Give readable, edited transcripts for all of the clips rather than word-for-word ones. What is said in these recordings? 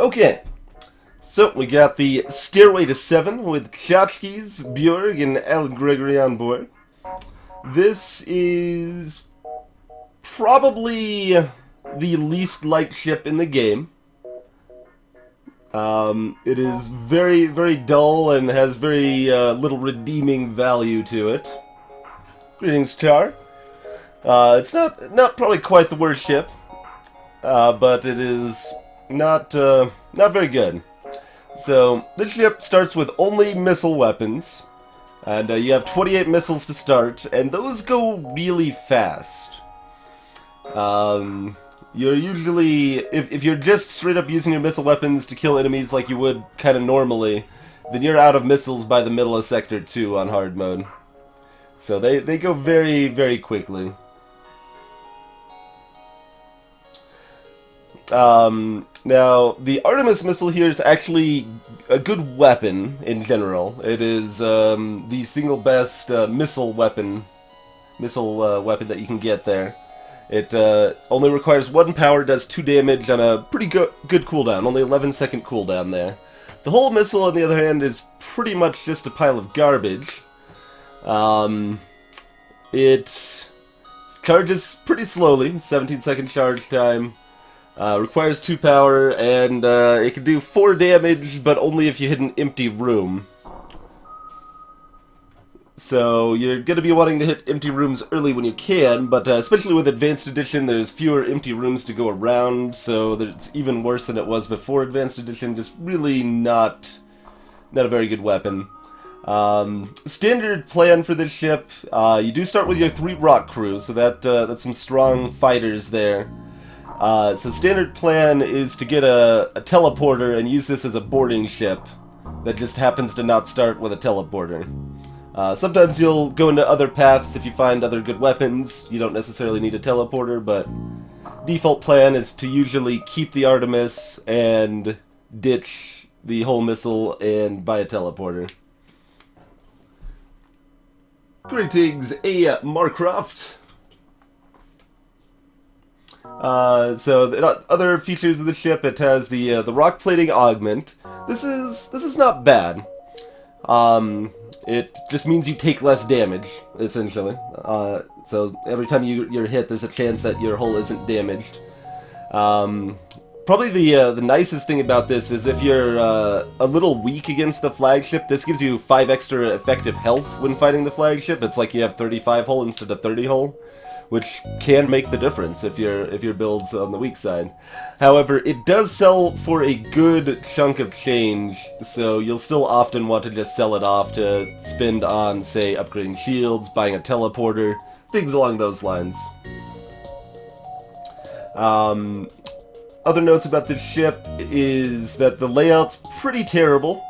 Okay, so we got the Stairway to 7 with Tchotchkes, Bjorg, and Alan Gregory on board. This is probably the least liked ship in the game. It is very, very dull and has very little redeeming value to it. Greetings, Char. It's not probably quite the worst ship, but it is not very good. So this ship starts with only missile weapons, and you have 28 missiles to start, and those go really fast. You're usually, if you're just straight up using your missile weapons to kill enemies like you would kind of normally, then you're out of missiles by the middle of Sector 2 on hard mode. So they go very, very quickly. Now, the Artemis missile here is actually a good weapon in general. It is the single best missile weapon that you can get there. It only requires 1 power, does 2 damage on a pretty good cooldown, only 11-second cooldown there. The whole missile, on the other hand, is pretty much just a pile of garbage. It charges pretty slowly, 17-second charge time. Requires 2 power, and it can do 4 damage, but only if you hit an empty room. So you're going to be wanting to hit empty rooms early when you can, but especially with Advanced Edition, there's fewer empty rooms to go around, so that it's even worse than it was before Advanced Edition. Just really not a very good weapon. Standard plan for this ship, you do start with your 3 rock crew, so that's some strong fighters there. So standard plan is to get a teleporter and use this as a boarding ship that just happens to not start with a teleporter. Sometimes you'll go into other paths if you find other good weapons. You don't necessarily need a teleporter, but default plan is to usually keep the Artemis and ditch the whole missile and buy a teleporter. Greetings, Marcroft. So the other features of the ship, it has the rock plating augment. This is not bad. It just means you take less damage, essentially. So every time you're hit, there's a chance that your hull isn't damaged. Probably the nicest thing about this is if you're a little weak against the flagship, this gives you 5 extra effective health when fighting the flagship. It's like you have 35 hull instead of 30 hull, which can make the difference if your build's on the weak side. However, it does sell for a good chunk of change, so you'll still often want to just sell it off to spend on, say, upgrading shields, buying a teleporter, things along those lines. Other notes about this ship is that the layout's pretty terrible.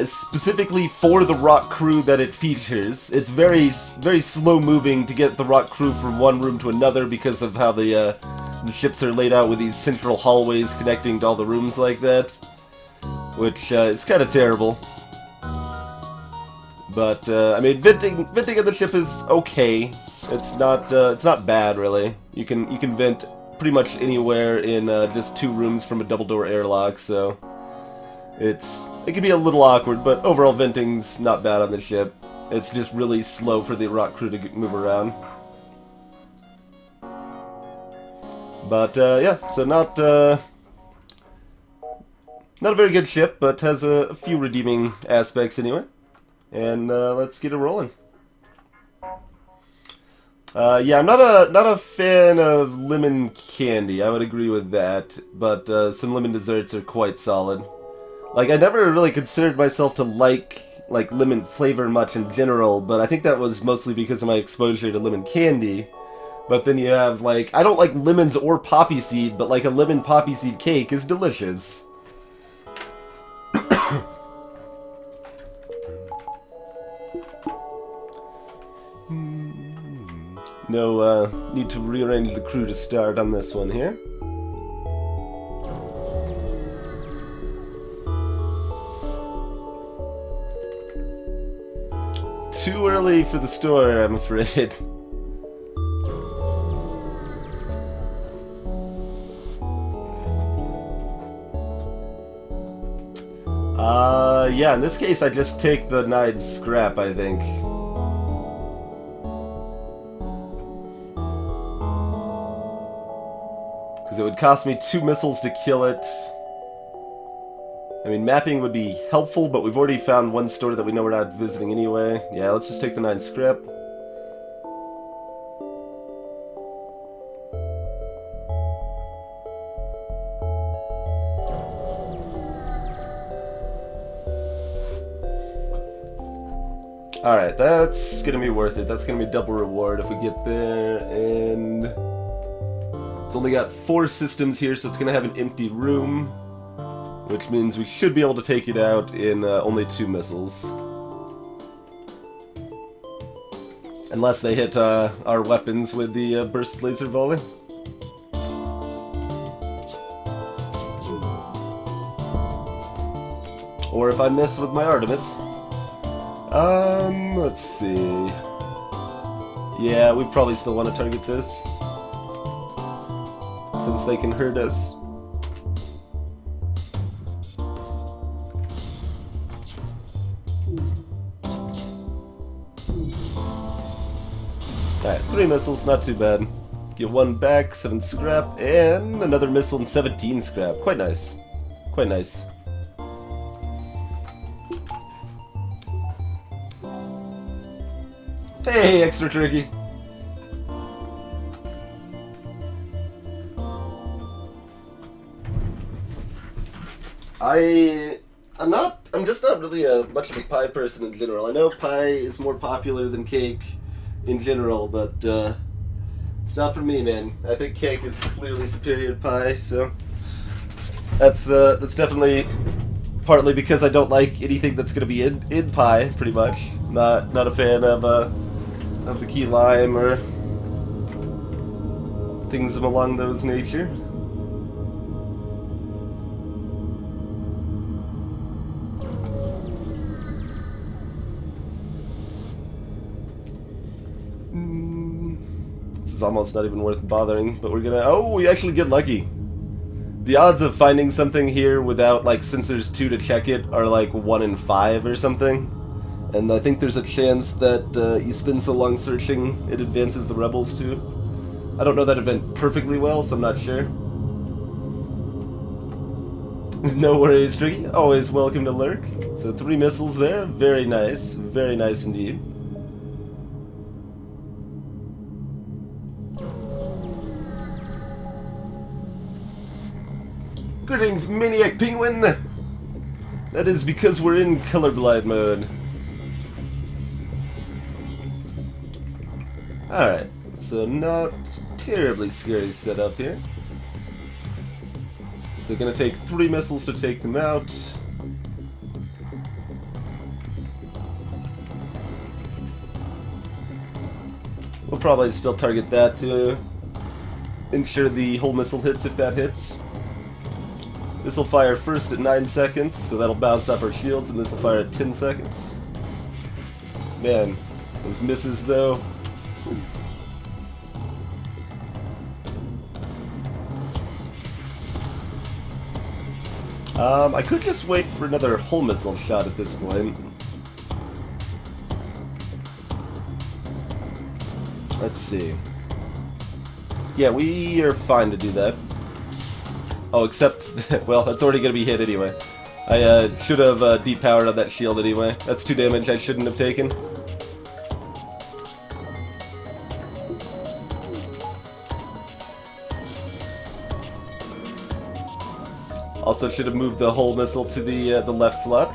Specifically for the rock crew that it features. It's very slow moving to get the rock crew from one room to another because of how the ships are laid out with these central hallways connecting to all the rooms like that, which is kind of terrible. But I mean, venting of the ship is okay. It's not bad really. You can vent pretty much anywhere in just 2 rooms from a double door airlock, so it can be a little awkward, but overall venting's not bad on the ship. It's just really slow for the rock crew to move around. But yeah, so not a very good ship, but has a few redeeming aspects anyway. And let's get it rolling. Yeah, I'm not a fan of lemon candy. I would agree with that, but some lemon desserts are quite solid. Like, I never really considered myself to like lemon flavor much in general, but I think that was mostly because of my exposure to lemon candy. But then you have, like, I don't like lemons or poppy seed, but like a lemon poppy seed cake is delicious. No, need to rearrange the crew to start on this one here. Too early for the store, I'm afraid. Yeah, in this case I just take the 9 scrap, I think. Because it would cost me 2 missiles to kill it. I mean, mapping would be helpful, but we've already found one store that we know we're not visiting anyway. Yeah, let's just take the 9 scrap. Alright, that's gonna be worth it. That's gonna be double reward if we get there, and it's only got 4 systems here, so it's gonna have an empty room, which means we should be able to take it out in only 2 missiles. Unless they hit our weapons with the burst laser volley. Or if I miss with my Artemis. Let's see. Yeah, we probably still want to target this, since they can hurt us. Alright, 3 missiles, not too bad. Get 1 back, 7 scrap, and another missile and 17 scrap. Quite nice. Quite nice. Hey, extra turkey. I'm just not really much of a pie person in general. I know pie is more popular than cake in general, but it's not for me, man. I think cake is clearly superior to pie, so that's definitely partly because I don't like anything that's gonna be in pie, pretty much. Not a fan of the key lime or things along those nature. This is almost not even worth bothering, but we're gonna... Oh, we actually get lucky. The odds of finding something here without, like, since there's 2 to check it, are like 1 in 5 or something. And I think there's a chance that you spend so long searching, it advances the rebels too. I don't know that event perfectly well, so I'm not sure. No worries, Tricky. Always welcome to lurk. So 3 missiles there. Very nice. Very nice indeed. Greetings, Maniac Penguin! That is because we're in colorblind mode. Alright, so not terribly scary setup here. So gonna take 3 missiles to take them out. We'll probably still target that to ensure the whole missile hits if that hits. This will fire first at 9 seconds, so that'll bounce off our shields, and this will fire at 10 seconds. Man, those misses though. I could just wait for another hull missile shot at this point. Let's see. Yeah, we are fine to do that. Oh, except, well, that's already going to be hit anyway. I should have depowered on that shield anyway. That's 2 damage I shouldn't have taken. Also should have moved the whole missile to the left slot.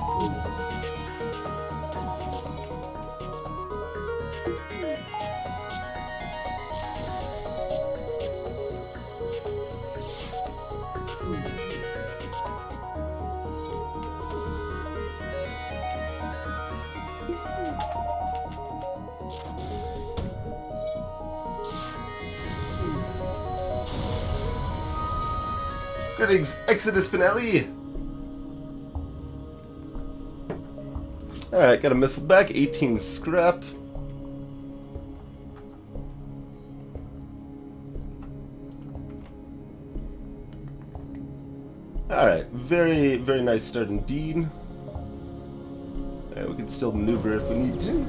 Greetings, Exodus Finale! Alright, got a missile back, 18 scrap. Alright, very, very nice start indeed. can still maneuver if we need to.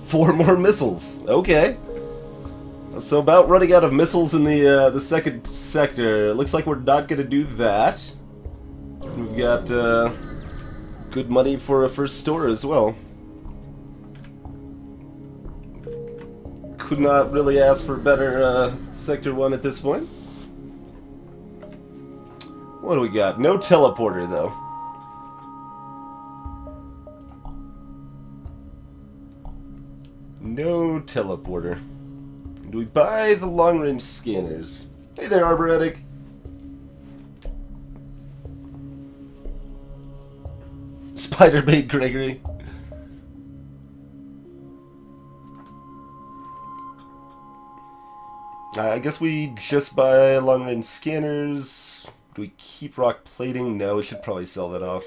Four more missiles. Okay. So about running out of missiles in the second sector. It looks like we're not going to do that. We've got good money for a first store as well. Could not really ask for better Sector 1 at this point. What do we got? No teleporter, though. No teleporter. Do we buy the long-range scanners? Hey there, Arboretic. Spider-Bait Gregory. I guess we just buy long-range scanners. Do we keep rock plating? No, we should probably sell that off.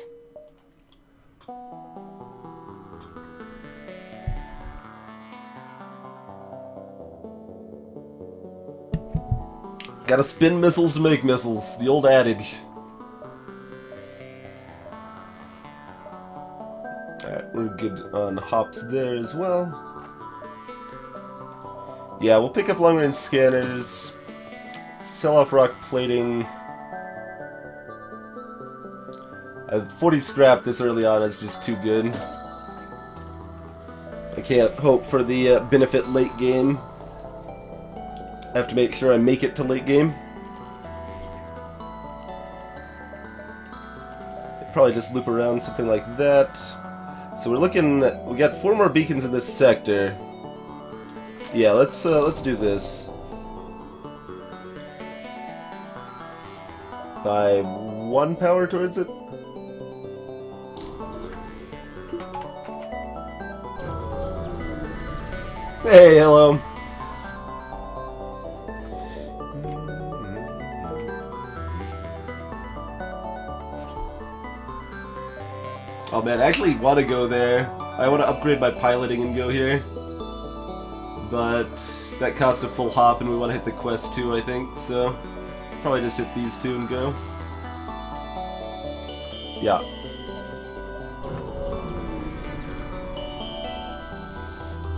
Gotta spin missiles to make missiles. The old adage. Alright, we're good on hops there as well. Yeah, we'll pick up long-range scanners, sell off rock plating. 40 scrap this early on is just too good. I can't hope for the benefit late game. I have to make sure I make it to late game. Probably just loop around something like that. So we're looking. We got 4 more beacons in this sector. Yeah, let's do this. By 1 power towards it. Hey, hello. Oh man, I actually want to go there. I want to upgrade my piloting and go here. But that costs a full hop and we want to hit the quest too, I think. So, probably just hit these 2 and go. Yeah.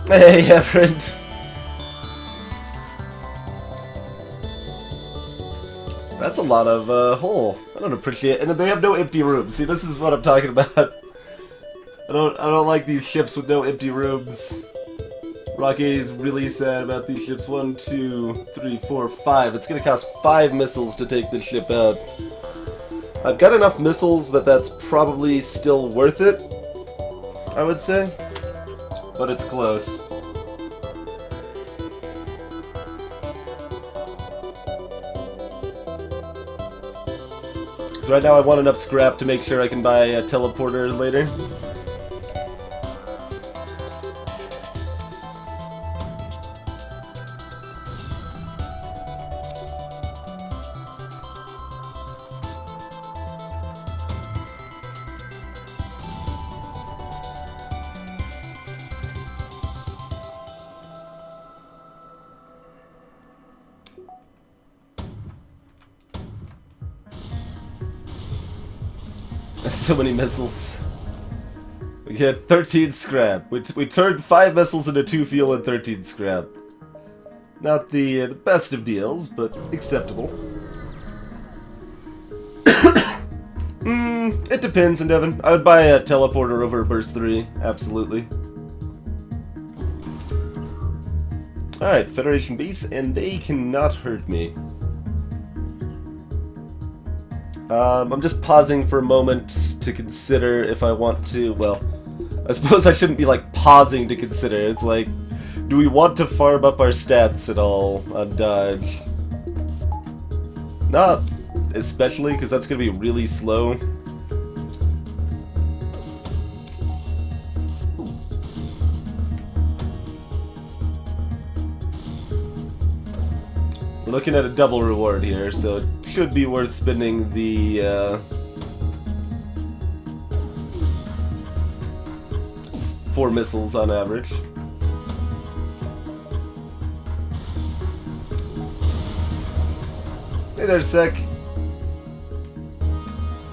Hey, Everett. That's a lot of hull. I don't appreciate it. And they have no empty rooms. See, this is what I'm talking about. I don't like these ships with no empty rooms. Rocky is really sad about these ships. 1, 2, 3, 4, 5. It's gonna cost 5 missiles to take this ship out. I've got enough missiles that that's probably still worth it, I would say. But it's close. So right now I want enough scrap to make sure I can buy a teleporter later. So many missiles. We get 13 scrap. We turned 5 missiles into 2 fuel and 13 scrap. Not the best of deals, but acceptable. It depends, Endeavon. I would buy a teleporter over a Burst 3, absolutely. Alright, Federation base, and they cannot hurt me. I'm just pausing for a moment to consider if I want to, well, I suppose I shouldn't be like pausing to consider. It's like, do we want to farm up our stats at all on Dodge? Not especially, because that's going to be really slow. We're looking at a double reward here, so it should be worth spending the 4 missiles on average. Hey there, Sec.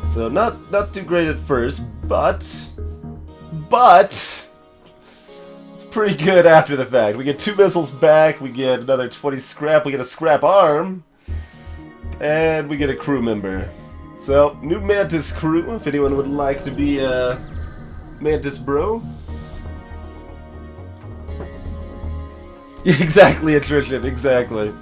So not too great at first, but it's pretty good after the fact. We get 2 missiles back, we get another 20 scrap, we get a scrap arm, and we get a crew member. So, new Mantis crew, if anyone would like to be a Mantis bro. Exactly, attrition, exactly.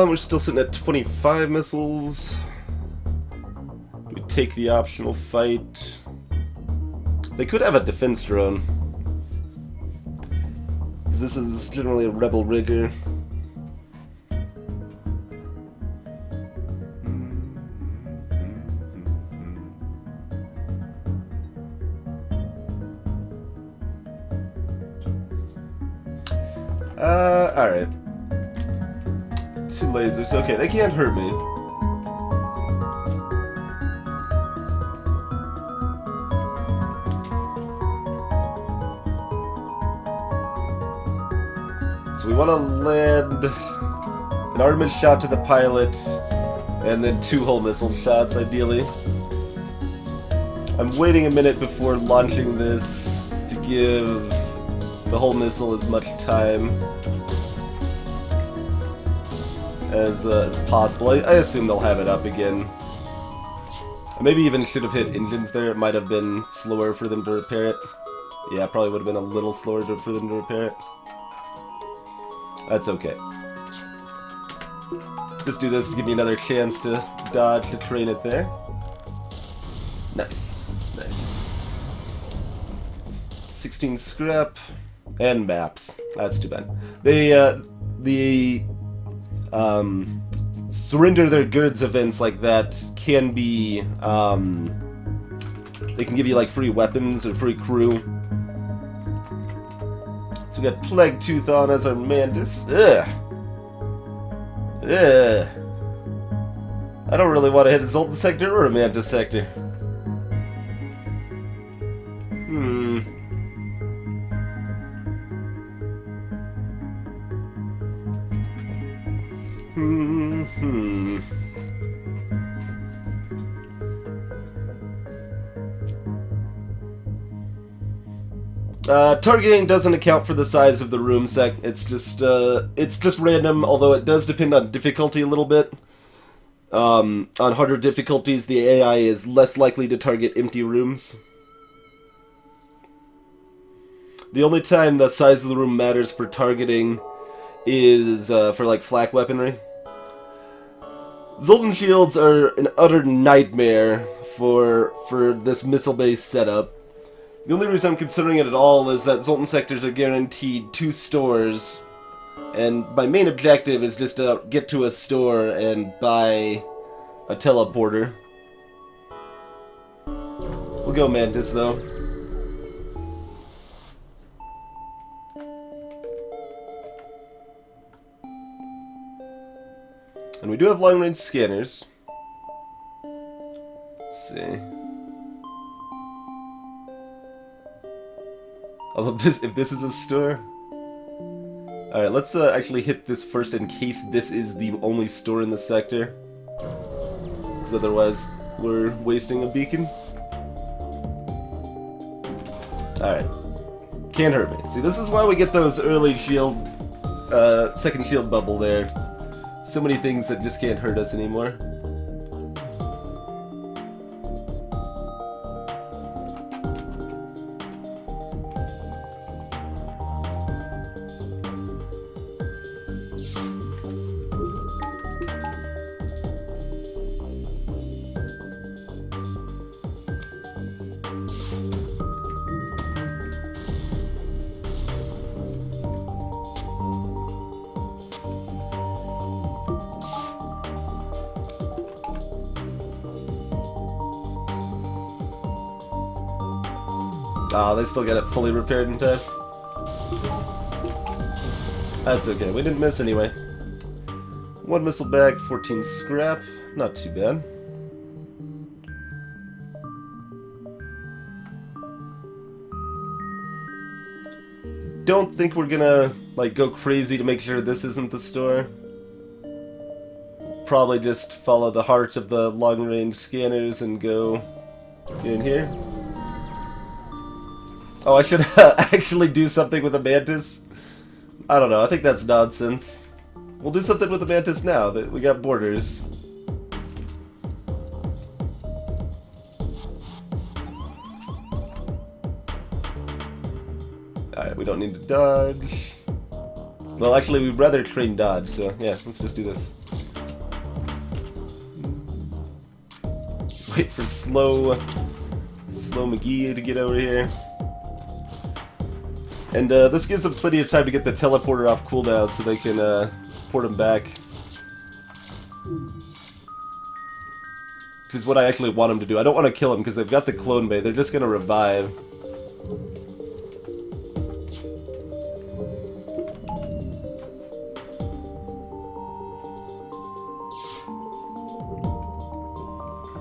We're still sitting at 25 missiles. We take the optional fight. They could have a defense drone, because this is generally a rebel rigger. Alright. 2 lasers. Okay, they can't hurt me. So we want to land an artemis shot to the pilot, and then 2 hull missile shots, ideally. I'm waiting a minute before launching this to give the hull missile as much time as possible. I assume they'll have it up again. I maybe even should have hit engines there. It might have been slower for them to repair it. Yeah, probably would have been a little slower for them to repair it. That's okay. Just do this to give me another chance to dodge to train it there. Nice. Nice. 16 scrap. And maps. That's too bad. They surrender their goods events like that can be, they can give you like free weapons or free crew. So we got Plague Tooth on as our Mantis. Ugh. Ugh. I don't really want to hit a Zoltan sector or a Mantis sector. Targeting doesn't account for the size of the room sec. It's just random, although it does depend on difficulty a little bit. On harder difficulties, the AI is less likely to target empty rooms. The only time the size of the room matters for targeting is for like flak weaponry. Zoltan shields are an utter nightmare for this missile-based setup. The only reason I'm considering it at all is that Zoltan sectors are guaranteed 2 stores, and my main objective is just to get to a store and buy a teleporter. We'll go Mantis though. And we do have long-range scanners. Let's see. Although if this is a store... Alright, let's actually hit this first in case this is the only store in the sector. Because otherwise we're wasting a beacon. Alright. Can't hurt me. See, this is why we get those early shield... second shield bubble there. So many things that just can't hurt us anymore. Ah, they still got it fully repaired in time. That's okay, we didn't miss anyway. 1 missile back, 14 scrap, not too bad. don't think we're gonna, like, go crazy to make sure this isn't the store. Probably just follow the heart of the long-range scanners and go in here. Oh, I should actually do something with a mantis? I don't know, I think that's nonsense. We'll do something with the mantis now, that we got borders. Alright, we don't need to dodge. Well, actually, we'd rather train dodge, so yeah, let's just do this. Wait for slow McGee to get over here. And this gives them plenty of time to get the teleporter off cooldown so they can port him back. Which is what I actually want them to do. I don't want to kill him because they've got the clone bay. They're just going to revive.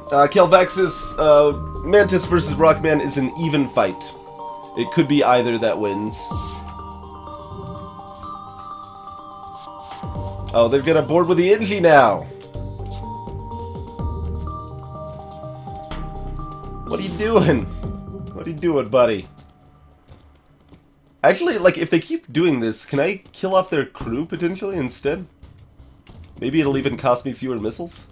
Kelvaxis, Mantis versus Rockman is an even fight. It could be either that wins. Oh, they're gonna board with the Inji now! What are you doing? What are you doing, buddy? Actually, like, if they keep doing this, can I kill off their crew, potentially, instead? Maybe it'll even cost me fewer missiles?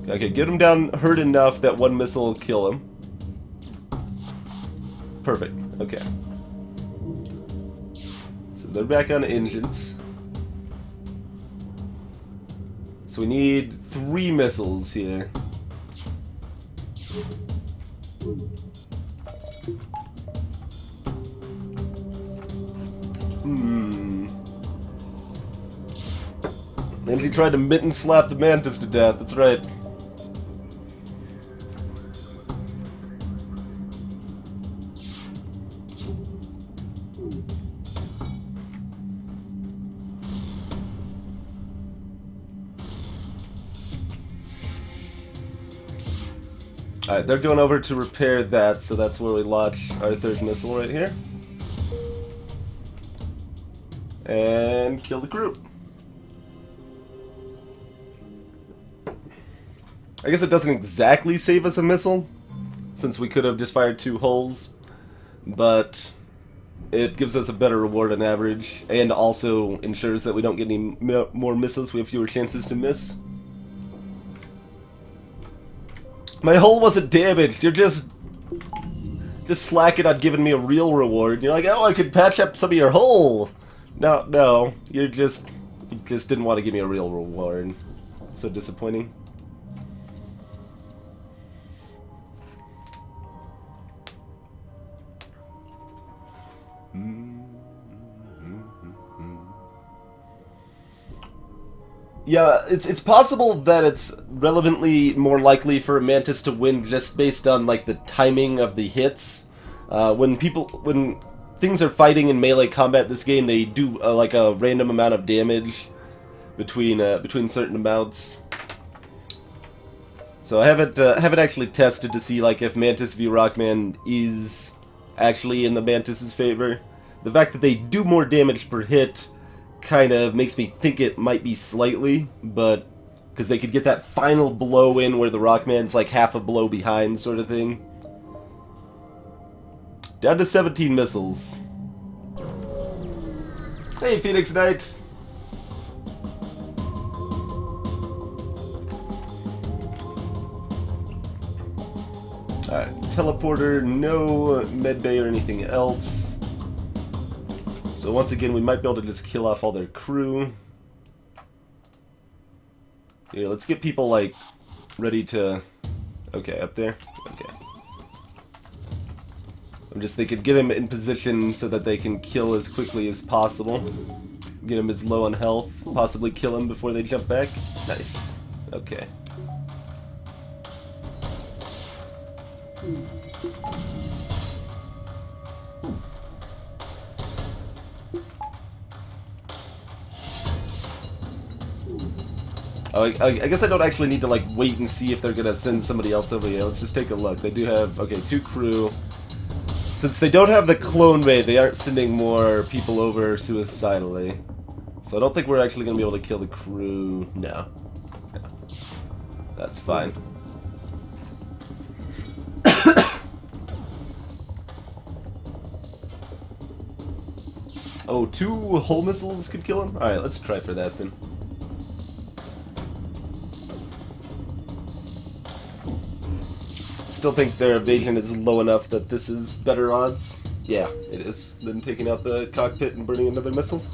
Okay, get him down hurt enough that one missile will kill him. Perfect. Okay. So they're back on engines. So we need 3 missiles here. And he tried to mitten slap the Mantis to death, that's right. Alright, they're going over to repair that, so that's where we launch our 3rd missile right here. And kill the crew. I guess it doesn't exactly save us a missile, since we could have just fired 2 holes, but it gives us a better reward on average, and also ensures that we don't get any more misses, we have fewer chances to miss. My hull wasn't damaged, you're just slacking on giving me a real reward. You're like, oh, I could patch up some of your hull! No, you just didn't want to give me a real reward. So disappointing. Yeah, it's possible that it's relevantly more likely for a Mantis to win just based on, like, the timing of the hits. When things are fighting in melee combat in this game, they do like a random amount of damage between certain amounts. So I haven't actually tested to see, like, if Mantis v Rockman is actually in the Mantis's favor. The fact that they do more damage per hit kind of makes me think it might be slightly, but because they could get that final blow in where the Rockman's like half a blow behind sort of thing. Down to 17 missiles. Hey, Phoenix Knight! Alright, teleporter, no medbay or anything else. So once again, we might be able to just kill off all their crew. Here, let's get people, like, ready to... Okay, up there? Okay. I'm just thinking, get them in position so that they can kill as quickly as possible. Get them as low on health, possibly kill them before they jump back. Nice. Okay. Oh, I guess I don't actually need to, like, wait and see if they're gonna send somebody else over here. Let's just take a look. They do have, okay, 2 crew. Since they don't have the clone bay, they aren't sending more people over suicidally. So I don't think we're actually going to be able to kill the crew. No. That's fine. Oh, 2 hull missiles could kill him? Alright, let's try for that then. Still think their evasion is low enough that this is better odds. Yeah, it is. Than taking out the cockpit and burning another missile.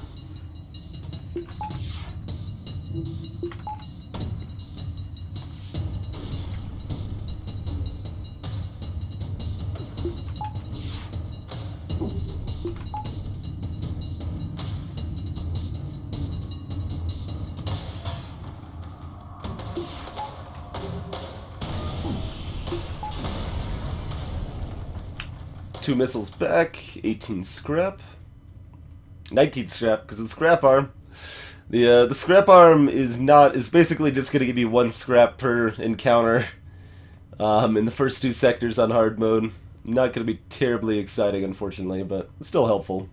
Two missiles back, 18 scrap, 19 scrap because it's scrap arm. The scrap arm is basically just going to give you 1 scrap per encounter in the first 2 sectors on hard mode. Not going to be terribly exciting, unfortunately, but still helpful.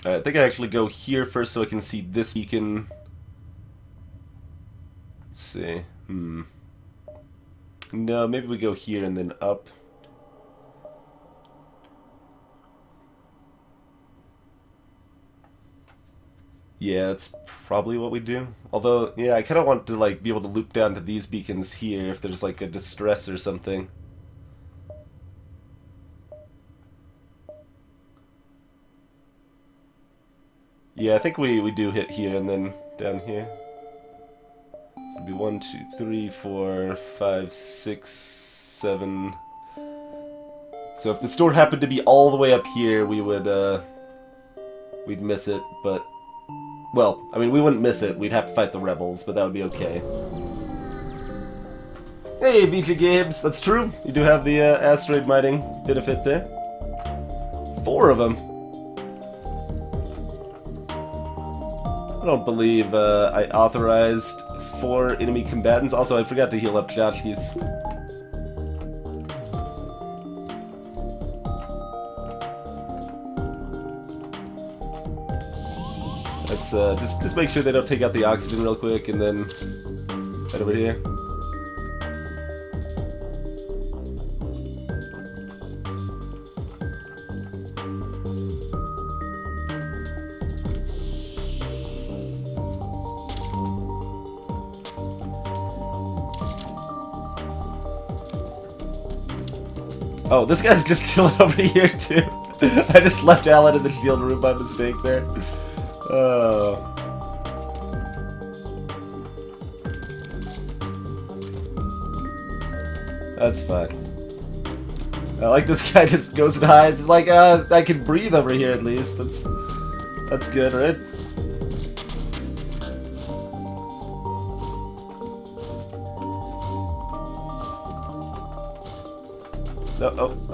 Alright, I think I actually go here first so I can see this beacon. Let's see. No, maybe we go here and then up. Yeah, that's probably what we do. Although, yeah, I kind of want to like be able to loop down to these beacons here if there's like a distress or something. Yeah, I think we do hit here and then down here. So it'd be 1, 2, 3, 4, 5, 6, 7. So if the store happened to be all the way up here, we would we'd miss it. But well, I mean, we wouldn't miss it. We'd have to fight the rebels, but that would be okay. Hey, VG Games, that's true. You do have the asteroid mining benefit there. 4 of them. I don't believe I authorized 4 enemy combatants. Also, I forgot to heal up Joshki's. Let's just make sure they don't take out the oxygen real quick, and then head over here. Oh, this guy's just chilling over here too. I just left Alan in the shield room by mistake there. Oh. That's fine. I like this guy just goes and hides. He's like, I can breathe over here at least. That's good, right?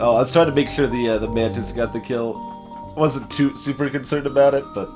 Oh, I was trying to make sure the Mantis got the kill. Wasn't too super concerned about it, but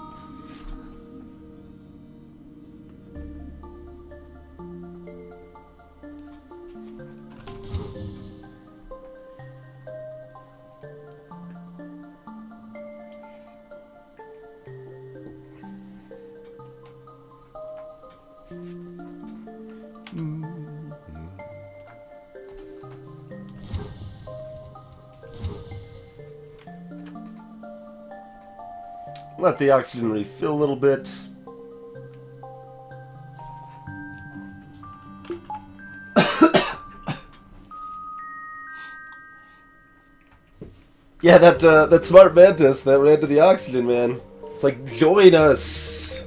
let the oxygen refill a little bit. Yeah, that smart Mantis that ran to the oxygen, man. It's like, join us.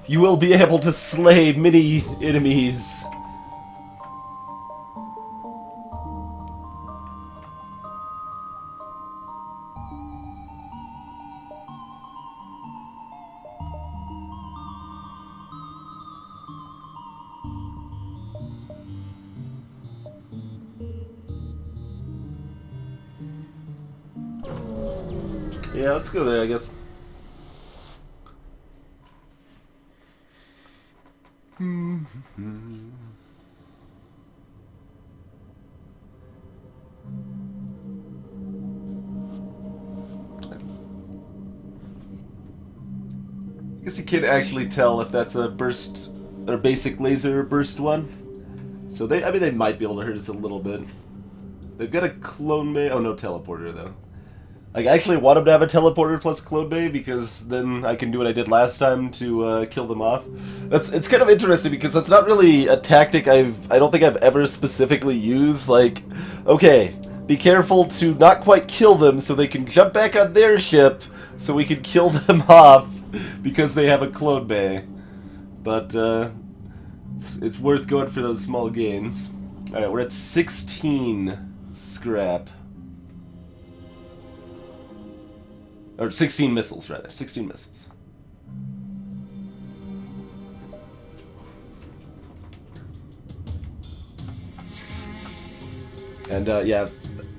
You will be able to slay many enemies. Yeah, let's go there, I guess. guess you can't actually tell if that's a burst or basic laser burst one. So I mean, they might be able to hurt us a little bit. They've got a clone bay. Oh, no teleporter though. Like, I actually want them to have a teleporter plus clone bay because then I can do what I did last time to kill them off. It's kind of interesting because that's not really a tactic I don't think I've ever specifically used. Like, okay, be careful to not quite kill them so they can jump back on their ship so we can kill them off because they have a clone bay. But it's worth going for those small gains. Alright, we're at 16 scrap. Or 16 missiles, rather. 16 missiles. And, yeah,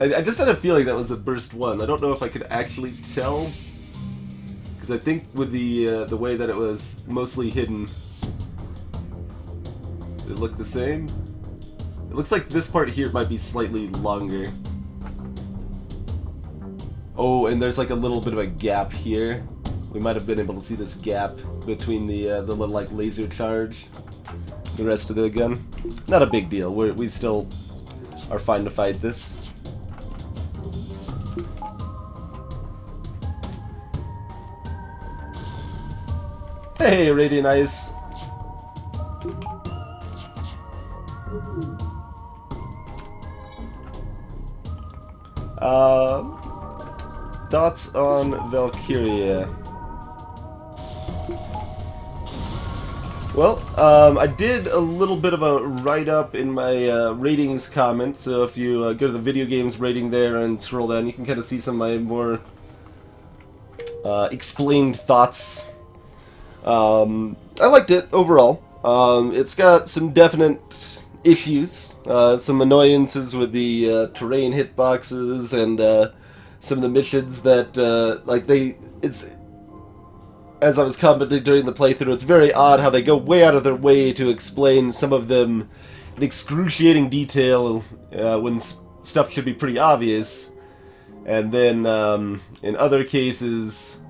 I just had a feeling that was a burst one. I don't know if I could actually tell. Because I think with the way that it was mostly hidden, it looked the same. It looks like this part here might be slightly longer. Oh, and there's like a little bit of a gap here. We might have been able to see this gap between the little like laser charge, the rest of the gun. Not a big deal. We still are fine to fight this. Hey, Radiant Ice. Thoughts on Valkyria? Well, I did a little bit of a write-up in my ratings comment, so if you go to the video games rating there and scroll down, you can kind of see some of my more explained thoughts. I liked it overall. It's got some definite issues, some annoyances with the terrain hitboxes and some of the missions that, as I was commenting during the playthrough, it's very odd how they go way out of their way to explain some of them in excruciating detail when stuff should be pretty obvious, and then in other cases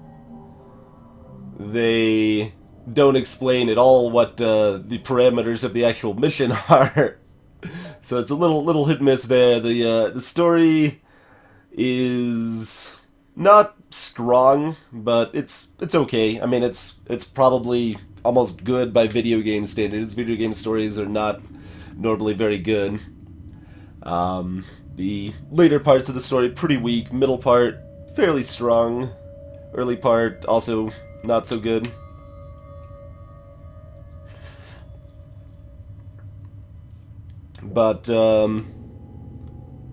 they don't explain at all what the parameters of the actual mission are. So it's a little hit and miss there. The story is not strong, but it's okay. I mean, it's probably almost good by video game standards. Video game stories are not normally very good. The later parts of the story pretty weak. Middle part fairly strong. Early part also not so good. But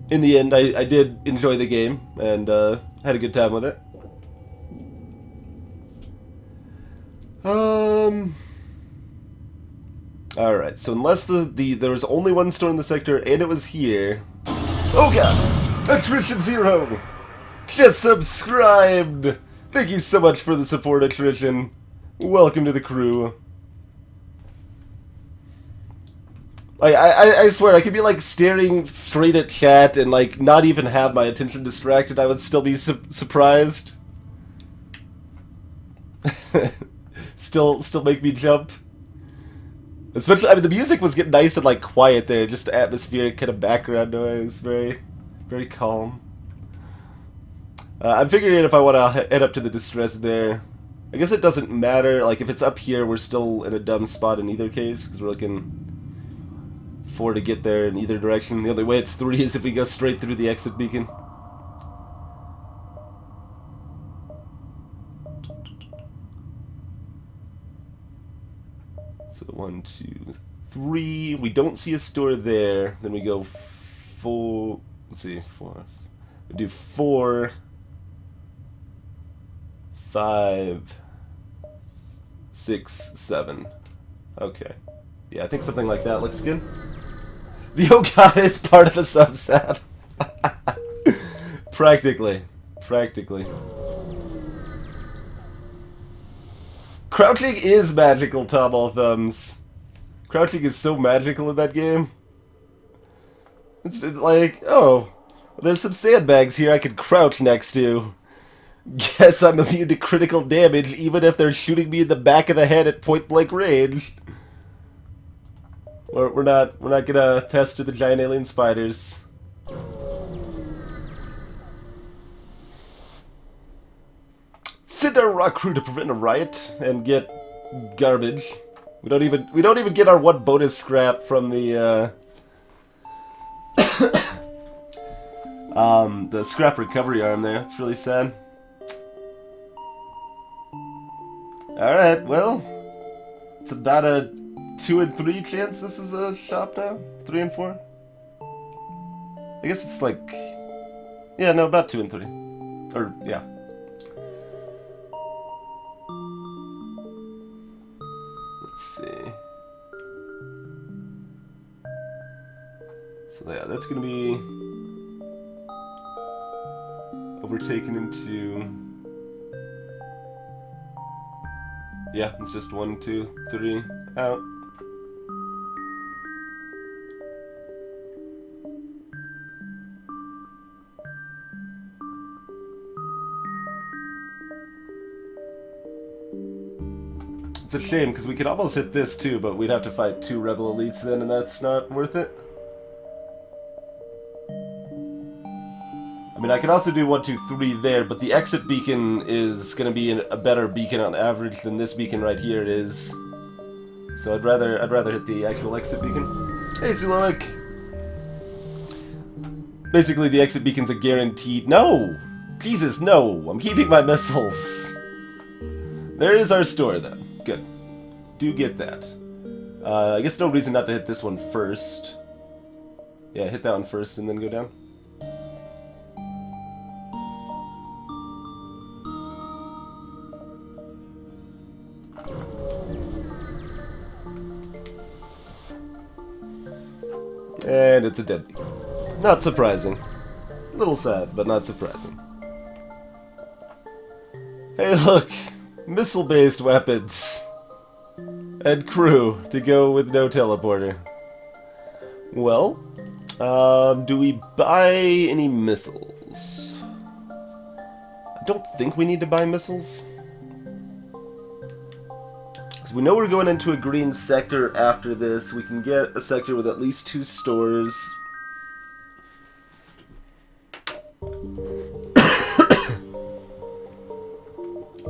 in the end, I did enjoy the game and had a good time with it. Alright, so unless there was only one store in the sector and it was here. Oh god! Attrition 0! Just subscribed! Thank you so much for the support, Attrition. Welcome to the crew. I swear, I could be like staring straight at chat and like not even have my attention distracted. I would still be surprised. still make me jump. Especially, I mean, the music was getting nice and like quiet there, just atmospheric kind of background noise, very calm. I'm figuring if I want to head up to the distress there. I guess it doesn't matter. Like if it's up here, we're still in a dumb spot in either case because we're looking 4 to get there in either direction. The only way it's 3 is if we go straight through the exit beacon. So 1, 2, 3. We don't see a store there. Then we go 4. Let's see, 4. We do 4, 5, 6, 7. Okay. Yeah, I think something like that looks good. The oh god is part of the subset. Practically. Crouching is magical, Tom All Thumbs. Crouching is so magical in that game. It's like, oh, there's some sandbags here I could crouch next to. Guess I'm immune to critical damage, even if they're shooting me in the back of the head at point-blank range. We're not gonna pester the giant alien spiders. Send our rock crew to prevent a riot and get garbage. We don't even get our one bonus scrap from the the scrap recovery arm there. It's really sad. Alright, well, it's about a 2 and 3 chance this is a shop now? 3 and 4? I guess it's like... yeah, no, about 2 and 3. Or, yeah. Let's see. So yeah, that's gonna be... overtaken into... yeah, it's just 1, 2, 3, out. It's a shame, because we could almost hit this too, but we'd have to fight 2 rebel elites then, and that's not worth it. I mean, I could also do 1, 2, 3 there, but the exit beacon is going to be a better beacon on average than this beacon right here is. So I'd rather hit the actual exit beacon. Hey, Zuloic! Basically, the exit beacon's a guaranteed... no! Jesus, no! I'm keeping my missiles! There is our store, then. Good. Do get that. I guess no reason not to hit this one first. Yeah, hit that one first and then go down. And it's a dead beacon. Not surprising. A little sad, but not surprising. Hey look! Missile-based weapons! And crew to go with no teleporter. Well, do we buy any missiles? I don't think we need to buy missiles. Because we know we're going into a green sector after this. We can get a sector with at least 2 stores.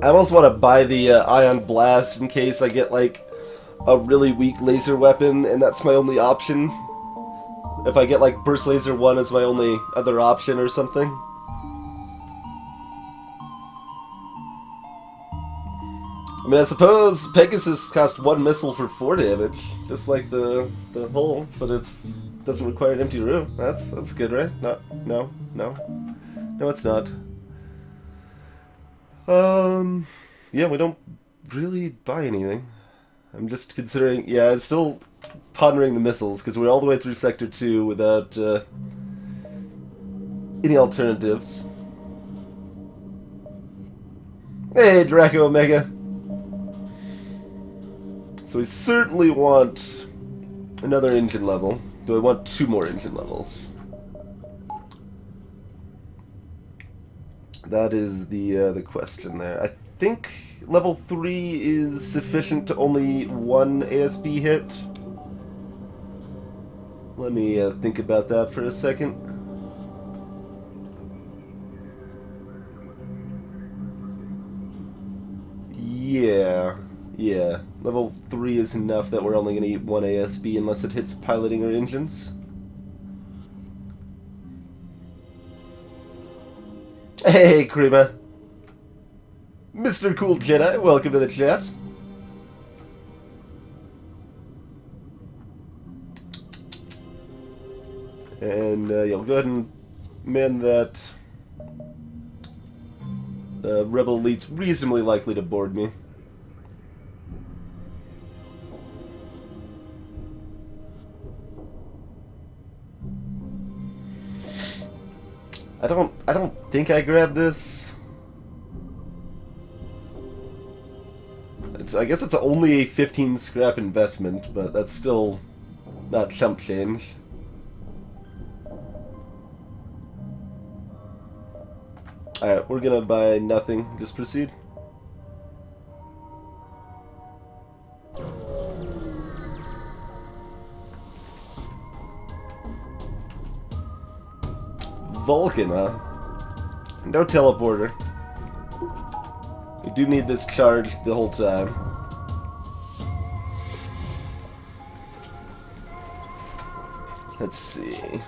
I almost want to buy the Ion Blast in case I get, like, a really weak laser weapon, and that's my only option. If I get, like, Burst Laser 1 as my only other option or something. I mean, I suppose Pegasus costs 1 missile for 4 damage, just like the hull, but it doesn't require an empty room. That's good, right? No, it's not. Yeah, we don't really buy anything. I'm just considering, yeah, I'm still pondering the missiles, because we're all the way through Sector 2 without, any alternatives. Hey, Draco Omega! So we certainly want another engine level. Do I want 2 more engine levels? That is the question there. I think level 3 is sufficient to only 1 ASB hit. Let me think about that for a second. Yeah. Level 3 is enough that we're only going to eat 1 ASB unless it hits piloting or engines. Hey, Krima. Mr. Cool Jedi, welcome to the chat. And, yeah, we'll go ahead and man that. The Rebel Elite's reasonably likely to board me. I don't think I grabbed this. I guess it's only a 15 scrap investment, but that's still not chump change. Alright, we're gonna buy nothing. Just proceed. Vulcan, huh? No teleporter. We do need this charged the whole time. Let's see.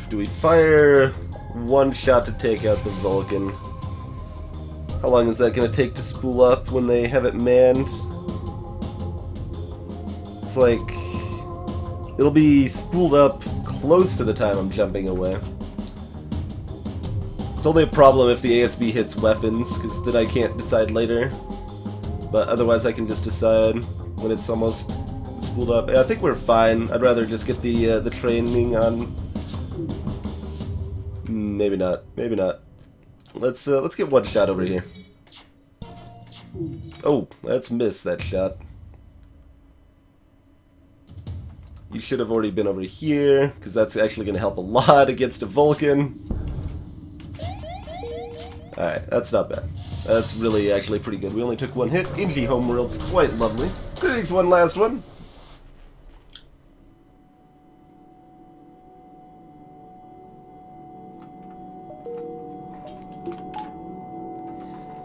Do we fire one shot to take out the Vulcan? How long is that going to take to spool up when they have it manned? It's like... it'll be spooled up close to the time I'm jumping away. It's only a problem if the ASB hits weapons, because then I can't decide later. But otherwise I can just decide when it's almost spooled up. I think we're fine. I'd rather just get the training on... Maybe not. Maybe not. Let's get one shot over here. Oh, let's miss that shot. You should have already been over here, because that's actually going to help a lot against a Vulcan. Alright, that's not bad. That's really actually pretty good. We only took one hit. Inji Homeworld's quite lovely. Greetings, one last one.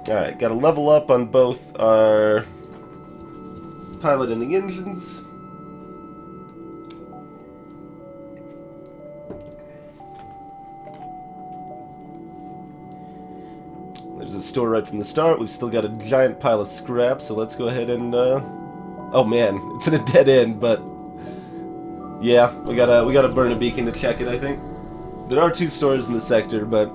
Alright, gotta level up on both our pilot and the engines. There's a store right from the start. We've still got a giant pile of scrap, so let's go ahead and oh man, it's in a dead end, but yeah, we gotta burn a beacon to check it, I think. There are 2 stores in the sector, but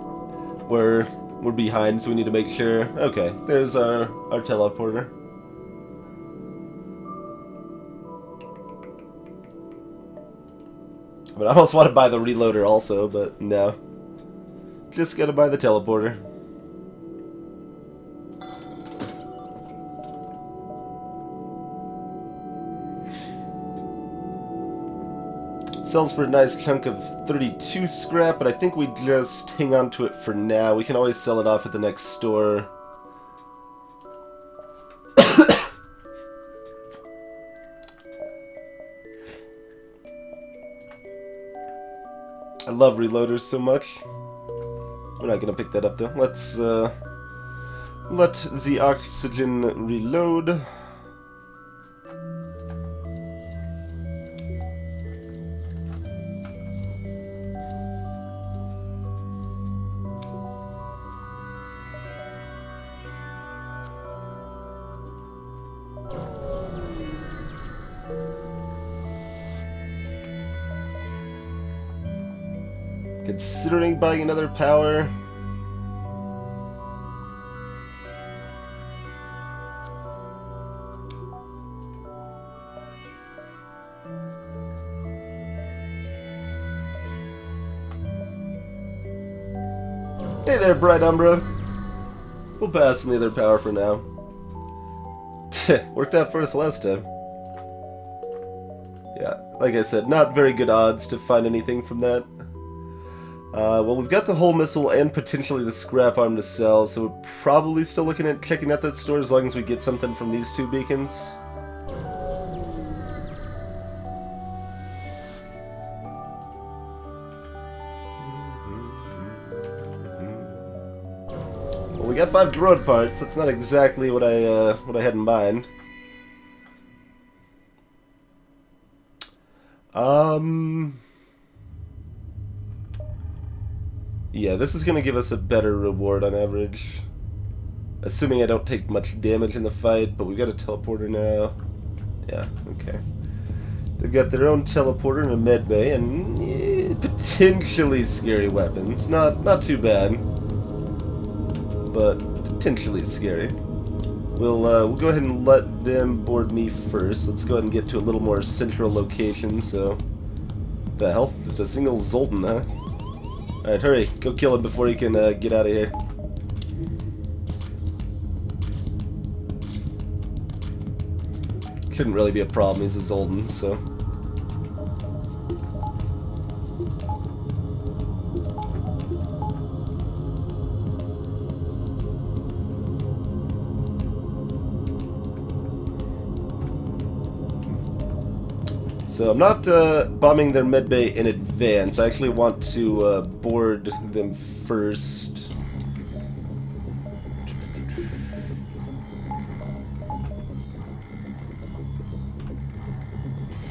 we're behind, so we need to make sure. Okay, there's our teleporter. But I almost want to buy the reloader also, but no. Just gotta buy the teleporter. Sells for a nice chunk of 32 scrap, but I think we just hang on to it for now. We can always sell it off at the next store. I love reloaders so much. We're not gonna pick that up though. Let's let the oxygen reload. Considering buying another power. Hey there, Bright Umbra. We'll pass on the other power for now. Worked out for us last time. Yeah, like I said, not very good odds to find anything from that. Well, we've got the hull missile and potentially the scrap arm to sell, so we're probably still looking at checking out that store as long as we get something from these 2 beacons. Well, we got 5 drone parts. That's not exactly what I had in mind. Yeah, this is going to give us a better reward on average. Assuming I don't take much damage in the fight, but we've got a teleporter now. Yeah, okay. They've got their own teleporter and a med bay, and potentially scary weapons. Not too bad, but potentially scary. We'll go ahead and let them board me first. Let's go ahead and get to a little more central location, so... The hell? Just a single Zoltan, huh? Alright, hurry. Go kill him before he can get out of here. Shouldn't really be a problem, he's a Zoldan, so... So I'm not bombing their medbay in advance. I actually want to board them first.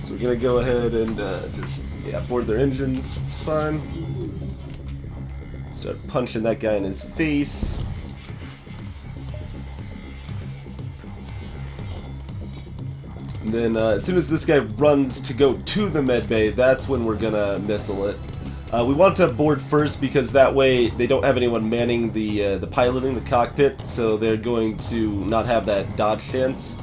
So we're gonna go ahead and just board their engines. It's fine. Start punching that guy in his face. And then as soon as this guy runs to go to the medbay, that's when we're gonna missile it. We want to board first because that way they don't have anyone manning the piloting, the cockpit, so they're going to not have that dodge chance.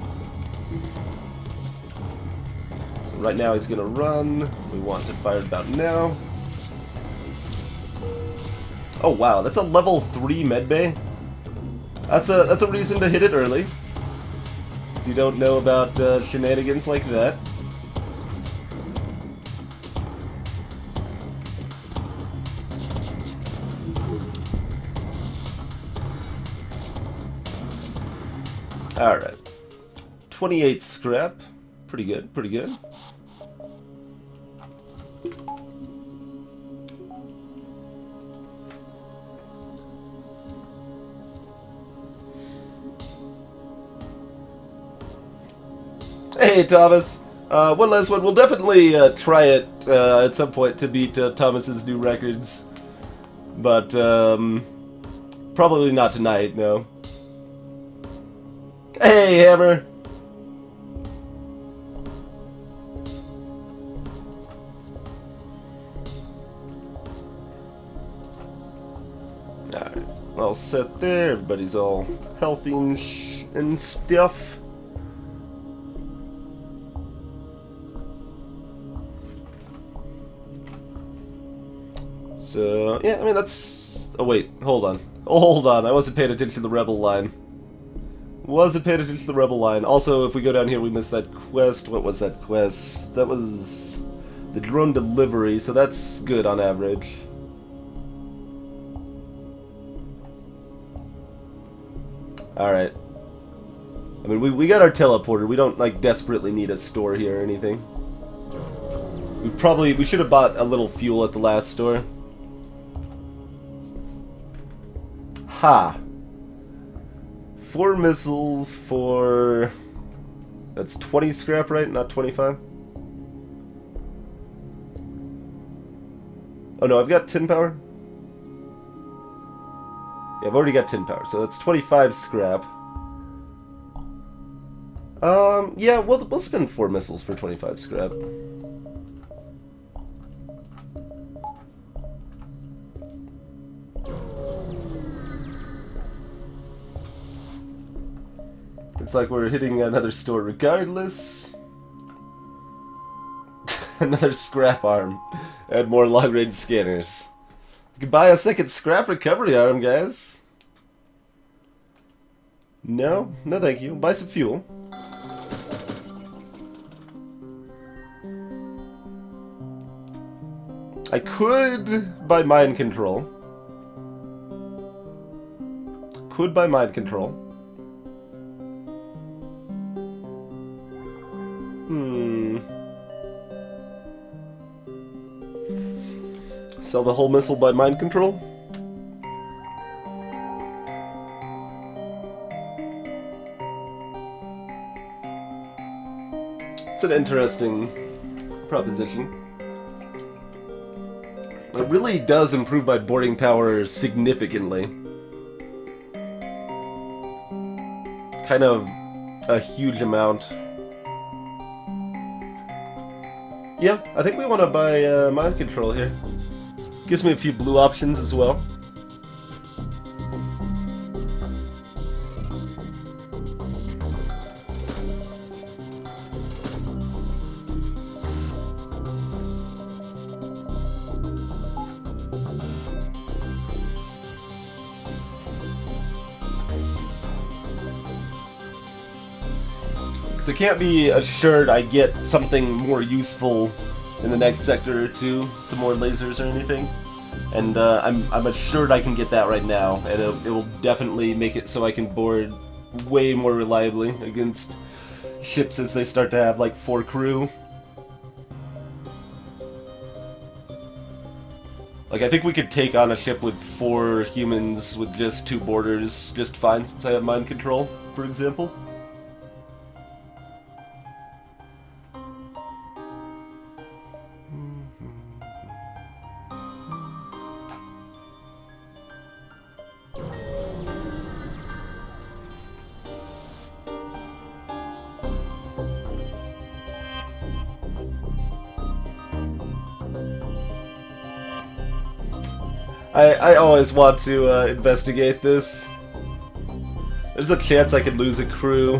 So right now he's gonna run. We want to fire about now. Oh wow, that's a level 3 medbay. That's a reason to hit it early. So you don't know about shenanigans like that. Alright. 28 scrap. Pretty good, pretty good. Hey, Thomas. One last one. We'll definitely try it at some point to beat Thomas's new records. But, probably not tonight, no. Hey, Hammer. Alright. All set there. Everybody's all healthy and stuff. So, yeah, I mean, that's... Oh, wait, hold on. Oh, hold on, I wasn't paying attention to the Rebel line. Wasn't paying attention to the Rebel line. Also, if we go down here, we missed that quest. What was that quest? That was the drone delivery, so that's good on average. Alright. I mean, we got our teleporter. We don't, like, desperately need a store here or anything. We should have bought a little fuel at the last store. Ha! 4 missiles for... That's 20 scrap, right? Not 25? Oh no, I've got 10 power? Yeah, I've already got 10 power, so that's 25 scrap. Yeah, we'll spend 4 missiles for 25 scrap. Looks like we're hitting another store regardless. Another scrap arm. And more long-range scanners. You can buy a second scrap recovery arm, guys. No? No thank you. Buy some fuel. I could buy mind control. Could buy mind control. Sell the whole missile by mind control? It's an interesting proposition. It really does improve my boarding power significantly. Kind of a huge amount. Yeah, I think we want to buy mind control here. Gives me a few blue options as well. Because I can't be assured I get something more useful in the next sector or two, some more lasers or anything. And I'm assured I can get that right now, and it will definitely make it so I can board way more reliably against ships as they start to have like 4 crew. Like, I think we could take on a ship with 4 humans with just 2 boarders just fine since I have mind control, for example. I always want to investigate this. There's a chance I could lose a crew.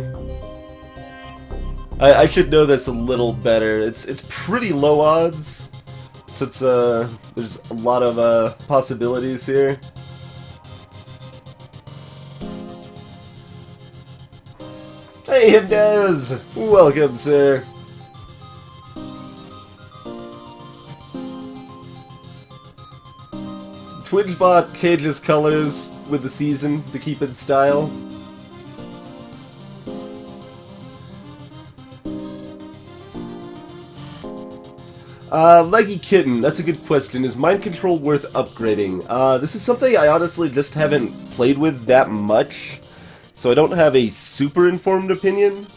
I should know this a little better. It's pretty low odds, since there's a lot of possibilities here. Hey, Himdez! Welcome, sir. TwingeBot changes colors with the season to keep in style. Leggy Kitten, that's a good question. Is mind control worth upgrading? This is something I honestly just haven't played with that much, so I don't have a super informed opinion,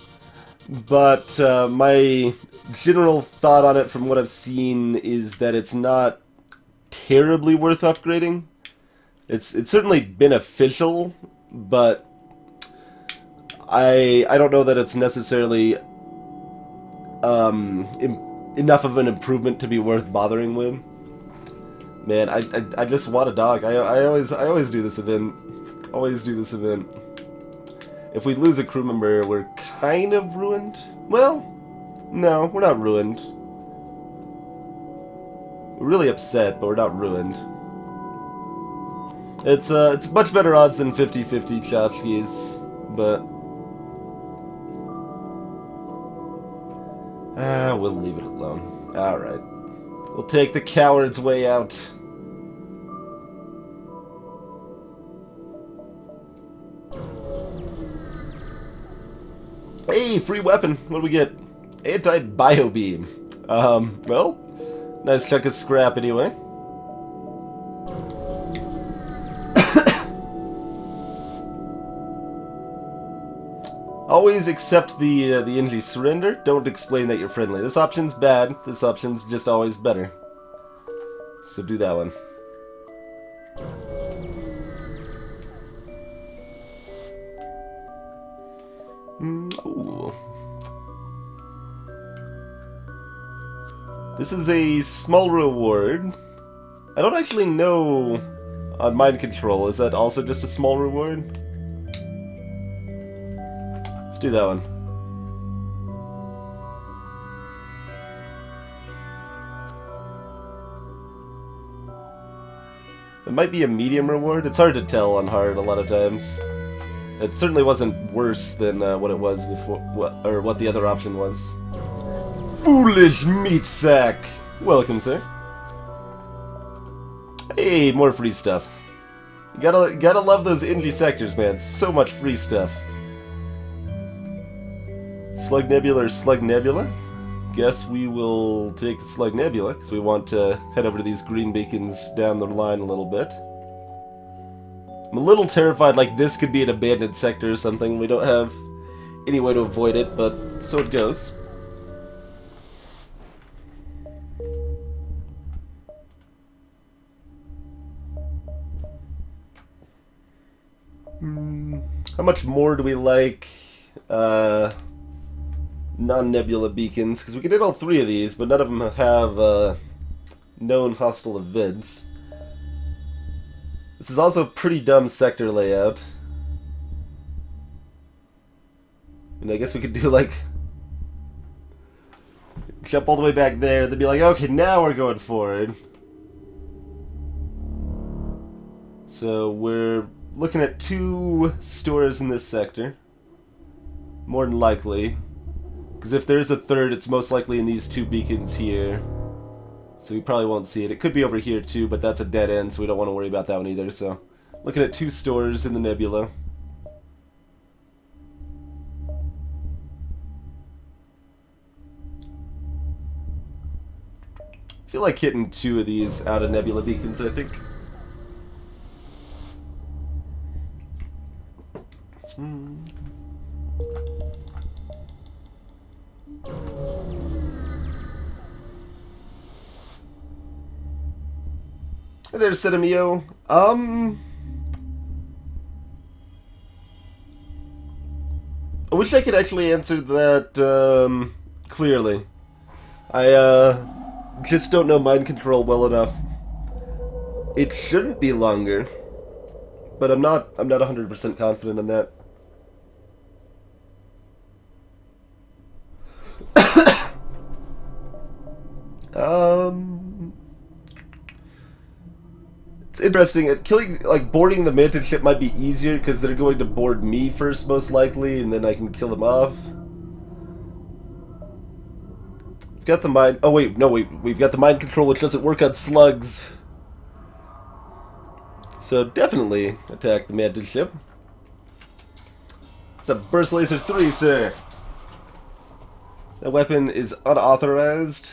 but my general thought on it from what I've seen is that it's not terribly worth upgrading. It's certainly beneficial, but I don't know that it's necessarily enough of an improvement to be worth bothering with. Man, I just want a dog. I always do this event. Always do this event. If we lose a crew member, we're kind of ruined. Well, no, we're not ruined. We're really upset, but we're not ruined. It's much better odds than 50-50 tchotchkes, but we'll leave it alone. Alright. We'll take the coward's way out. Hey, free weapon. What do we get? Anti-bio beam. Well, nice chunk of scrap anyway. Always accept the NG surrender. Don't explain that you're friendly. This option's bad. This option's just always better. So do that one. Ooh. This is a small reward. I don't actually know on mind control. Is that also just a small reward? Let's do that one. It might be a medium reward. It's hard to tell on hard a lot of times. It certainly wasn't worse than what it was before, or what the other option was. Foolish meat sack! Welcome, sir. Hey, more free stuff. You gotta love those indie sectors, man. So much free stuff. Slug Nebula or Slug Nebula? Guess we will take the Slug Nebula, because we want to head over to these green beacons down the line a little bit. I'm a little terrified, like this could be an abandoned sector or something. We don't have any way to avoid it, but so it goes. How much more do we like non-nebula beacons? Because we can hit all 3 of these, but none of them have known hostile events. This is also a pretty dumb sector layout. And I guess we could do like jump all the way back there, then be like, okay, now we're going forward. So we're looking at 2 stores in this sector. More than likely. Because if there is a third, it's most likely in these two beacons here. So we probably won't see it. It could be over here too, but that's a dead end, so we don't want to worry about that one either. So, looking at 2 stores in the nebula. I feel like hitting 2 of these out of nebula beacons, I think. Hey there, Cinemio. I wish I could actually answer that clearly. I just don't know mind control well enough. It shouldn't be longer, but I'm not 100% confident in that. It's interesting. Killing, like, boarding the mantis ship might be easier because they're going to board me first, most likely, and then I can kill them off. We've got the mind. Oh wait, no wait. We've got the mind control, which doesn't work on slugs. So definitely attack the mantis ship. It's a burst laser 3, sir. That weapon is unauthorized.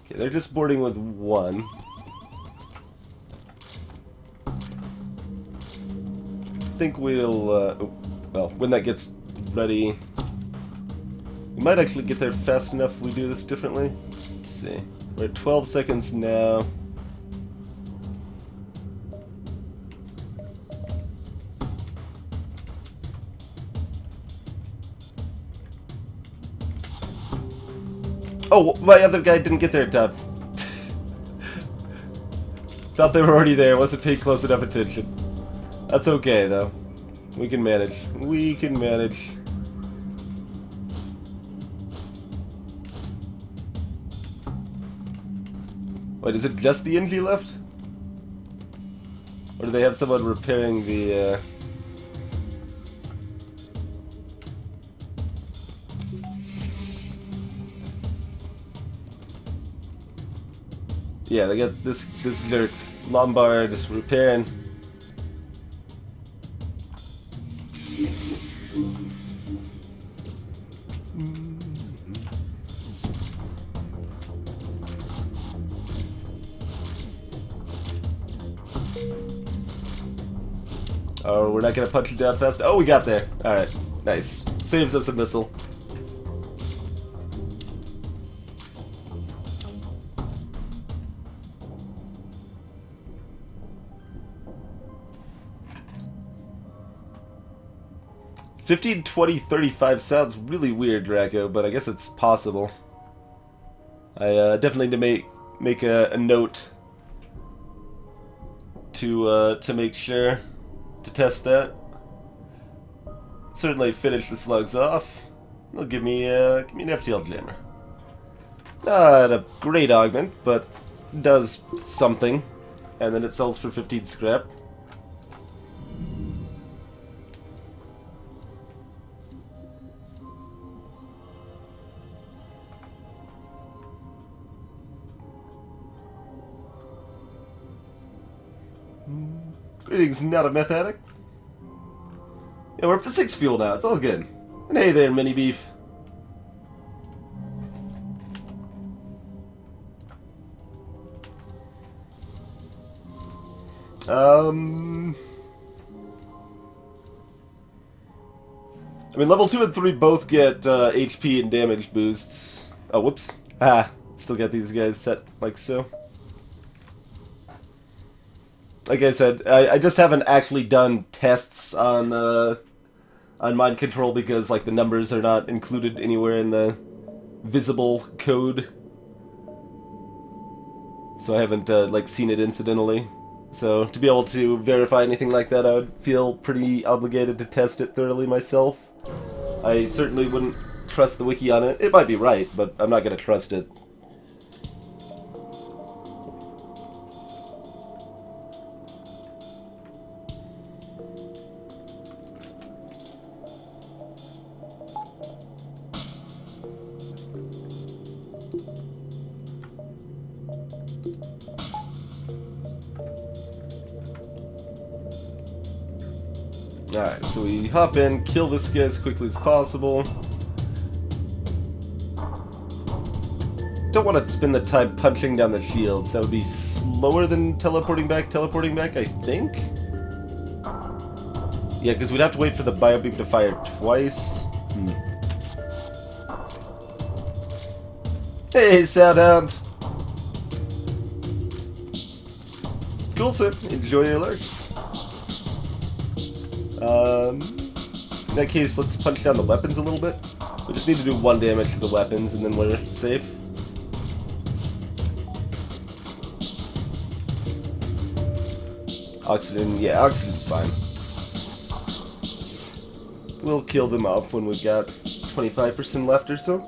Okay, they're just boarding with 1. I think we'll, well, when that gets ready, we might actually get there fast enough if we do this differently. Let's see. We're at 12 seconds now. Oh, my other guy didn't get there in time. Thought they were already there, wasn't paying close enough attention. That's okay, though. We can manage. We can manage. Wait, is it just the NG left? Or do they have someone repairing the, Yeah, they got this jerk, Lombard, repairing. Oh, we're not gonna punch him down fast. Oh, we got there. Alright, nice. Saves us a missile. $15, $20, $35 sounds really weird, Draco, but I guess it's possible. I definitely need to make a note to make sure to test that. Certainly finish the slugs off. They'll give me an FTL jammer. Not a great augment, but does something. And then it sells for 15 scrap. Greetings, not a meth addict. Yeah, we're up to 6 fuel now. It's all good. And hey there, mini beef. I mean, level 2 and 3 both get HP and damage boosts. Oh, whoops. Ah, still got these guys set like so. Like I said, I just haven't actually done tests on mind control because like the numbers are not included anywhere in the visible code, so I haven't like seen it incidentally. So to be able to verify anything like that, I would feel pretty obligated to test it thoroughly myself. I certainly wouldn't trust the wiki on it. It might be right, but I'm not going to trust it. Alright, so we hop in, kill this guy as quickly as possible. Don't want to spend the time punching down the shields. That would be slower than teleporting back, I think? Yeah, because we'd have to wait for the biobeam to fire twice. Hey, Soundhound! Cool, sir. Enjoy your lurk. In that case, let's punch down the weapons a little bit. We just need to do 1 damage to the weapons, and then we're safe. Oxygen, yeah, oxygen's fine. We'll kill them off when we've got 25% left or so.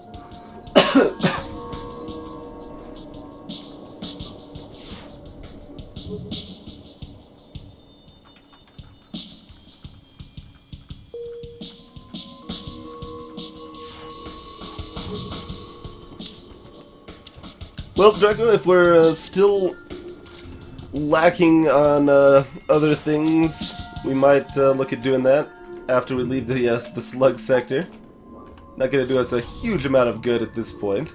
Well, Draco, if we're still lacking on other things, we might look at doing that after we leave the slug sector. Not going to do us a huge amount of good at this point.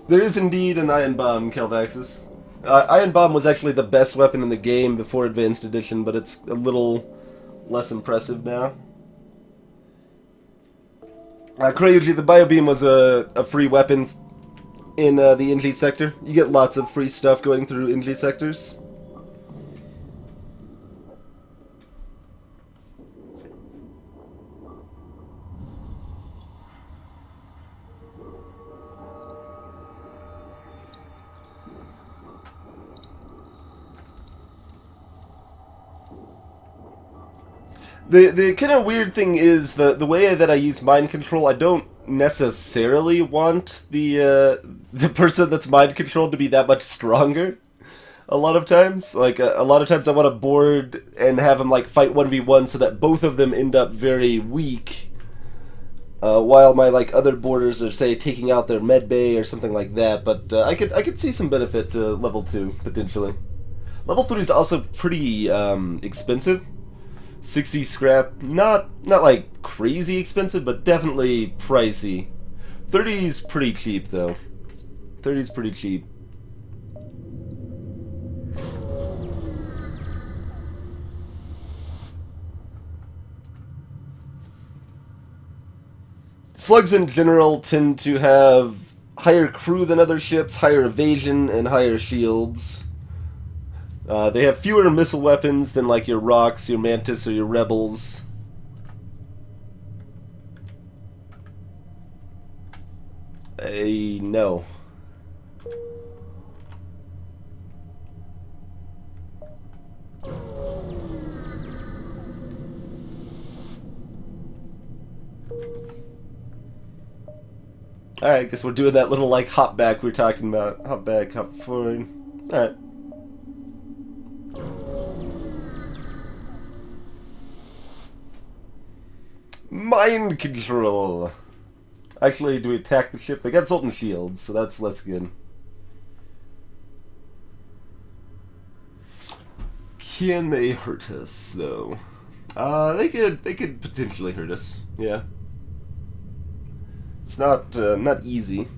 There is indeed an Iron Bomb, Kelvaxis. Iron Bomb was actually the best weapon in the game before Advanced Edition, but it's a little less impressive now. Cryuji, the Biobeam was a free weapon in the Inji sector. You get lots of free stuff going through Inji sectors. The kind of weird thing is the way that I use mind control. I don't necessarily want the person that's mind controlled to be that much stronger. A lot of times, like a lot of times, I want to board and have them like fight 1v1 so that both of them end up very weak, while my like other boarders are say taking out their med bay or something like that. But I could see some benefit to level 2 potentially. Level 3 is also pretty expensive. 60 scrap, not like crazy expensive, but definitely pricey. 30's pretty cheap though. 30's pretty cheap. Slugs in general tend to have higher crew than other ships, higher evasion, and higher shields. They have fewer missile weapons than like your Rocks, your Mantis, or your Rebels. No. Alright, guess we're doing that little like hop back we were talking about. Hop back, hop forward. Alright. Mind control! Actually, do we attack the ship? They got Sultan shields, so that's less good. Can they hurt us, though? They could potentially hurt us, yeah. It's not easy.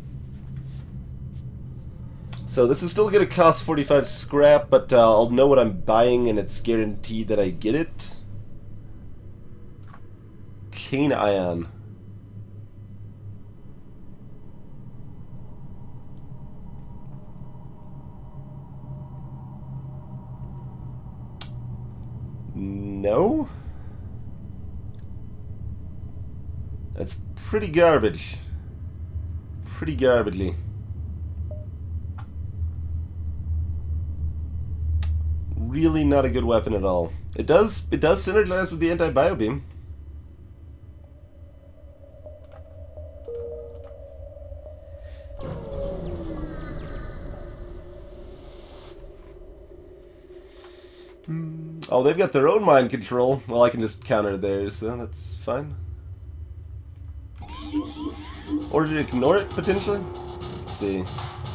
So this is still gonna cost 45 scrap, but I'll know what I'm buying and it's guaranteed that I get it. Chain ion. No? That's pretty garbage. Pretty garbagely. Really not a good weapon at all. It does synergize with the anti-biobeam. Oh, they've got their own mind control. Well, I can just counter theirs, so that's fine. Or to ignore it, potentially? Let's see.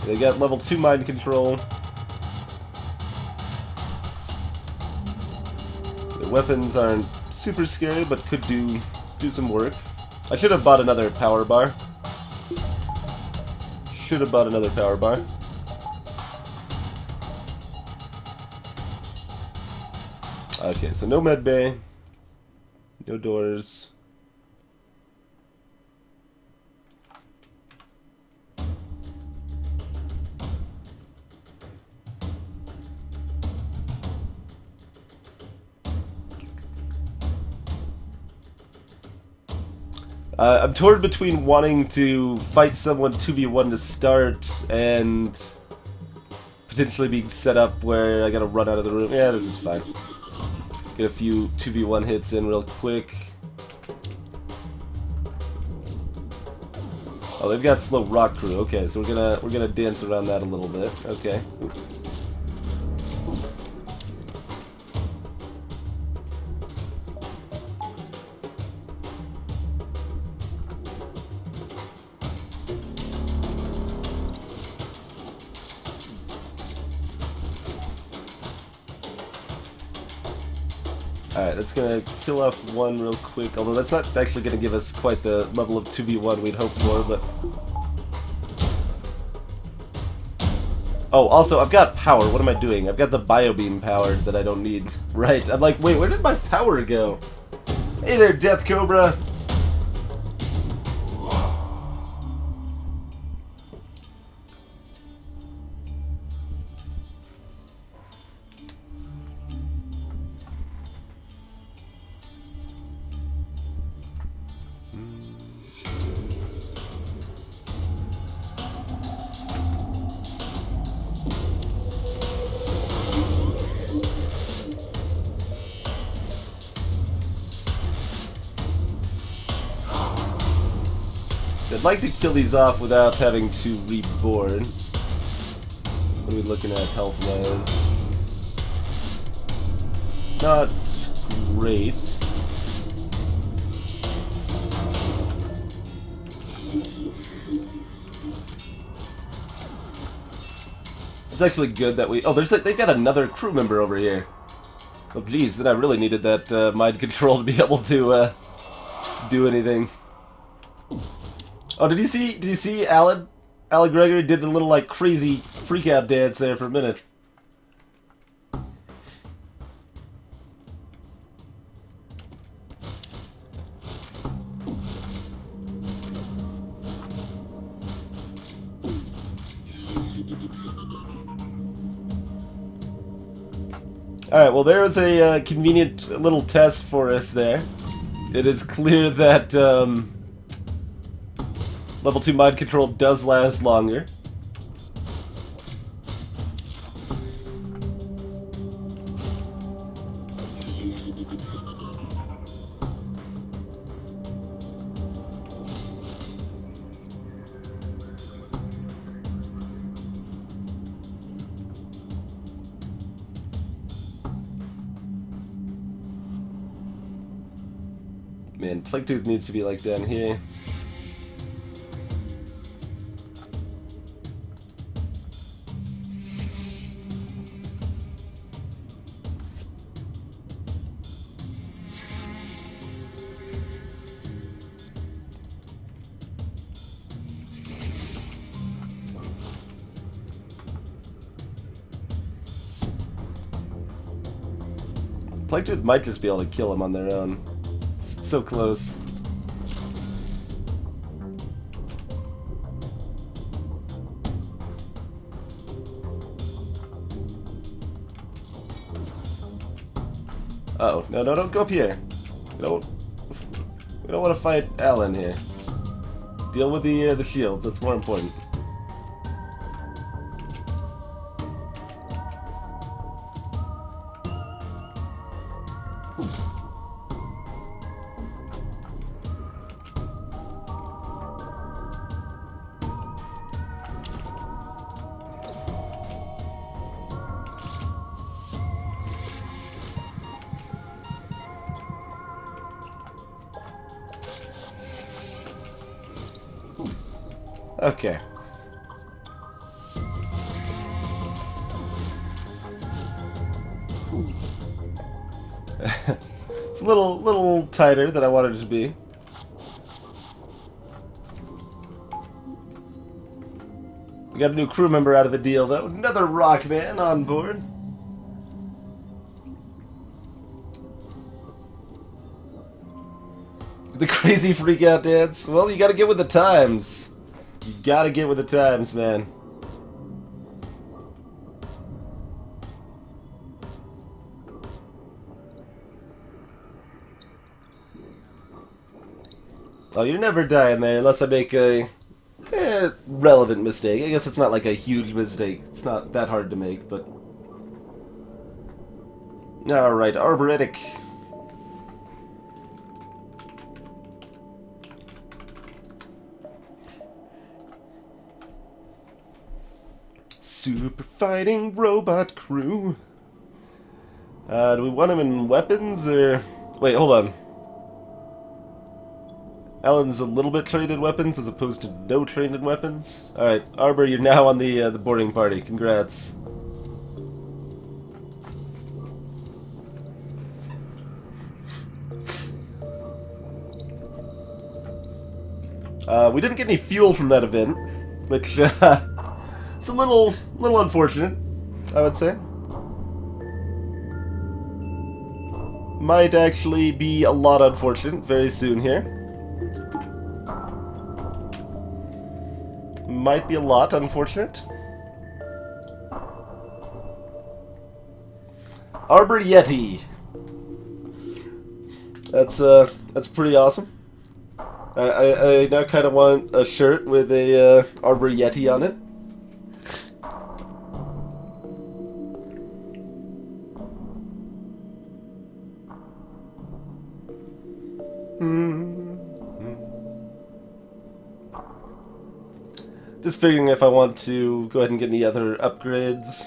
They got level 2 mind control. The weapons aren't super scary, but could do some work. I should have bought another power bar. Should have bought another power bar. Okay, so no med bay. No doors. I'm torn between wanting to fight someone 2v1 to start and potentially being set up where I gotta run out of the room. Yeah, this is fine. Get a few 2v1 hits in real quick. Oh, they've got slow rock crew. Okay, so we're gonna dance around that a little bit. Okay. Alright, that's gonna kill off one real quick, although that's not actually gonna give us quite the level of 2v1 we'd hoped for, but... Oh, also, I've got power. What am I doing? I've got the biobeam power that I don't need. Right, I'm like, wait, where did my power go? Hey there, Death Cobra! I'd like to kill these off without having to reborn. What are we looking at health-wise? Not great. It's actually good that we... Oh, they've got another crew member over here. Oh, geez, then I really needed that mind control to be able to do anything. Oh, did you see Alan? Alan Gregory did the little, like, crazy freak-out dance there for a minute. Alright, well, there was a convenient little test for us there. It is clear that, level 2 mind control does last longer. Man, Plague Tooth needs to be like down here. Plague Tooth might just be able to kill him on their own. It's so close. Uh-oh. No, don't go up here. We don't want to fight Alan here. Deal with the shields. That's more important. Okay. It's a little tighter than I wanted it to be. We got a new crew member out of the deal, though. Another Rockman on board. The crazy freak out dance. Well, you gotta get with the times. You gotta get with the times, man. Oh, you're never dying there unless I make a relevant mistake. I guess it's not like a huge mistake. It's not that hard to make, but... Alright, Arboretic. Super fighting robot crew. Do we want him in weapons, or... Wait, hold on. Alan's a little bit trained in weapons as opposed to no trained in weapons. Alright, Arbor, you're now on the boarding party. Congrats. We didn't get any fuel from that event, which it's a little unfortunate, I would say. Might actually be a lot unfortunate very soon here. Might be a lot unfortunate. Arbor Yeti. That's pretty awesome. I now kind of want a shirt with a Arbor Yeti on it. Just figuring if I want to go ahead and get any other upgrades.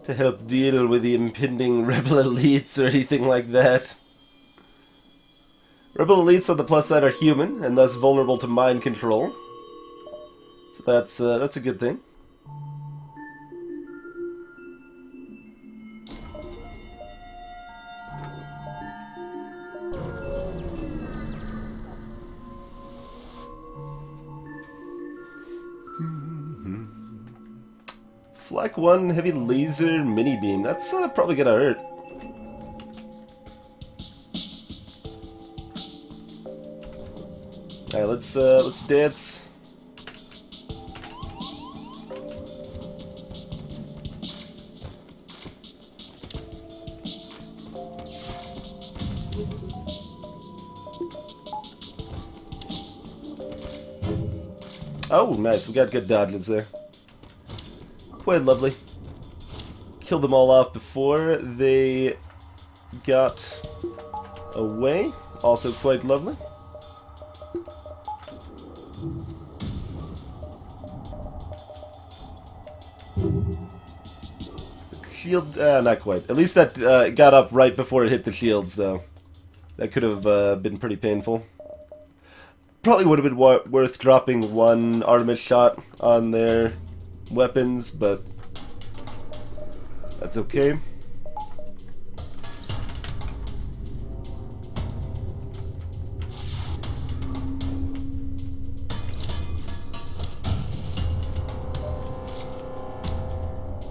To help deal with the impending rebel elites or anything like that. Rebel elites on the plus side are human and thus vulnerable to mind control. So that's a good thing. Flak 1 heavy laser mini beam. That's probably gonna hurt. Alright, let's dance. Oh, nice. We got good dodges there. Quite lovely. Killed them all off before they got away. Also quite lovely. Shield, not quite. At least that got up right before it hit the shields, though. That could have been pretty painful. Probably would have been worth dropping one Artemis shot on their weapons, but that's okay.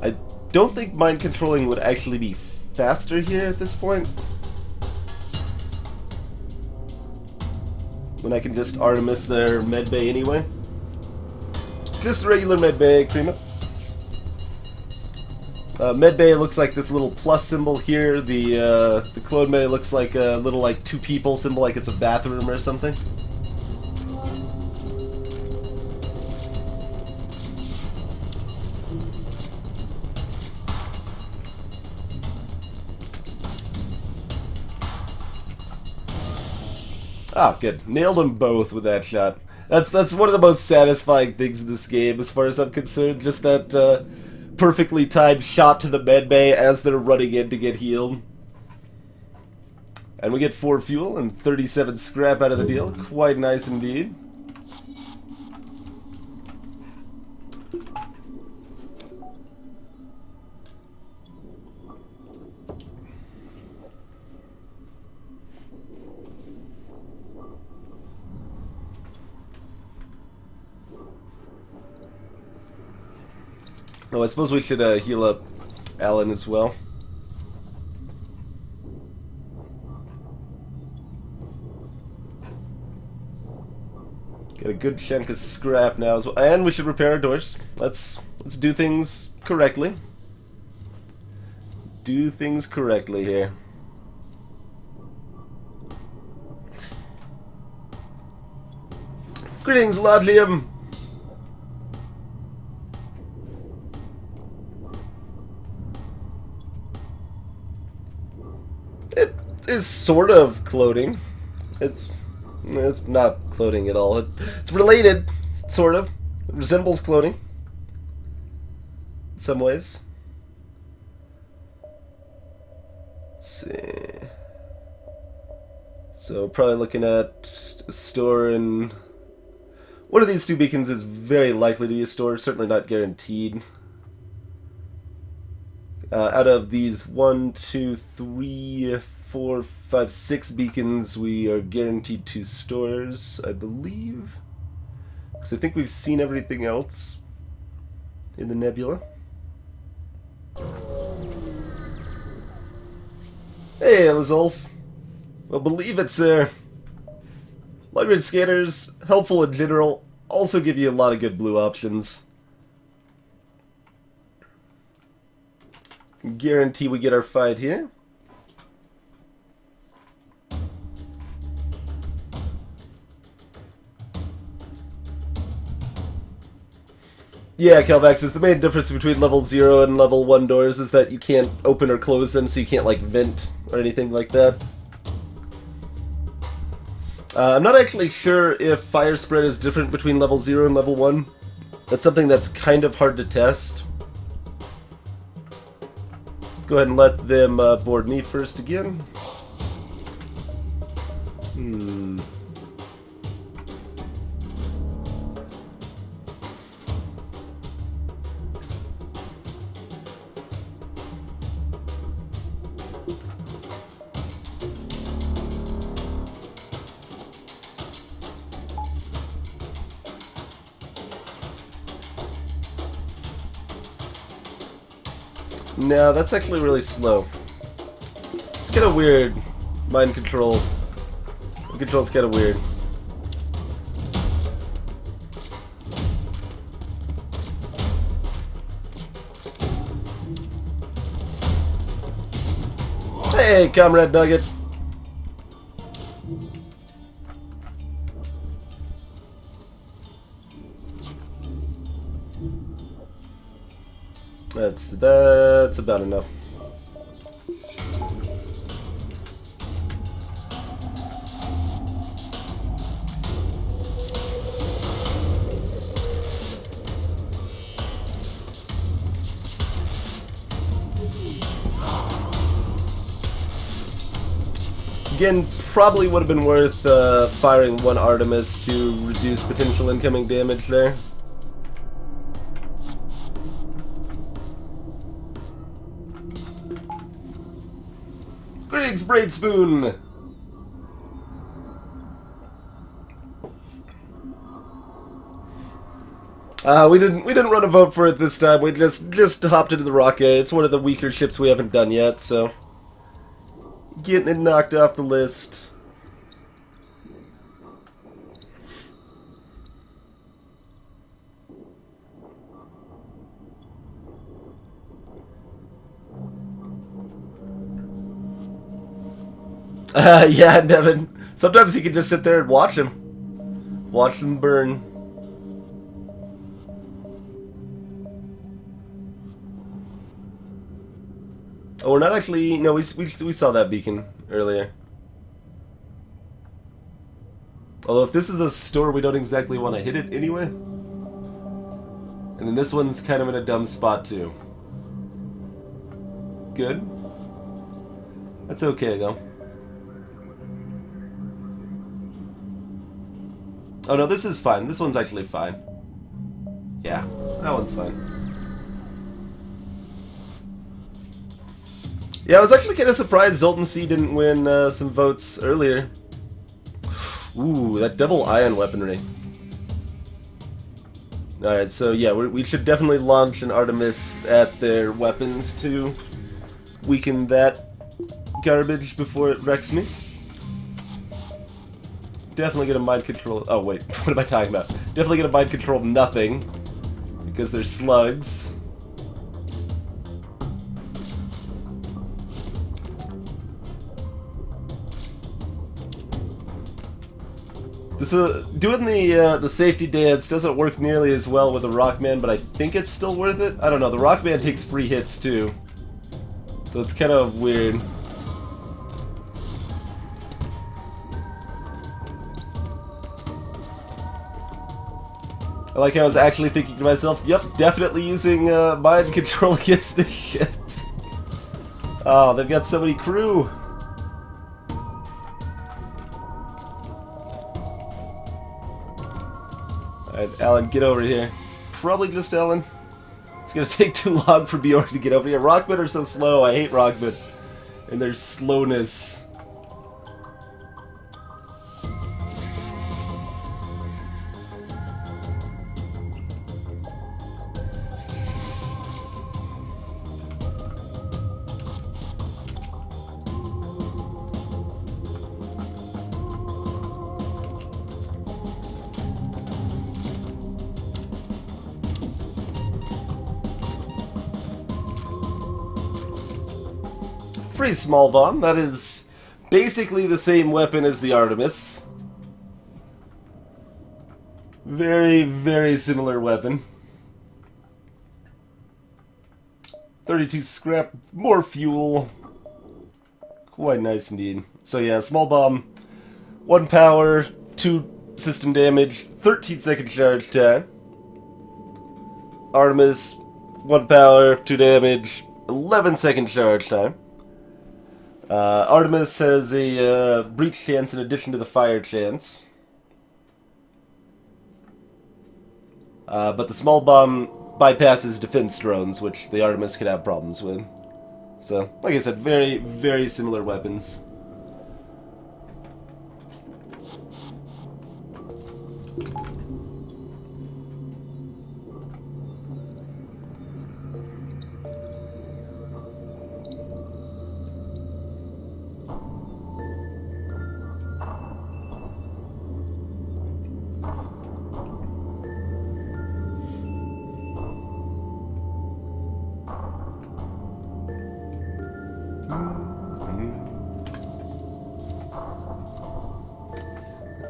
I don't think mind controlling would actually be faster here at this point, when I can just Artemis their medbay anyway. Just regular medbay, Prima. Medbay looks like this little plus symbol here. The clone bay looks like a little like two people symbol, like it's a bathroom or something. Ah, good. Nailed them both with that shot. That's one of the most satisfying things in this game, as far as I'm concerned. Just that perfectly timed shot to the medbay as they're running in to get healed. And we get 4 fuel and 37 scrap out of the deal. Quite nice indeed. Oh, I suppose we should heal up Alan as well. Get a good chunk of scrap now as well. And we should repair our doors. Let's do things correctly. Do things correctly here. Greetings, Laudium! It is sort of clothing. It's not clothing at all. It's related, sort of. It resembles clothing in some ways. Let's see. So probably looking at a store in one of these two beacons is very likely to be a store. Certainly not guaranteed. Out of these 1, 2, 3, 4, 5, 6 beacons, we are guaranteed 2 stores, I believe. Because I think we've seen everything else in the nebula. Hey, Elizolf. Well, believe it, sir. Long-range scanners, helpful in general, also give you a lot of good blue options. Guarantee we get our fight here. Yeah, Calvax, is the main difference between level 0 and level 1 doors is that you can't open or close them, so you can't, like, vent or anything like that. I'm not actually sure if fire spread is different between level 0 and level 1. That's something that's kind of hard to test. Go ahead and let them board me first again. No, that's actually really slow. It's kind of weird. Mind control. Mind control's kind of weird. Hey, Comrade Nugget. That's about enough. Again, probably would have been worth firing one Artemis to reduce potential incoming damage there. Greetings, Braid Spoon! We didn't run a vote for it this time. We just hopped into the rocket. It's one of the weaker ships we haven't done yet, so getting it knocked off the list. Yeah, Devin. Sometimes you can just sit there and watch them. Watch them burn. Oh, we're not actually... No, we saw that beacon earlier. Although if this is a store, we don't exactly want to hit it anyway. And then this one's kind of in a dumb spot too. Good. That's okay though. Oh no, this is fine. This one's actually fine. Yeah, that one's fine. Yeah, I was actually kind of surprised Zoltan C didn't win some votes earlier. Ooh, that double ion weaponry. Alright, so yeah, we should definitely launch an Artemis at their weapons to weaken that garbage before it wrecks me. Definitely gonna mind control. Oh wait, what am I talking about? Definitely gonna mind control nothing because they're slugs. This doing the safety dance doesn't work nearly as well with the Rockman, but I think it's still worth it. I don't know. The Rockman takes free hits too, so it's kind of weird. I like how I was actually thinking to myself, yep, definitely using mind control against this shit. Oh, they've got so many crew. Alright, Alan, get over here. Probably just Alan. It's gonna take too long for Bjorn to get over here. Rockmen are so slow. I hate Rockmen and their slowness. Free small bomb. That is basically the same weapon as the Artemis. Very, very similar weapon. 32 scrap, more fuel. Quite nice indeed. So yeah, small bomb, 1 power, 2 system damage, 13-second charge time. Artemis, 1 power, 2 damage, 11-second charge time. Artemis has a breach chance in addition to the fire chance. But the small bomb bypasses defense drones, which the Artemis could have problems with. So, like I said, very, very similar weapons.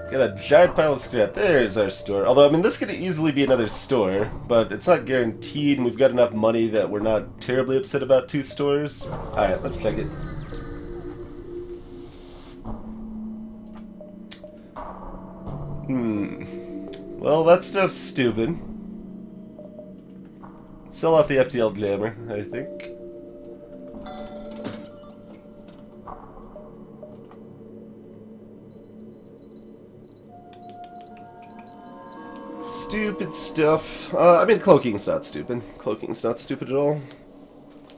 Got a giant pile of scrap. There's our store. Although, I mean, this could easily be another store, but it's not guaranteed, and we've got enough money that we're not terribly upset about 2 stores. Alright, let's check it. Well, that stuff's stupid. Sell off the FTL jammer, I think. Stupid stuff. I mean, cloaking's not stupid. Cloaking's not stupid at all.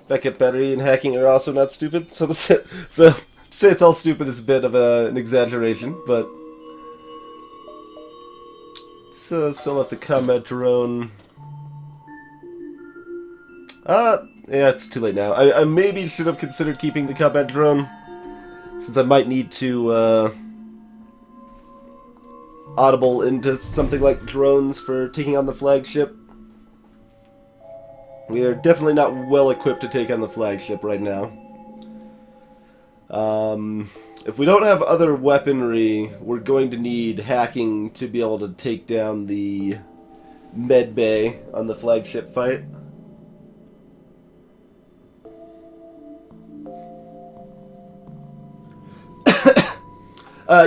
Backup battery and hacking are also not stupid. So, to say it's all stupid is a bit of an exaggeration, but... So, sell off the combat drone. Yeah, it's too late now. I maybe should have considered keeping the combat drone, since I might need to, audible into something like drones for taking on the flagship. We are definitely not well equipped to take on the flagship right now. If we don't have other weaponry, we're going to need hacking to be able to take down the med bay on the flagship fight.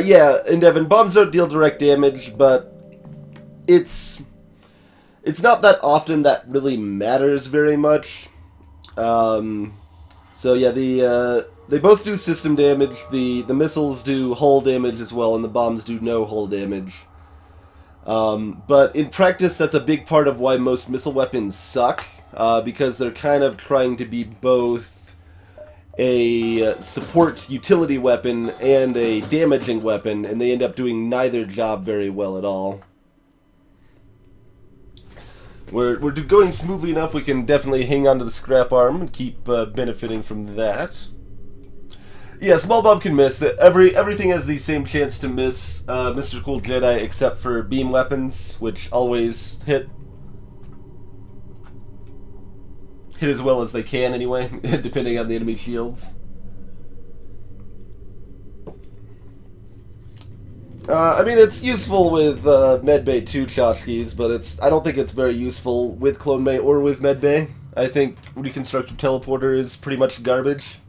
Yeah, and Evan, bombs don't deal direct damage, but it's not that often that really matters very much. So yeah, they both do system damage. The missiles do hull damage as well, and the bombs do no hull damage. But in practice, that's a big part of why most missile weapons suck, because they're kind of trying to be both a support utility weapon and a damaging weapon, and they end up doing neither job very well at all. We're going smoothly enough, we can definitely hang on to the scrap arm and keep benefiting from that. Yeah, small bomb can miss. Everything has the same chance to miss Mr. Cool Jedi except for beam weapons, which always hit as well as they can anyway, depending on the enemy shields. I mean, it's useful with Medbay 2 tchotchkes, but I don't think it's very useful with Clone Bay or with Medbay. I think Reconstructive Teleporter is pretty much garbage.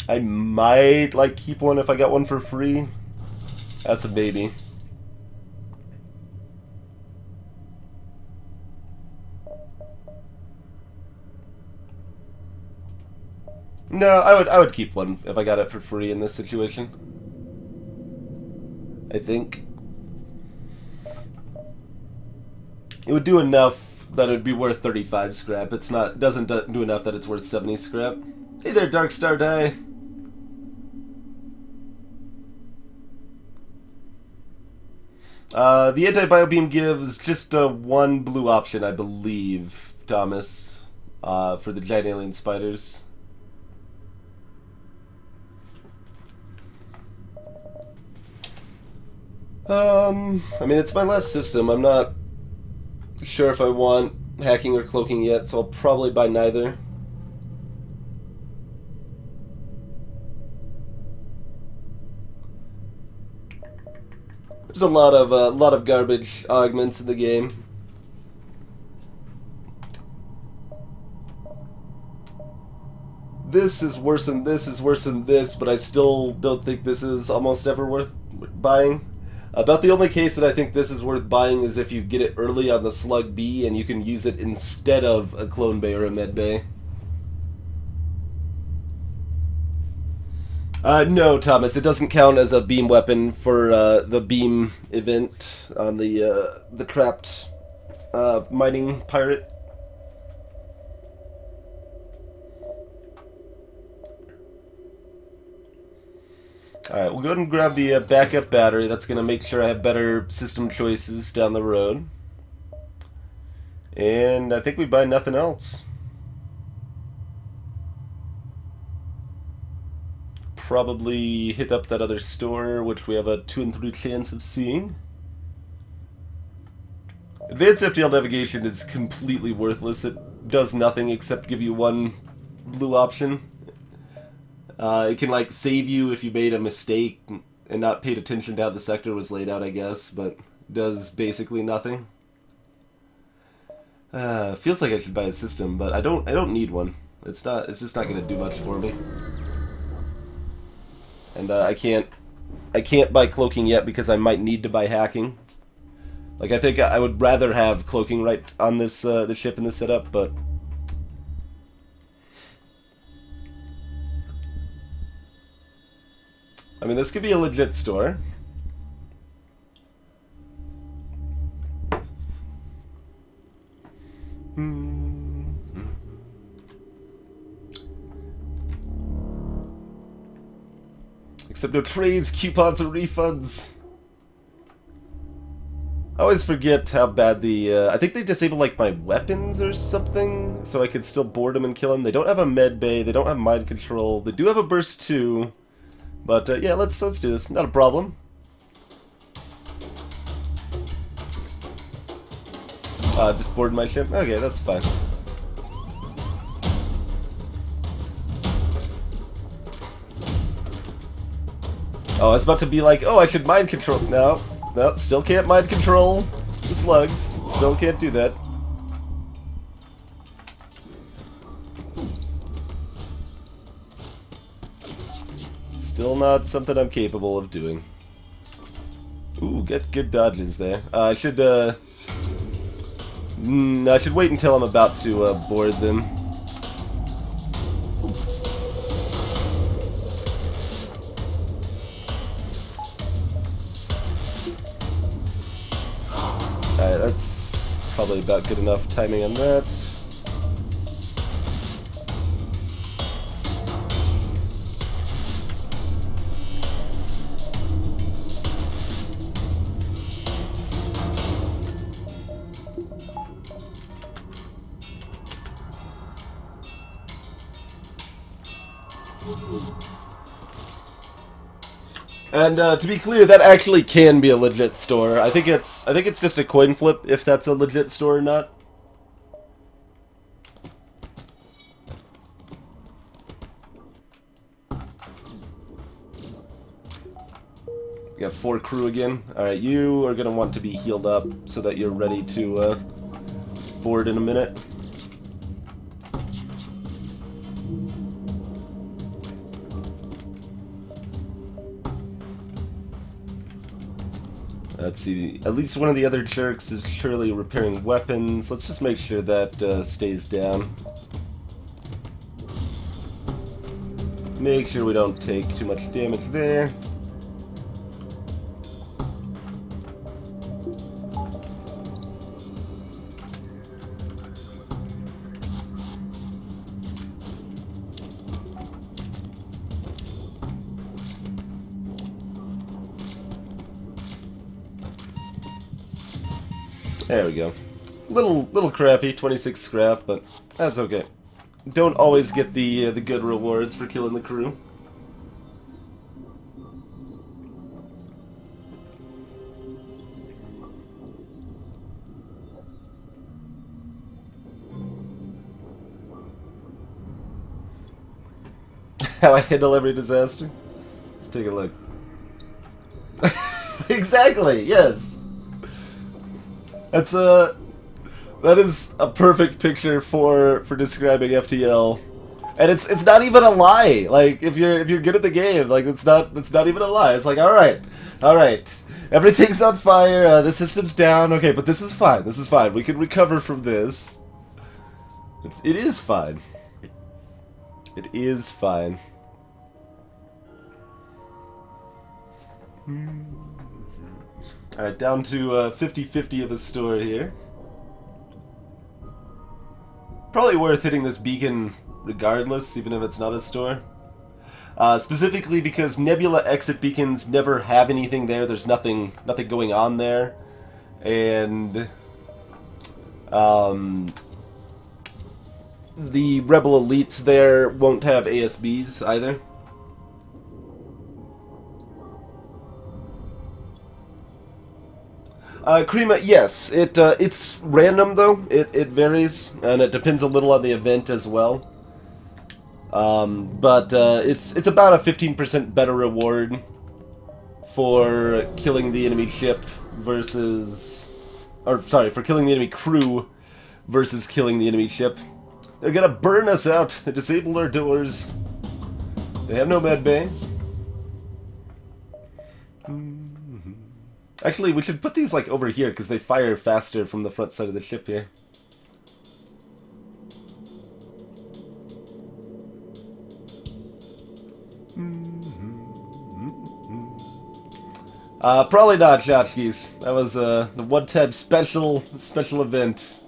I might, like, keep one if I got one for free. That's a maybe. No, I would keep one if I got it for free in this situation. I think it would do enough that it would be worth 35 scrap. It doesn't do enough that it's worth 70 scrap. Hey there, Dark Star Die. The anti-biobeam gives just one blue option, I believe, Thomas, for the giant alien spiders. I mean, it's my last system. I'm not sure if I want hacking or cloaking yet, so I'll probably buy neither. There's a lot of garbage augments in the game. This is worse than this is worse than this, but I still don't think this is almost ever worth buying. About the only case that I think this is worth buying is if you get it early on the Slug B and you can use it instead of a Clone Bay or a Med Bay. No, Thomas, it doesn't count as a beam weapon for the beam event on the trapped mining pirate. Alright, we'll go ahead and grab the backup battery. That's going to make sure I have better system choices down the road. And I think we buy nothing else. Probably hit up that other store, which we have a 2 in 3 chance of seeing. Advanced FTL navigation is completely worthless. It does nothing except give you one blue option. It can, like, save you if you made a mistake and not paid attention to how the sector was laid out, I guess, but does basically nothing. Feels like I should buy a system, but I don't need one. It's just not going to do much for me. And I can't buy cloaking yet because I might need to buy hacking. Like, I think I would rather have cloaking right on this the ship in this setup, but I mean, this could be a legit store. Except no trades, coupons, or refunds. I always forget how bad the, I think they disable, like, my weapons or something, so I could still board them and kill them. They don't have a med bay, they don't have mind control, they do have a burst 2. But, yeah, let's do this. Not a problem. Just board my ship? Okay, that's fine. Oh, I was about to be like, oh, I should mind control. No, still can't mind control the slugs. Still can't do that. Still not something I'm capable of doing. Ooh, get good dodges there. I should wait until I'm about to board them. about good enough timing on that. And to be clear, that actually can be a legit store. I think it's just a coin flip if that's a legit store or not. You got 4 crew again. Alright, you are going to want to be healed up so that you're ready to board in a minute. Let's see, at least one of the other jerks is surely repairing weapons. Let's just make sure that stays down. Make sure we don't take too much damage there. There we go. Little crappy, 26 scrap, but that's okay. Don't always get the good rewards for killing the crew. How I handle every disaster? Let's take a look. Exactly, yes. That is a perfect picture for describing FTL, and it's not even a lie. Like if you're good at the game, like it's not even a lie. It's like all right, everything's on fire. The system's down. Okay, but this is fine. This is fine. We can recover from this. It is fine. It is fine. Alright, down to 50-50 of a store here. Probably worth hitting this beacon regardless, even if it's not a store. Specifically because Nebula exit beacons never have anything there. There's nothing going on there. And the Rebel elites there won't have ASBs either. Krima, yes. It's random though. It varies, and it depends a little on the event as well. But it's about a 15% better reward for killing the enemy ship versus, or sorry, for killing the enemy crew versus killing the enemy ship. They're gonna burn us out. They disabled our doors. They have no med bay. Actually, we should put these like over here because they fire faster from the front side of the ship here. Probably not, Shotskis. That was the one-time special event.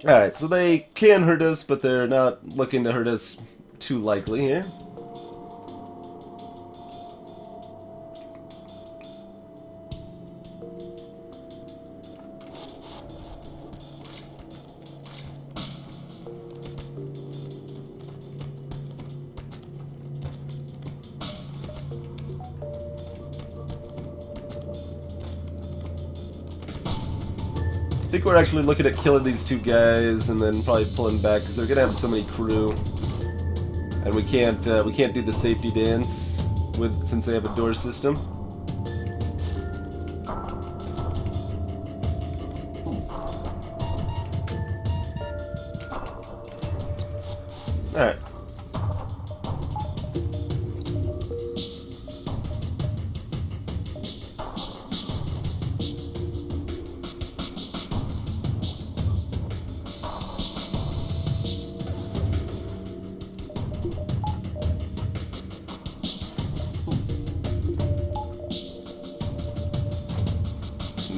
Alright, so they can hurt us, but they're not looking to hurt us too likely here. I think we're actually looking at killing these two guys and then probably pulling back because they're gonna have so many crew, and we can't do the safety dance since they have a door system. All right.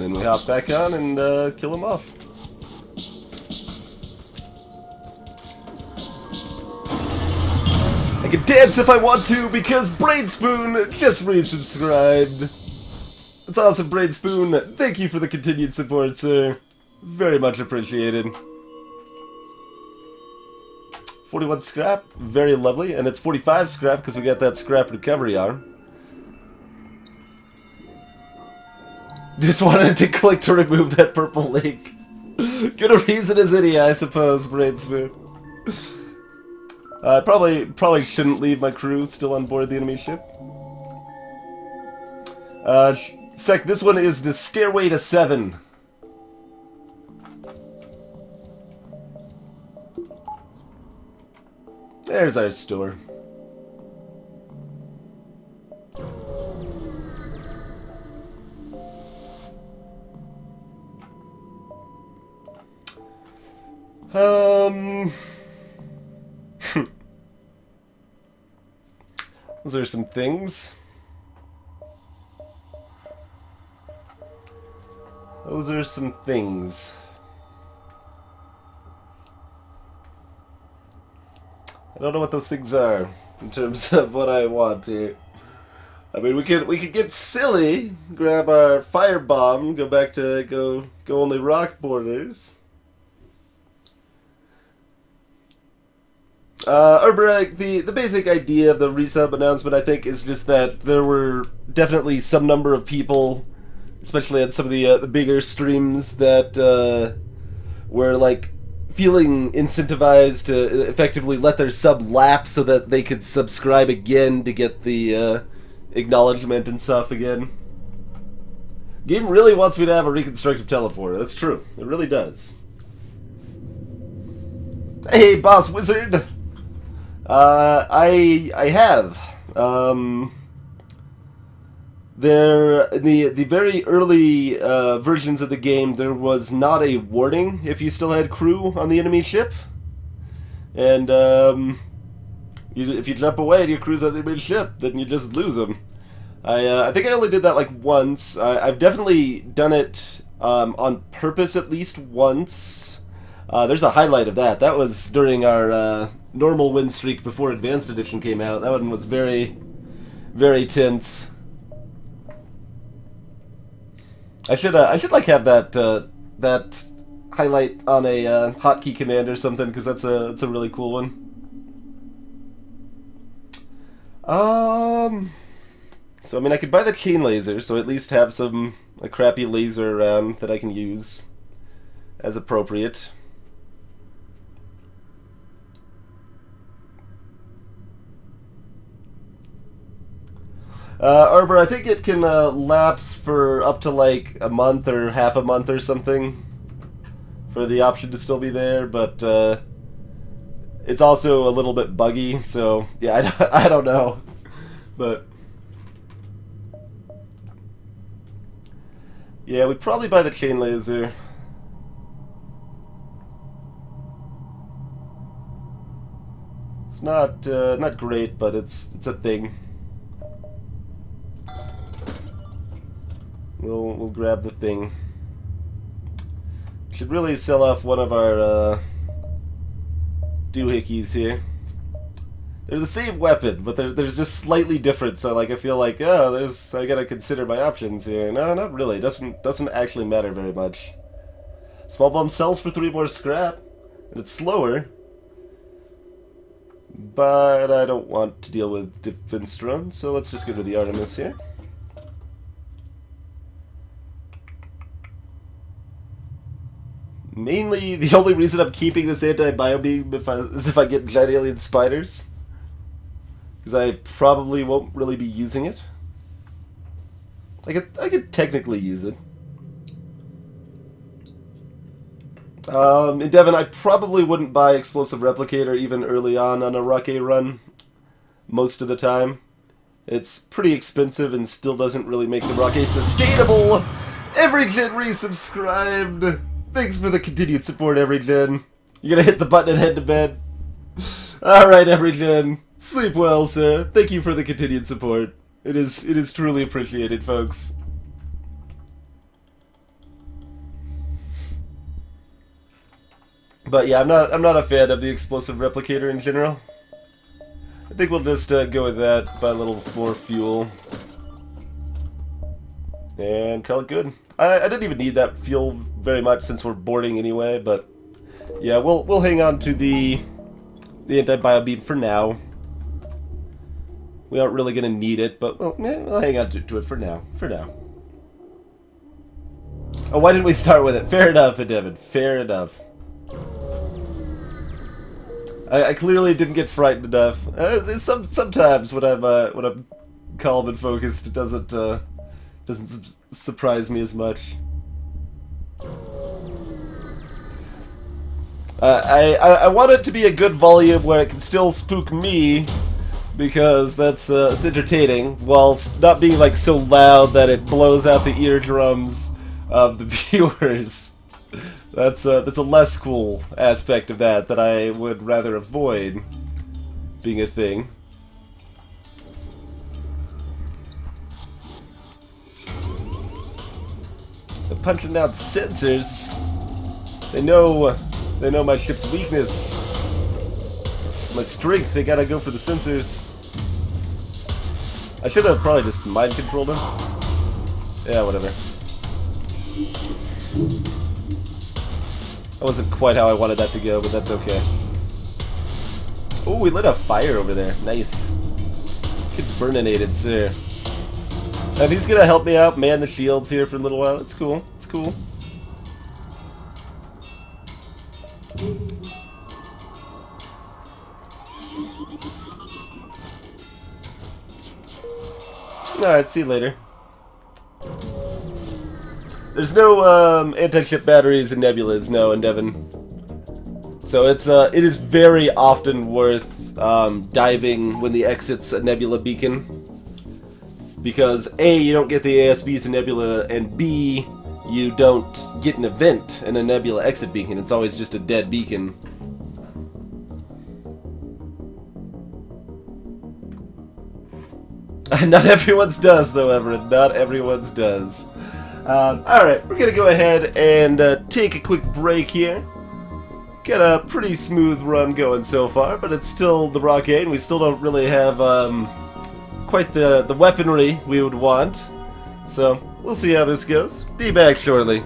then we hop back on and kill him off. I can dance if I want to because Brainspoon just resubscribed. That's awesome, Brainspoon. Thank you for the continued support, sir. Very much appreciated. 41 scrap, very lovely, and it's 45 scrap because we got that scrap recovery arm. Just wanted to click to remove that purple link. Good a reason as any, I suppose, Brainspoon. I probably shouldn't leave my crew still on board the enemy ship. Sec, this one is the Stairway to 7. There's our store. Those are some things. Those are some things. I don't know what those things are in terms of what I want here. I mean, we could get silly, grab our firebomb, go back to go only rock borders. Urberag, the basic idea of the resub announcement, I think, is just that there were definitely some number of people, especially on some of the bigger streams, that were like feeling incentivized to effectively let their sub lapse so that they could subscribe again to get the acknowledgement and stuff again. Game really wants me to have a reconstructive teleporter. That's true. It really does. Hey, Boss Wizard! I have. There, in the very early versions of the game, there was not a warning if you still had crew on the enemy ship. And if you jump away and your crew's on the enemy ship, then you just lose them. I think I only did that like once. I've definitely done it on purpose at least once. There's a highlight of that. That was during our normal win streak before Advanced Edition came out. That one was very, very tense. I should like have that highlight on a hotkey command or something, because that's a really cool one. So I mean, I could buy the chain laser, so at least have a crappy laser around that I can use as appropriate. Arbor, I think it can lapse for up to like a month or half a month or something for the option to still be there, but it's also a little bit buggy, so yeah, I don't know. But yeah, we'd probably buy the chain laser. It's not great, but it's a thing. We'll grab the thing. Should really sell off one of our doohickeys here. They're the same weapon, but there's just slightly different. So like I feel like I gotta consider my options here. No, not really. Doesn't actually matter very much. Small bomb sells for 3 more scrap, and it's slower. But I don't want to deal with defense drone, so let's just go to the Artemis here. Mainly, the only reason I'm keeping this anti-biobeam is if I get giant alien spiders. Because I probably won't really be using it. I could technically use it. In Devon, I probably wouldn't buy Explosive Replicator even early on a Rocket run. Most of the time. It's pretty expensive and still doesn't really make the Rocket sustainable. Every gen resubscribed. Thanks for the continued support, Everygen. You gonna hit the button and head to bed? Alright, Everygen. Sleep well, sir. Thank you for the continued support. It is truly appreciated, folks. But yeah, I'm not a fan of the explosive replicator in general. I think we'll just go with that, buy a little more fuel, and call it good. I didn't even need that fuel very much since we're boarding anyway, but yeah, we'll hang on to the anti-bio beam for now. We aren't really gonna need it, but we'll hang on to it for now. Oh, why didn't we start with it? Fair enough, Devin. Fair enough. I clearly didn't get frightened enough. Sometimes when I'm calm and focused, it doesn't surprise me as much. I want it to be a good volume where it can still spook me, because that's it's entertaining, whilst not being like so loud that it blows out the eardrums of the viewers. That's a less cool aspect of that I would rather avoid being a thing. They're punching out sensors. They know my ship's weakness. It's my strength. They gotta go for the sensors. I should have probably just mind controlled him. Yeah, whatever. That wasn't quite how I wanted that to go, but that's okay. Oh, we lit a fire over there. Nice. Good burninated, sir. And he's gonna help me out, man the shields here for a little while. It's cool. It's cool. Alright, see you later. There's no anti-ship batteries in Nebulas, no, Endeavon. So it is very often worth diving when the exit's a Nebula beacon, because A, you don't get the ASBs in Nebula, and B, you don't get an event in a Nebula exit beacon. It's always just a dead beacon. Not everyone's does, though, Everett. Not everyone's does. Alright, we're gonna go ahead and take a quick break here. Got a pretty smooth run going so far, but it's still the Rock 8, and we still don't really have quite the weaponry we would want. So, we'll see how this goes. Be back shortly.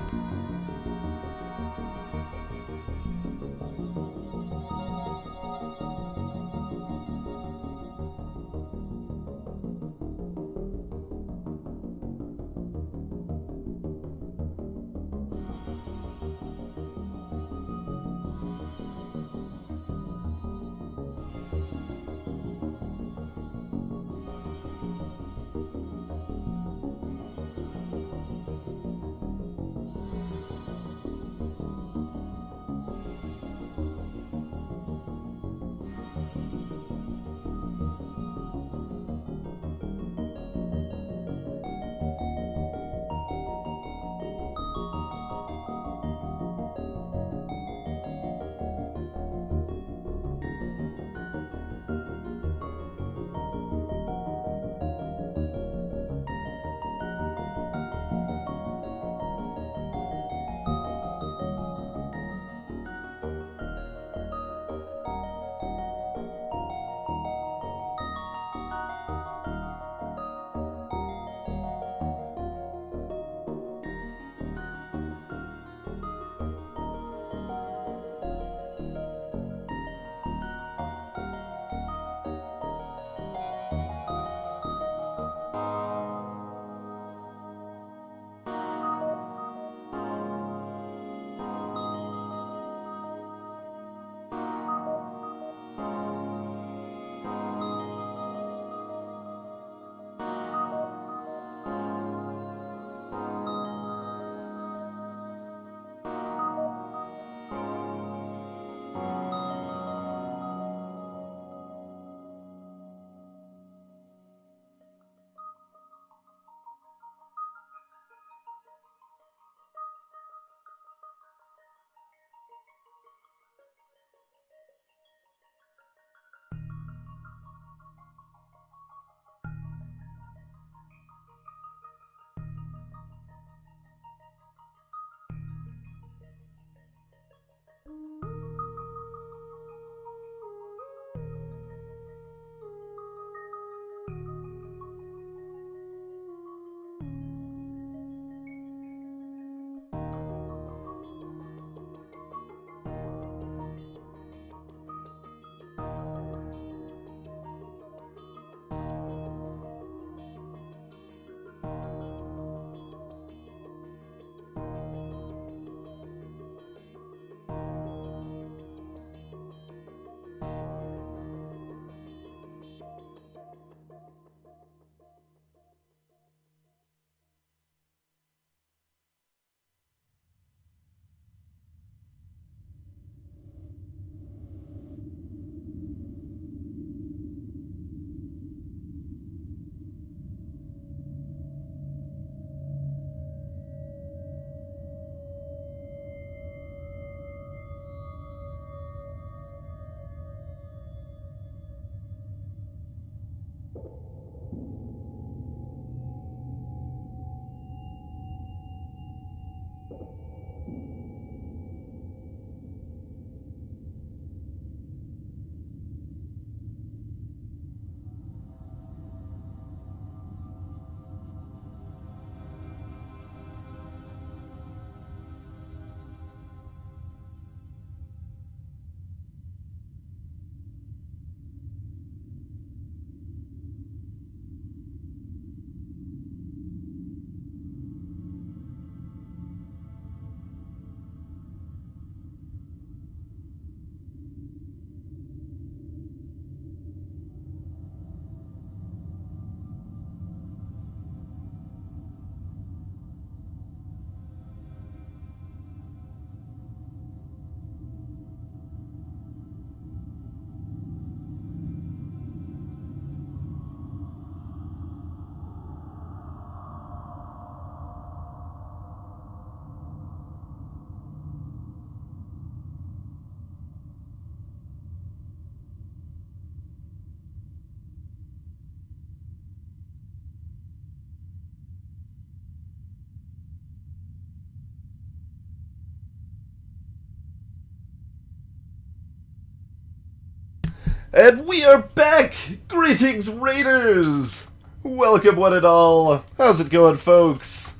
And we are back! Greetings, Raiders! Welcome, one and all. How's it going, folks?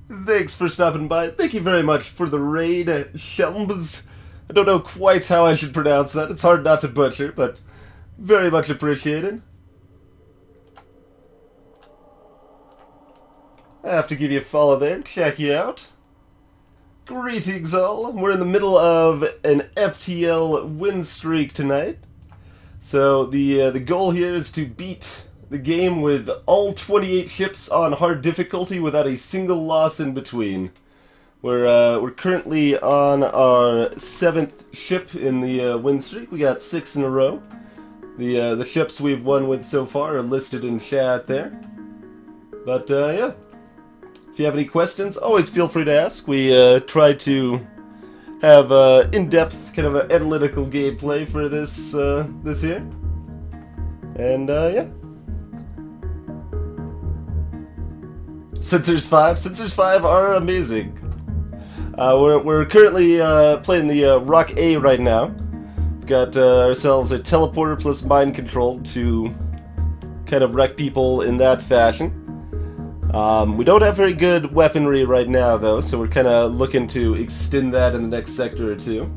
Thanks for stopping by. Thank you very much for the raid, Shelms. I don't know quite how I should pronounce that. It's hard not to butcher, but very much appreciated. I have to give you a follow there, check you out. Greetings, all. We're in the middle of an FTL win streak tonight. So the goal here is to beat the game with all 28 ships on hard difficulty without a single loss in between. We're currently on our 7th ship in the win streak. We got 6 in a row. The ships we've won with so far are listed in chat there. But yeah, if you have any questions, always feel free to ask. We try to have in-depth, kind of an analytical gameplay for this this here. And yeah. Sensors 5 are amazing. We're currently playing the Rock A right now. We've got ourselves a teleporter plus mind control to kind of wreck people in that fashion. We don't have very good weaponry right now, though, so we're kind of looking to extend that in the next sector or two.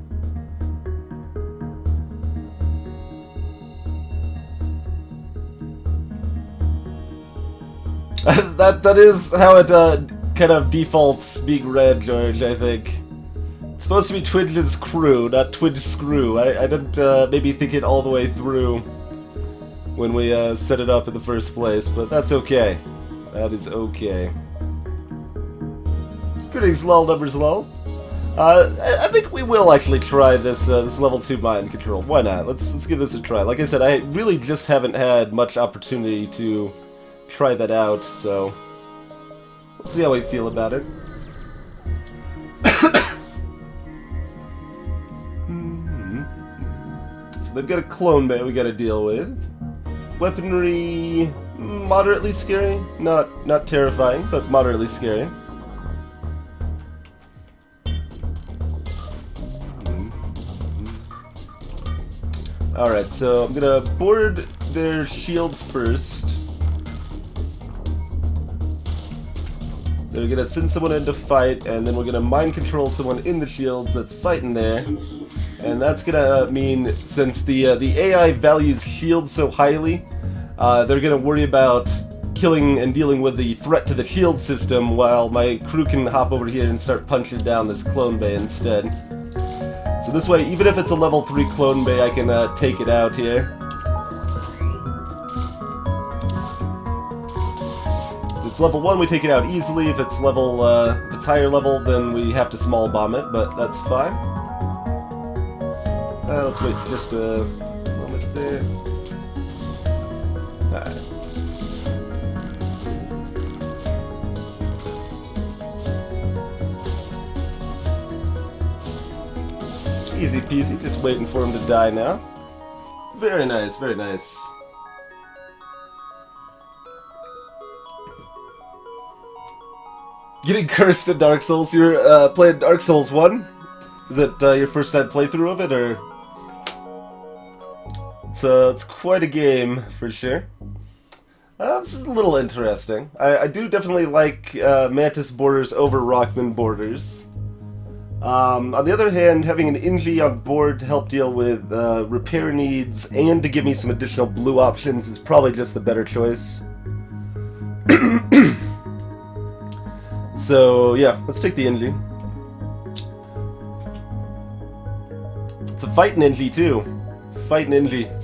that is how it kind of defaults being red, George, I think. It's supposed to be Twinge's crew, not Twinge screw. I didn't maybe think it all the way through when we set it up in the first place, but that's okay. That is okay. Greetings, lol numbers lol. I think we will actually try this this level 2 mind control. Why not? Let's give this a try. Like I said, I really just haven't had much opportunity to try that out, so we'll see how we feel about it. So they've got a clone bay we got to deal with. Weaponry, moderately scary. Not terrifying, but moderately scary. Alright, so I'm gonna board their shields first. They're gonna send someone in to fight, and then we're gonna mind control someone in the shields that's fighting there. And that's gonna mean, since the AI values shields so highly, they're gonna worry about killing and dealing with the threat to the shield system, while my crew can hop over here and start punching down this clone bay instead. So this way, even if it's a level 3 clone bay, I can take it out here. If it's level 1, we take it out easily. If it's level, if it's higher level, then we have to small bomb it, but that's fine. Let's wait just a moment there. Alright. Easy peasy, just waiting for him to die now. Very nice, very nice. Getting cursed at Dark Souls. You're playing Dark Souls 1? Is it your first time playthrough of it, or? It's quite a game, for sure. This is a little interesting. I do definitely like Mantis borders over Rockman borders. On the other hand, having an Inji on board to help deal with repair needs and to give me some additional blue options is probably just the better choice. So yeah, let's take the Inji. It's a fighting Inji too. Fighting Inji.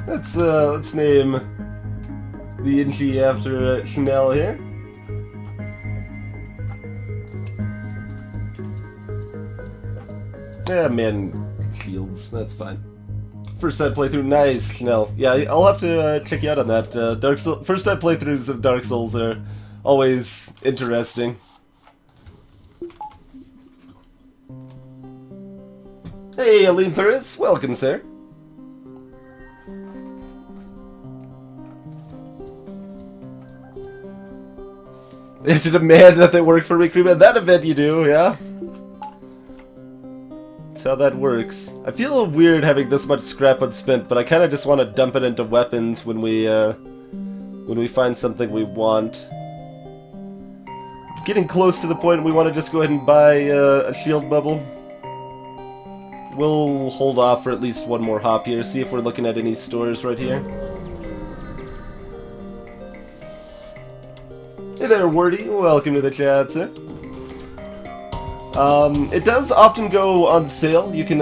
Let's name the Inji after Chanel here. Yeah, man, shields. That's fine. First time playthrough, nice, Chanel. Yeah, I'll have to check you out on that. First time playthroughs of Dark Souls are always interesting. Hey, Aline Thuris, welcome, sir. They have to demand that they work for me, Cream. At that event you do, yeah? That's how that works. I feel weird having this much scrap unspent, but I kind of just want to dump it into weapons when we find something we want. Getting close to the point we want to just go ahead and buy a shield bubble. We'll hold off for at least one more hop here, see if we're looking at any stores right here. Hey there, Wordy. Welcome to the chat, sir. It does often go on sale. You can,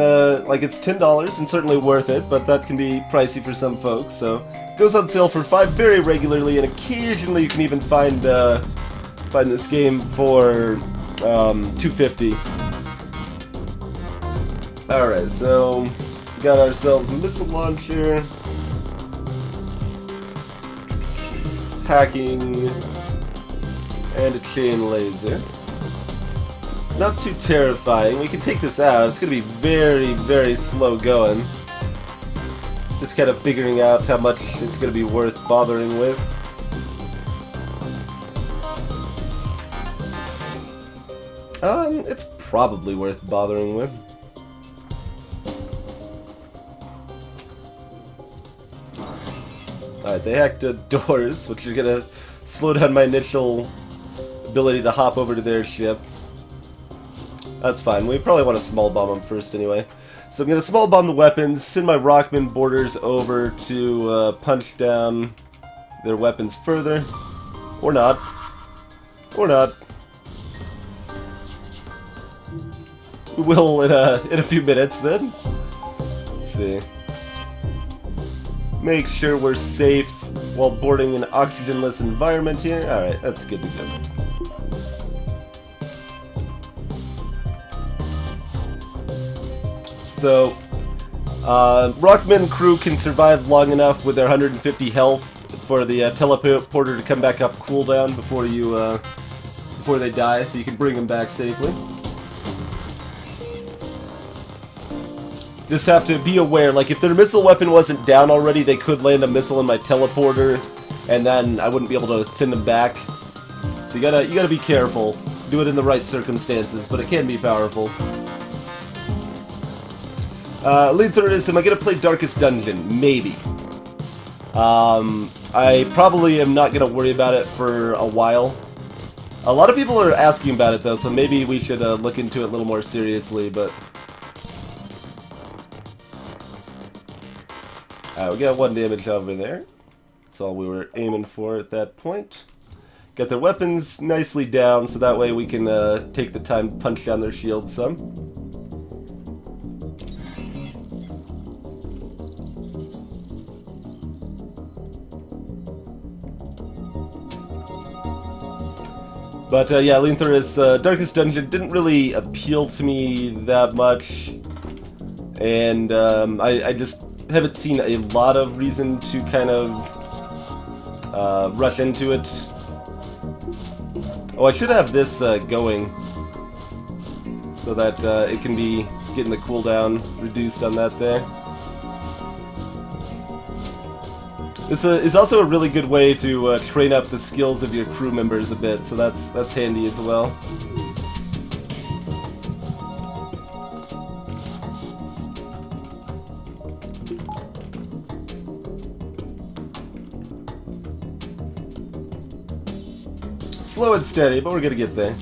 like, it's $10 and certainly worth it, but that can be pricey for some folks, so it goes on sale for $5 very regularly, and occasionally you can even find this game for $2.50. Alright, so we got ourselves a missile launcher, hacking, and a chain laser. It's not too terrifying. We can take this out. It's going to be very, very slow going. Just kind of figuring out how much it's going to be worth bothering with. It's probably worth bothering with. Alright, they hacked doors, which are gonna slow down my initial ability to hop over to their ship. That's fine. We probably want to small bomb them first anyway. So I'm gonna small bomb the weapons, send my Rockman boarders over to punch down their weapons further. Or not. Or not. We will in a few minutes then. Let's see. Make sure we're safe while boarding an oxygenless environment here. Alright, that's good to go. So, Rockman crew can survive long enough with their 150 health for the teleporter to come back off cooldown before they die, so you can bring them back safely. Just have to be aware, like, if their missile weapon wasn't down already, they could land a missile in my teleporter, and then I wouldn't be able to send them back. So you gotta be careful. Do it in the right circumstances, but it can be powerful. Lead third is, am I gonna play Darkest Dungeon? Maybe. I probably am not gonna worry about it for a while. A lot of people are asking about it, though, so maybe we should look into it a little more seriously, but... Alright, we got 1 damage over there. That's all we were aiming for at that point. Got their weapons nicely down, so that way we can take the time to punch down their shields some. But yeah, Linther's Darkest Dungeon didn't really appeal to me that much, and I just haven't seen a lot of reason to kind of rush into it. Oh, I should have this going so that it can be getting the cooldown reduced on that there. This is also a really good way to train up the skills of your crew members a bit, so that's handy as well. Slow and steady, but we're gonna get there.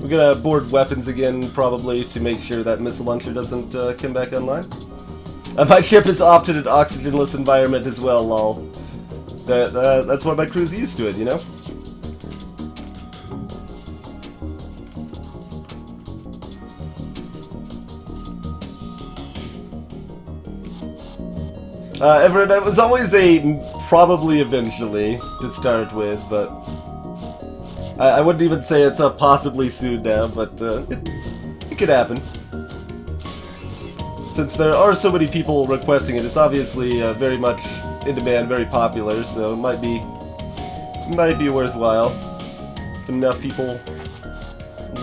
We're gonna board weapons again, probably, to make sure that missile launcher doesn't come back online. My ship is often an oxygenless environment as well, lol. That's why my crew's used to it, you know? Everett, it was always a probably eventually to start with, but I wouldn't even say it's a possibly soon now, but it could happen. Since there are so many people requesting it, it's obviously very much in demand, very popular, so it might be worthwhile if enough people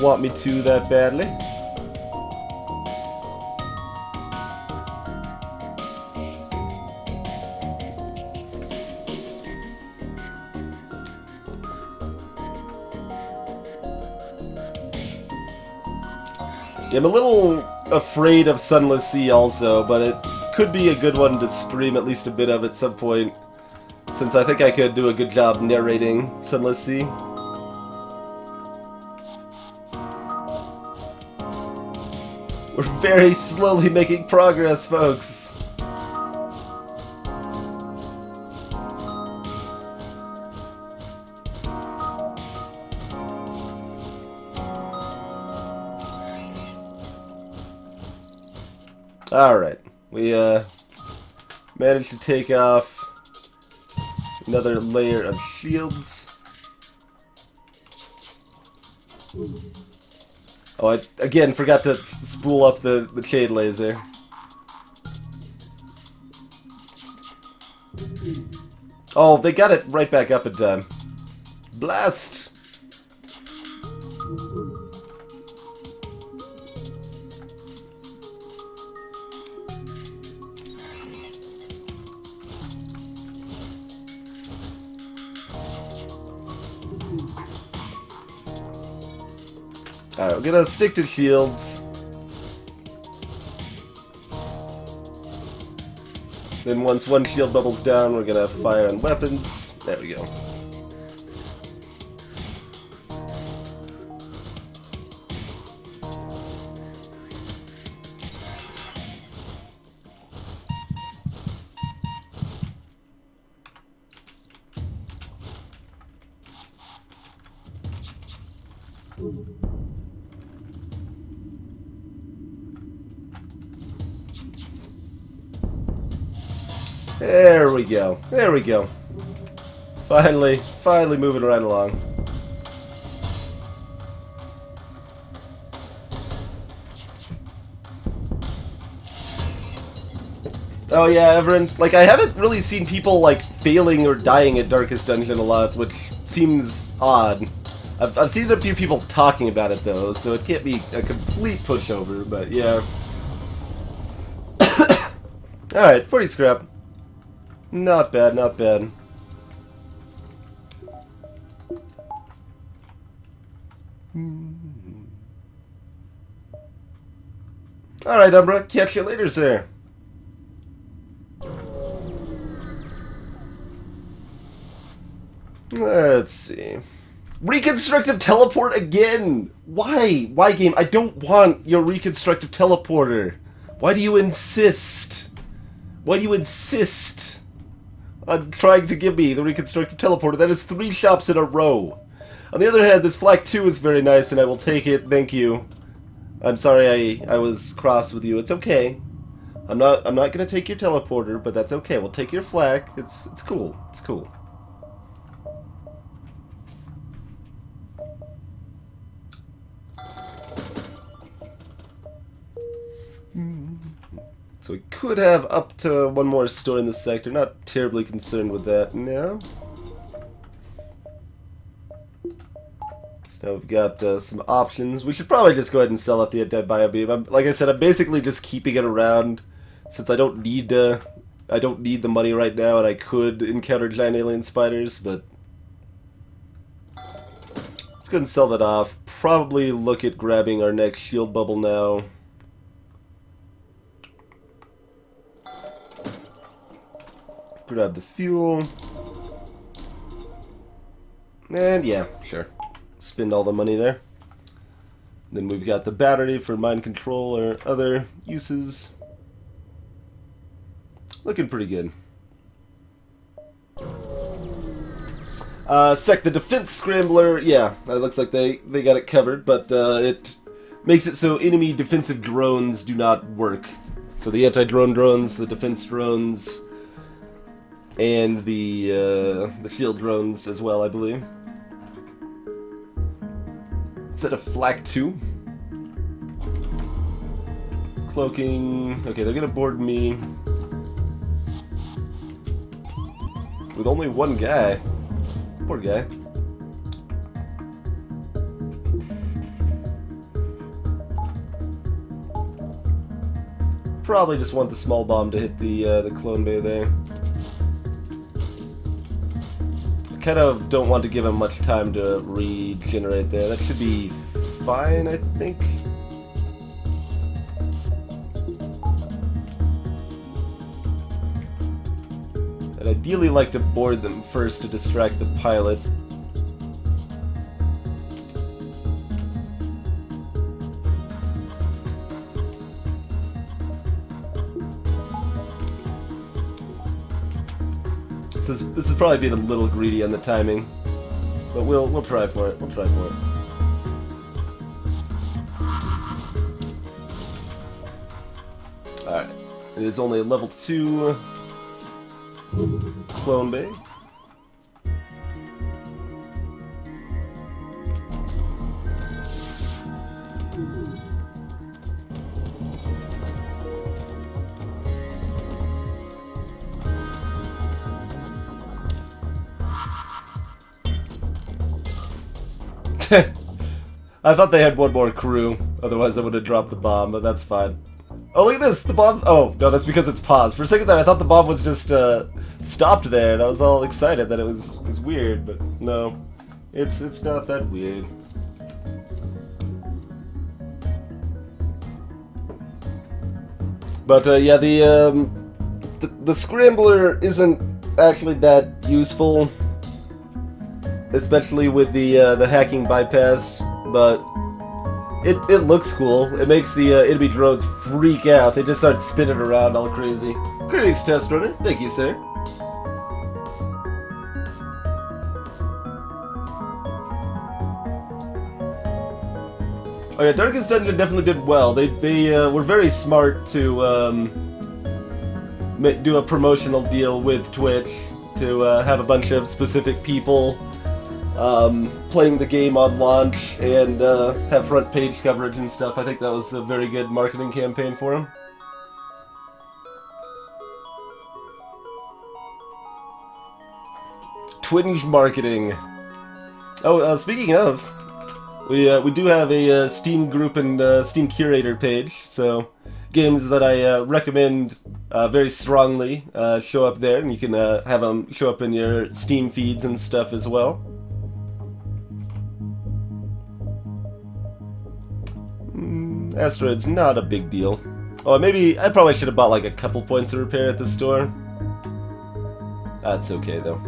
want me to that badly. Yeah, I'm a little afraid of Sunless Sea also, but it could be a good one to stream at least a bit of at some point, since I think I could do a good job narrating Sunless Sea. We're very slowly making progress, folks. Alright, we managed to take off another layer of shields. Oh, I again forgot to spool up the shade laser. Oh, they got it right back up in time. Blast! Alright, we're gonna stick to shields. Then once one shield bubble's down, we're gonna fire on weapons. There we go. There we go. There we go. Finally moving right along. Oh yeah, Everin. Like, I haven't really seen people, like, failing or dying at Darkest Dungeon a lot, which seems odd. I've seen a few people talking about it, though, so it can't be a complete pushover, but yeah. Alright, 40 scrap. Not bad, not bad. Alright, Umbra, catch you later, sir. Let's see. Reconstructive teleport again! Why? Why, game? I don't want your reconstructive teleporter. Why do you insist? Why do you insist on trying to give me the reconstructive teleporter? That is 3 shops in a row. On the other hand, this Flak 2 is very nice, and I will take it. Thank you. I'm sorry I was cross with you. It's okay. I'm not gonna take your teleporter, but that's okay. We'll take your Flak. It's cool. It's cool. So we could have up to one more store in this sector. Not terribly concerned with that now. So now we've got some options. We should probably just go ahead and sell out the Dead Biobeam. Like I said, I'm basically just keeping it around since I don't need the money right now, and I could encounter giant alien spiders, but let's go ahead and sell that off. Probably look at grabbing our next shield bubble now. Grab the fuel. And yeah, sure. Spend all the money there. Then we've got the battery for mind control or other uses. Looking pretty good. Sec, the defense scrambler, yeah, it looks like they got it covered, but it makes it so enemy defensive drones do not work. So the anti-drone drones, the defense drones, and the shield drones as well, I believe. Is that a Flak 2? Cloaking. Okay, they're gonna board me with only one guy. Poor guy. Probably just want the small bomb to hit the clone bay there. Kind of don't want to give him much time to regenerate there. That should be fine, I think. ideally like to board them first to distract the pilot. This is probably being a little greedy on the timing, but we'll try for it. We'll try for it. All right, it is only a level 2 clone bay. I thought they had one more crew, otherwise I would have dropped the bomb, but that's fine. Oh, look at this! The bomb... Oh, no, that's because it's paused. For a second there, I thought the bomb was just, stopped there, and I was all excited that it was weird, but no. It's not that weird. But, yeah, the Scrambler isn't actually that useful, especially with the hacking bypass, but it looks cool. It makes the enemy drones freak out. They just start spinning around all crazy. Greetings, test runner. Thank you, sir. Oh yeah, Darkest Dungeon definitely did well. They were very smart to do a promotional deal with Twitch to have a bunch of specific people playing the game on launch and have front page coverage and stuff. I think that was a very good marketing campaign for them. Twinge marketing. Oh, speaking of, we do have a Steam group and Steam curator page, so games that I recommend very strongly show up there, and you can have them show up in your Steam feeds and stuff as well. Asteroid's not a big deal. Oh, maybe I probably should have bought like a couple points of repair at the store. That's okay though.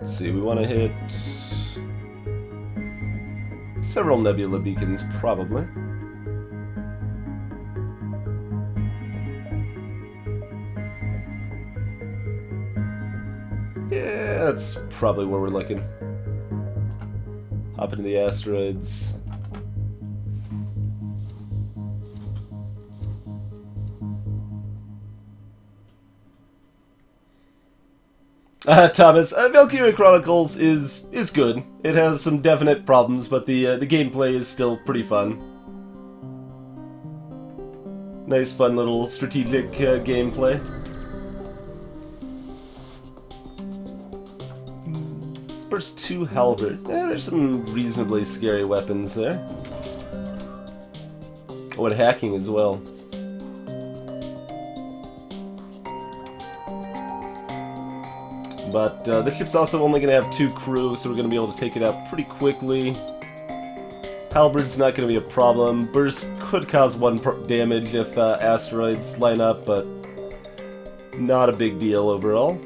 Let's see, we want to hit several nebula beacons, probably. Yeah, that's probably where we're looking. Hop into the asteroids. Thomas, Valkyria Chronicles is good. It has some definite problems, but the gameplay is still pretty fun. Nice, fun little strategic gameplay. Burst 2 Halberd. There's some reasonably scary weapons there. Oh, and hacking as well. But the ship's also only going to have 2 crew, so we're going to be able to take it out pretty quickly. Halberd's not going to be a problem. Burst could cause 1 damage if asteroids line up, but not a big deal overall.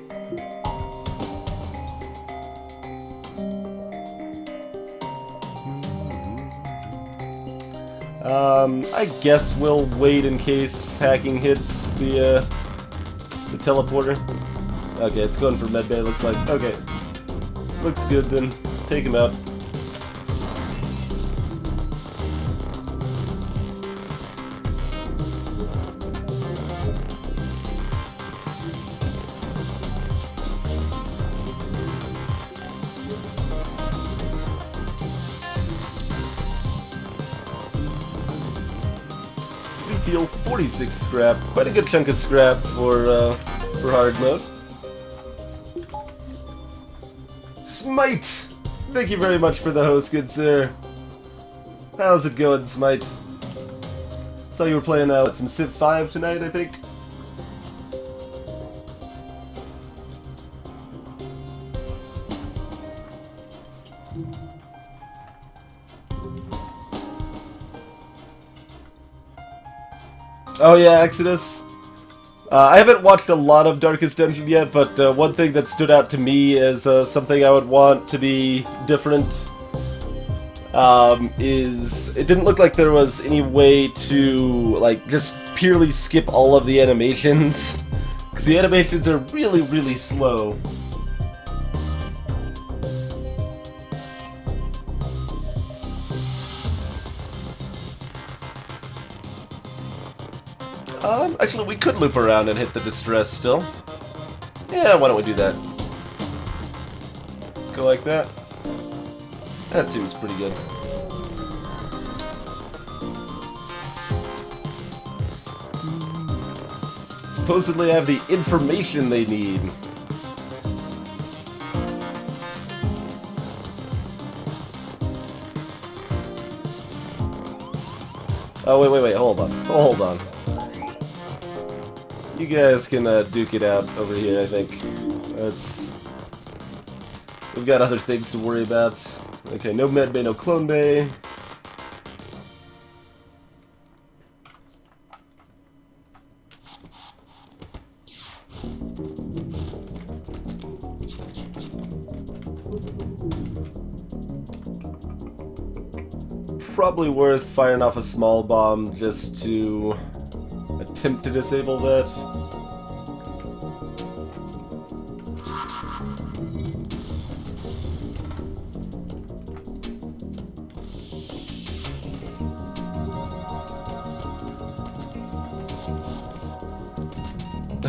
I guess we'll wait in case hacking hits the teleporter. Okay, it's going for medbay, looks like. Okay. Looks good then. Take him out. We feel 46 scrap. Quite a good chunk of scrap for hard mode. Smite! Thank you very much for the host, good sir. How's it going, Smite? Saw you were playing some Civ 5 tonight, I think? Oh yeah, Exodus. I haven't watched a lot of Darkest Dungeon yet, but one thing that stood out to me as something I would want to be different is it didn't look like there was any way to like just purely skip all of the animations, because the animations are really, really slow. Actually, we could loop around and hit the distress still. Yeah, why don't we do that? Go like that. That seems pretty good. Supposedly I have the information they need. Oh, wait, hold on. You guys can duke it out over here, I think. We've got other things to worry about. Okay, no med bay, no clone bay. Probably worth firing off a small bomb just to attempt to disable that.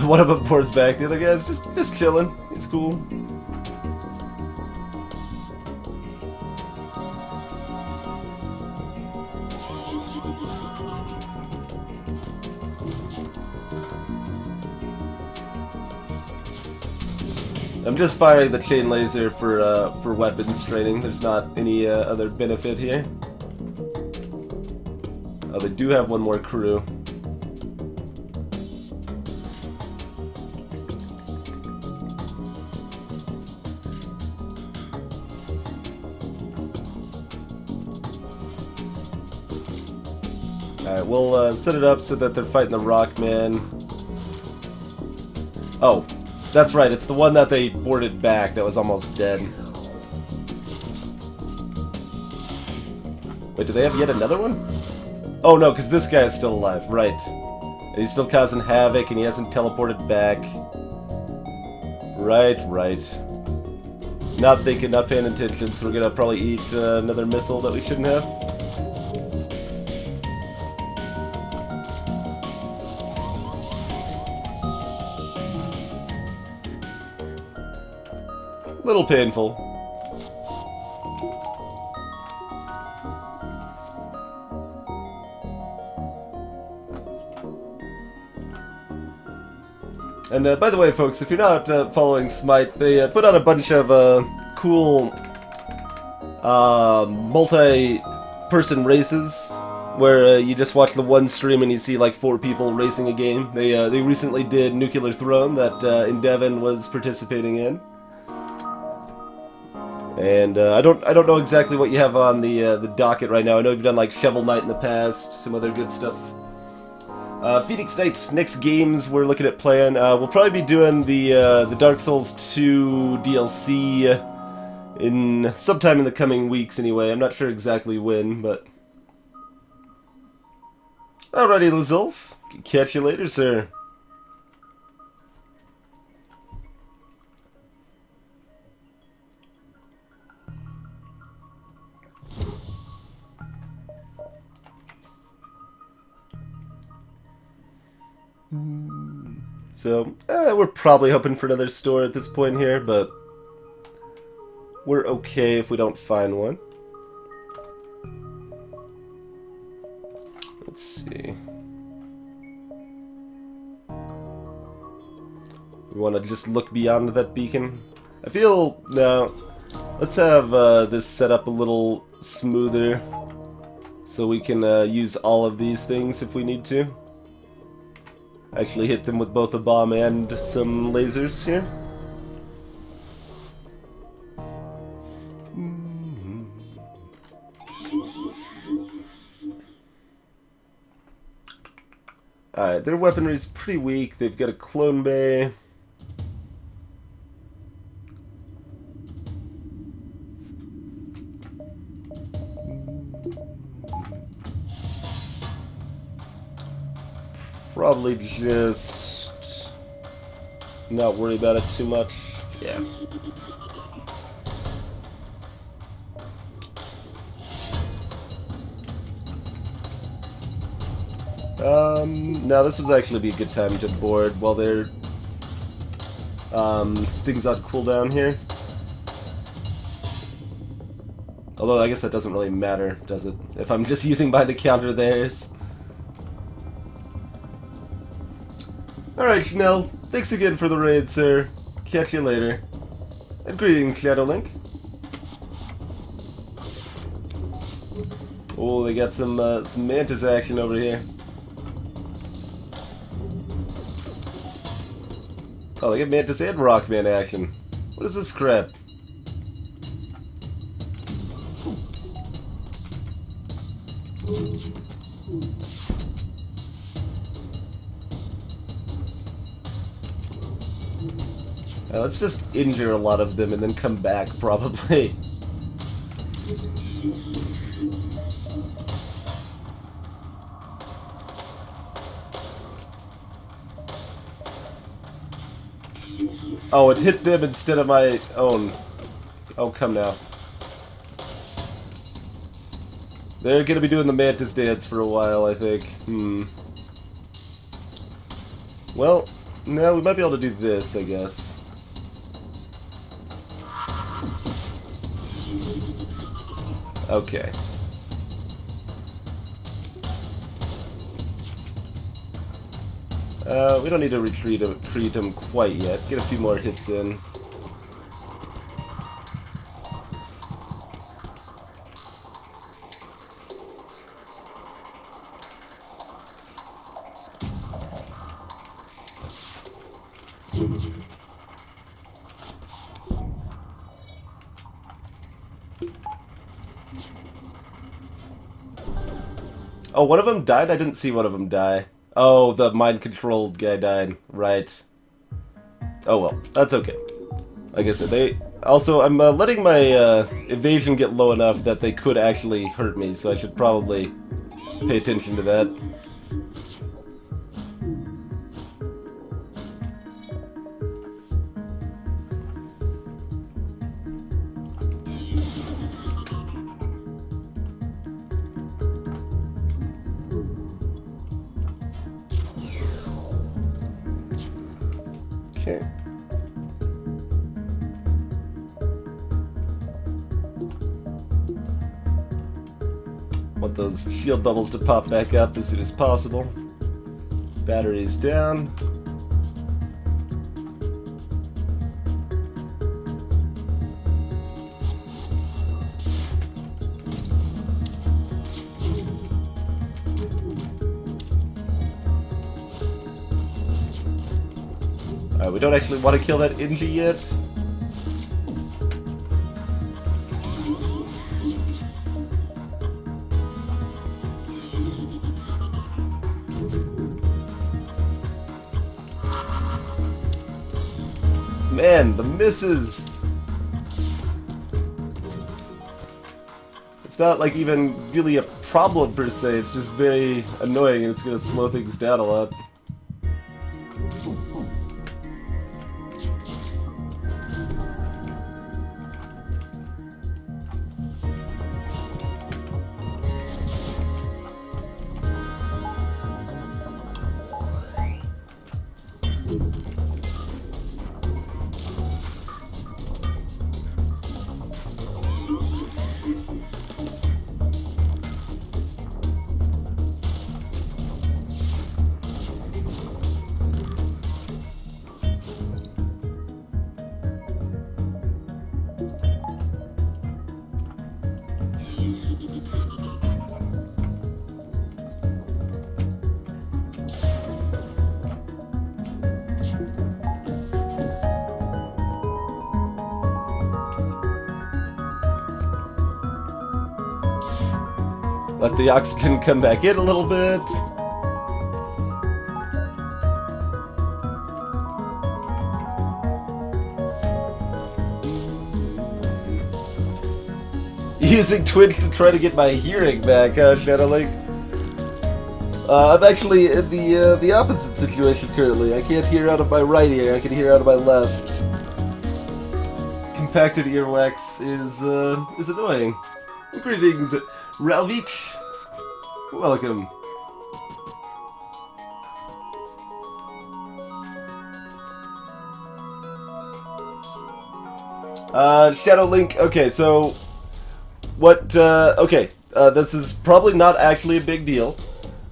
One of them boards back, the other guy's just chilling. He's cool. I'm just firing the chain laser for weapons training. There's not any other benefit here. Oh, they do have one more crew. Alright, we'll set it up so that they're fighting the Rockman. Oh, that's right, it's the one that they boarded back that was almost dead. Wait, do they have yet another one? Oh no, because this guy is still alive, right. And he's still causing havoc and he hasn't teleported back. Right. Not thinking, not paying attention, so we're gonna probably eat another missile that we shouldn't have. Little painful. And by the way, folks, if you're not following Smite, they put out a bunch of cool multi-person races where you just watch the one stream and you see like 4 people racing a game. They recently did Nuclear Throne that Endeavon was participating in. And I don't know exactly what you have on the docket right now. I know you've done like Shovel Knight in the past, some other good stuff. Phoenix Knight, next games we're looking at playing. We'll probably be doing the Dark Souls 2 DLC in sometime in the coming weeks anyway. I'm not sure exactly when, but... Alrighty, Lizulf. Catch you later, sir. So, we're probably hoping for another store at this point here, but we're okay if we don't find one. Let's see. We want to just look beyond that beacon. I feel, no, let's have this set up a little smoother so we can use all of these things if we need to. Actually hit them with both a bomb and some lasers here. Alright, their weaponry's pretty weak. They've got a clone bay. Probably just not worry about it too much. Yeah. Now this would actually be a good time to board while they're things on cooldown here. Although I guess that doesn't really matter, does it? If I'm just using mine to counter theirs. Alright, Chanel. Thanks again for the raid, sir. Catch you later. And greetings, Shadowlink. Oh, they got some Mantis action over here. Oh, they got Mantis and Rockman action. What is this crap? Let's just injure a lot of them and then come back, probably. Oh, it hit them instead of my own. Oh, come now. They're gonna be doing the Mantis dance for a while, I think. Well, no, we might be able to do this, I guess. Okay. We don't need to retreat him quite yet. Get a few more hits in. Oh, one of them died? I didn't see one of them die. Oh, the mind-controlled guy died. Right. Oh well, that's okay. Like I said, they... Also, I'm letting my evasion get low enough that they could actually hurt me, so I should probably pay attention to that. Okay. Want those shield bubbles to pop back up as soon as possible. Battery's down. We don't actually want to kill that Inji yet. Man, the misses! It's not like even really a problem per se, it's just very annoying and it's gonna slow things down a lot. Let the oxygen come back in a little bit. Using Twitch to try to get my hearing back, huh, Shadowlink? I'm actually in the opposite situation currently. I can't hear out of my right ear, I can hear out of my left. Compacted earwax is annoying. Greetings, Ralvich. Welcome. Shadowlink, okay, so what, this is probably not actually a big deal.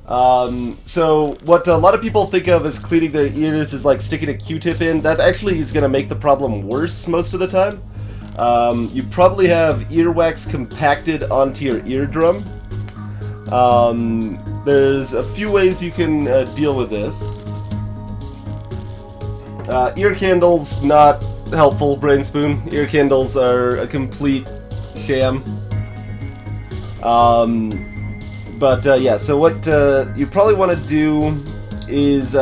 So what a lot of people think of as cleaning their ears is like sticking a Q-tip in. That actually is going to make the problem worse most of the time. You probably have earwax compacted onto your eardrum. There's a few ways you can deal with this. Ear candles, not helpful, Brainspoon. Ear candles are a complete sham. Yeah, so what you probably want to do is,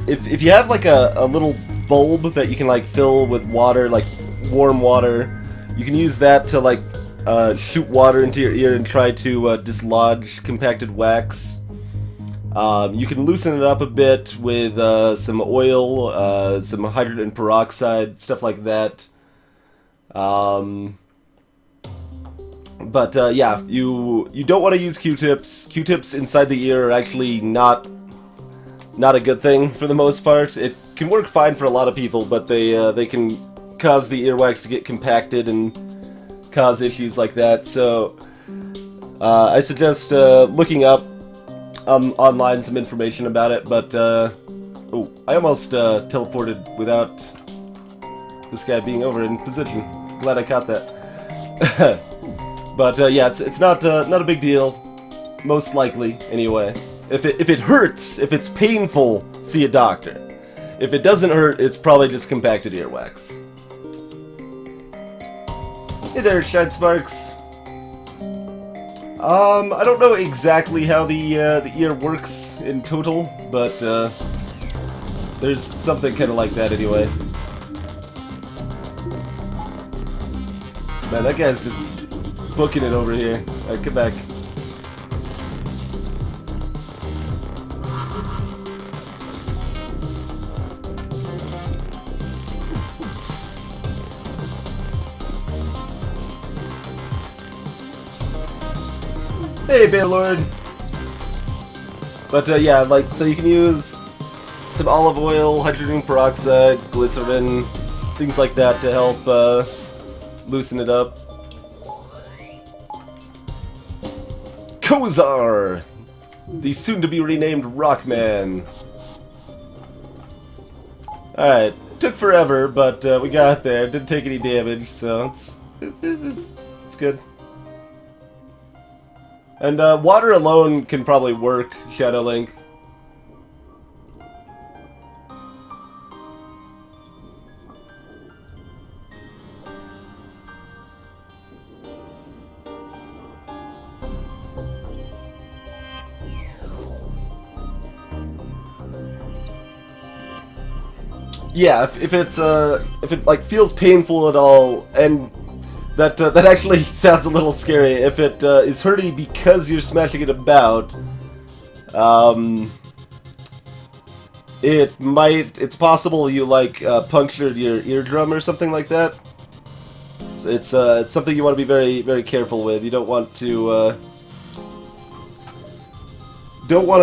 if you have like a little bulb that you can like fill with water, like warm water, you can use that to like shoot water into your ear and try to dislodge compacted wax. You can loosen it up a bit with some oil, some hydrogen peroxide, stuff like that. Yeah, you don't want to use Q-tips. Q-tips inside the ear are actually not a good thing for the most part. It can work fine for a lot of people, but they can cause the earwax to get compacted and cause issues like that. So I suggest looking up online some information about it. But oh, I almost teleported without this guy being over in position. Glad I caught that. But yeah, it's not a big deal, most likely anyway. If it hurts, if it's painful, see a doctor. If it doesn't hurt, it's probably just compacted earwax. Hey there, Shine Sparks. I don't know exactly how the ear works in total, but there's something kind of like that anyway. Man, that guy's just booking it over here. Alright, come back. Hey, Banlord! But yeah, like, so you can use some olive oil, hydrogen peroxide, glycerin, things like that to help loosen it up. Kozar! The soon-to-be renamed Rockman. Alright, took forever, but we got there. Didn't take any damage, so it's good. And water alone can probably work, Shadowlink. Yeah, if it like feels painful at all, and that actually sounds a little scary. If it is hurting because you're smashing it about, it's possible you like punctured your eardrum or something like that. It's something you want to be very, very careful with. You don't want to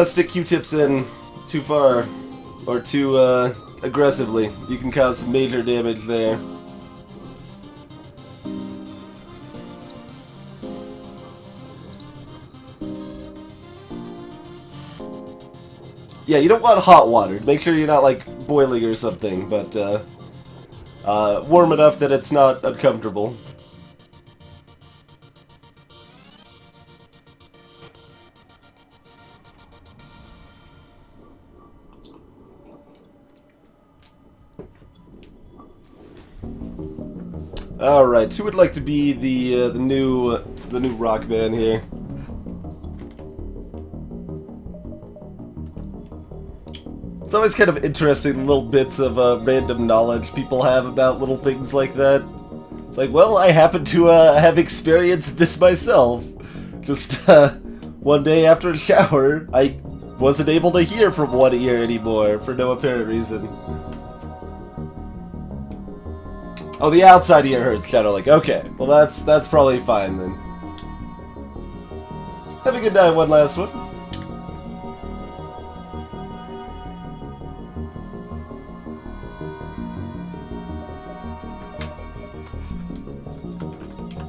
stick Q-tips in too far or too aggressively. You can cause major damage there. Yeah, you don't want hot water. Make sure you're not like boiling or something, but warm enough that it's not uncomfortable. All right, who would like to be the new Rockman here? It's always kind of interesting, little bits of random knowledge people have about little things like that. It's like, well, I happen to have experienced this myself. Just one day after a shower, I wasn't able to hear from one ear anymore for no apparent reason. Oh, the outside ear hurts, Shadowlink. Okay, well that's probably fine then. Have a good night, one last one.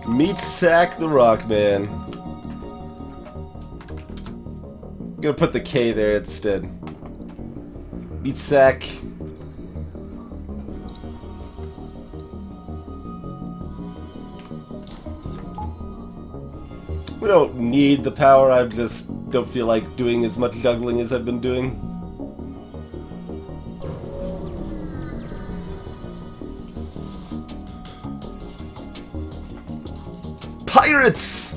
Meet Sack the Rockman. I'm gonna put the K there instead. Meet Sack. We don't need the power, I just don't feel like doing as much juggling as I've been doing. Pirates!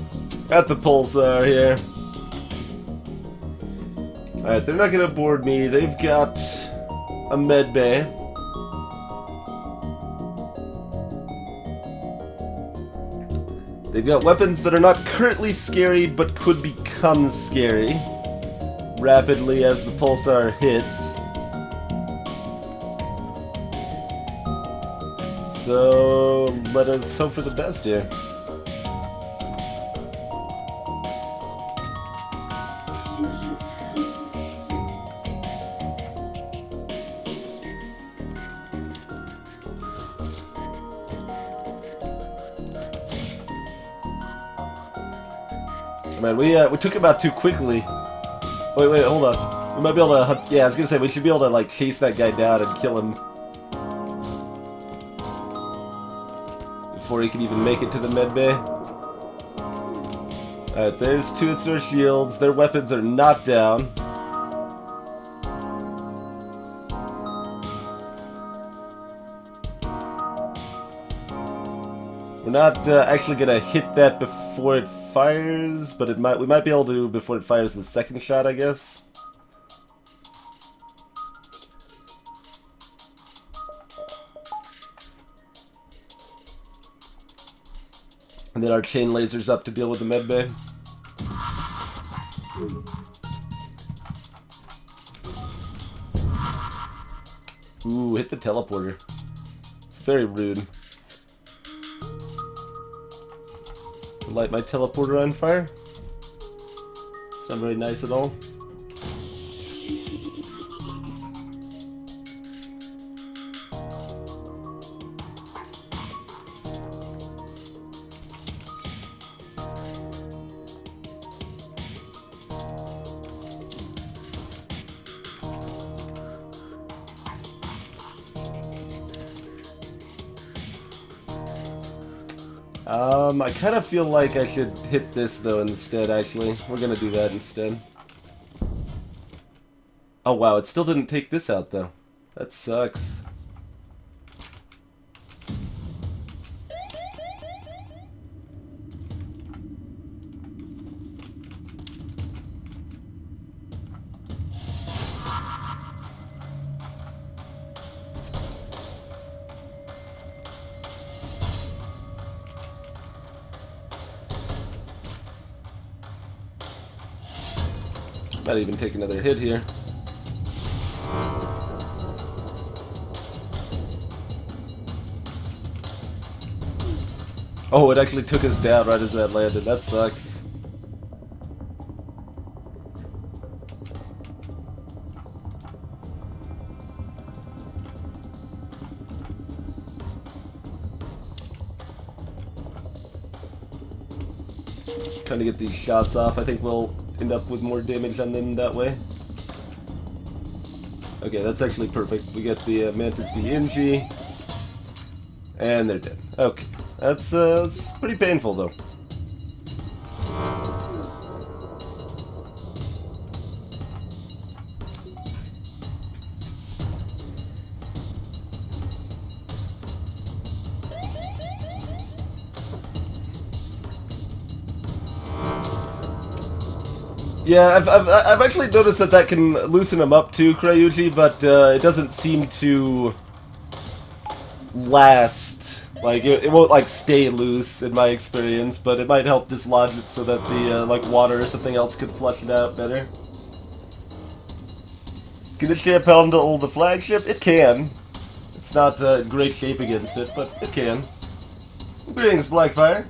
Got the pulsar here. Alright, they're not gonna board me. They've got a med bay. They've got weapons that are not currently scary, but could become scary rapidly as the pulsar hits. So let us hope for the best here. Man, we took him out too quickly. Wait, hold on. We might be able to hunt. Yeah, I was gonna say we should be able to like chase that guy down and kill him before he can even make it to the med bay. Alright, there's two Itsur shields. Their weapons are not down. We're not actually gonna hit that before it fires, but we might be able to before it fires the second shot, I guess. And then our chain lasers up to deal with the med bay. Ooh, hit the teleporter. It's very rude. Light my teleporter on fire. It's not very nice at all. I kind of feel like I should hit this though instead, actually. We're gonna do that instead. Oh wow, it still didn't take this out though. That sucks. Might even take another hit here. Oh, it actually took us down right as that landed. That sucks. Trying to get these shots off. I think we'll end up with more damage on them that way. Okay, that's actually perfect. We get the Mantis v Inji, and they're dead. Okay, that's pretty painful though. Yeah, I've actually noticed that can loosen him up too, Kryuji, but it doesn't seem to last Like, it won't, like, stay loose, in my experience, but it might help dislodge it so that the, like, water or something else could flush it out better. Can this ship handle the flagship? It can. It's not in great shape against it, but it can. Greetings, Blackfire.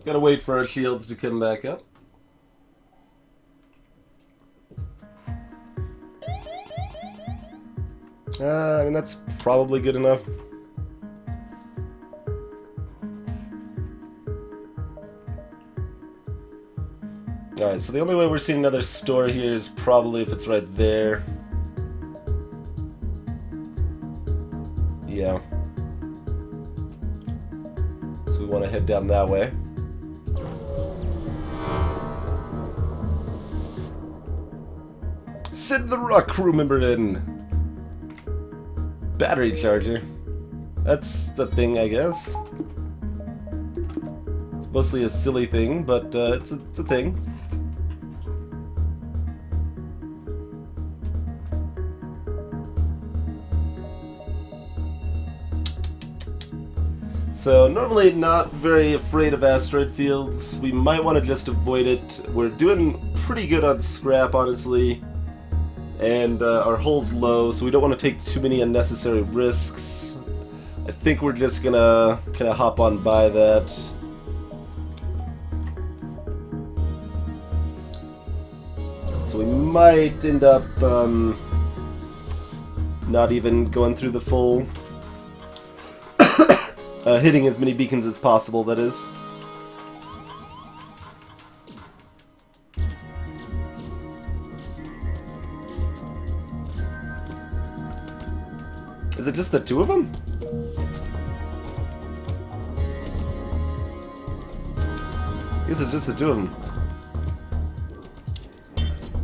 Gotta wait for our shields to come back up. I mean, that's probably good enough. Alright, so the only way we're seeing another store here is probably if it's right there. Yeah. So we want to head down that way. Send the rock crew member in! Battery charger. That's the thing, I guess. It's mostly a silly thing, but it's a thing. So, normally not very afraid of asteroid fields. We might want to just avoid it. We're doing pretty good on scrap, honestly. And our hull's low, so we don't want to take too many unnecessary risks. I think we're just gonna kind of hop on by that. So we might end up not even going through the full... hitting as many beacons as possible, that is. Is it just the two of them? I guess it's just the two of them.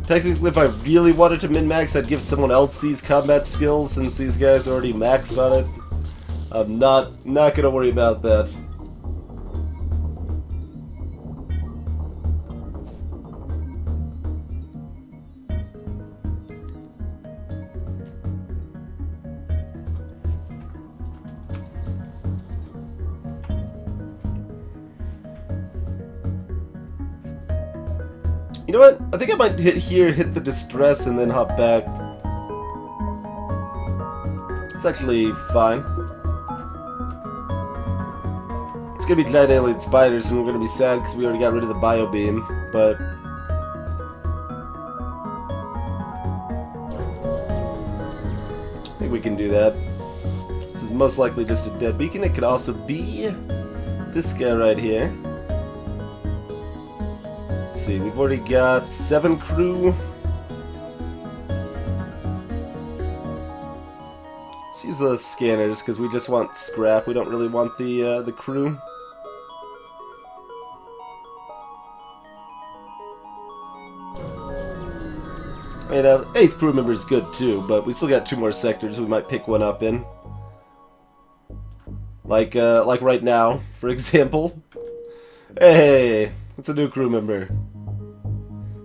Technically, if I really wanted to min-max, I'd give someone else these combat skills, since these guys are already maxed on it. I'm not gonna worry about that. You know what? I think I might hit the distress, and then hop back. It's actually fine. It's gonna be giant alien spiders, and we're gonna be sad because we already got rid of the bio beam, but... I think we can do that. This is most likely just a dead beacon. It could also be this guy right here. Let's see, we've already got 7 crew. Let's use the scanners because we just want scrap. We don't really want the crew. I mean, 8th crew member is good too, but we still got 2 more sectors we might pick one up in. Like right now, for example. Hey, it's a new crew member.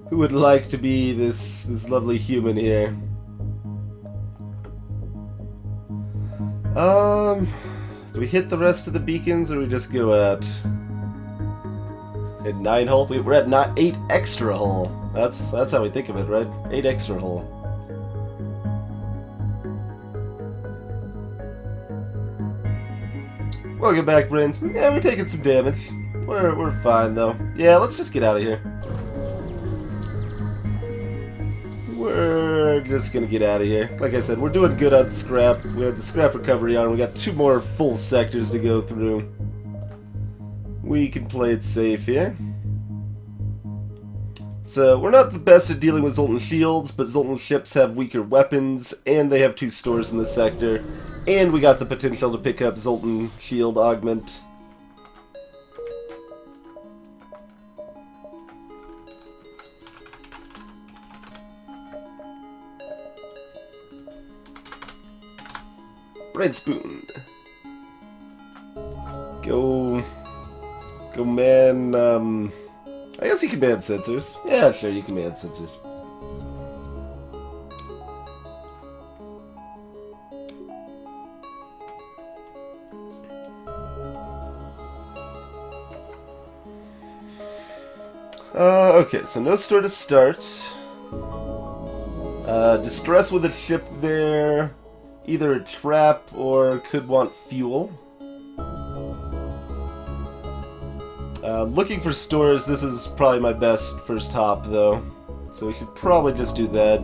Who would like to be this lovely human here? Do we hit the rest of the beacons, or we just go at 9 hull? We're at 8 extra hull. That's how we think of it, right? 8 extra hull. Welcome back, Brains. Yeah, we're taking some damage. We're fine though. Yeah, let's just get out of here. We're just gonna get out of here. Like I said, we're doing good on scrap. We have the scrap recovery on. We got 2 more full sectors to go through. We can play it safe here. So, we're not the best at dealing with Zoltan shields, but Zoltan ships have weaker weapons, and they have 2 stores in the sector, and we got the potential to pick up Zoltan shield augment. Red Spoon. Go man, I guess you can ban sensors. Yeah, sure, you can ban sensors. Okay, so no store to start. Distress with a ship there. Either a trap or could want fuel. Looking for stores, this is probably my best first hop, though. So we should probably just do that.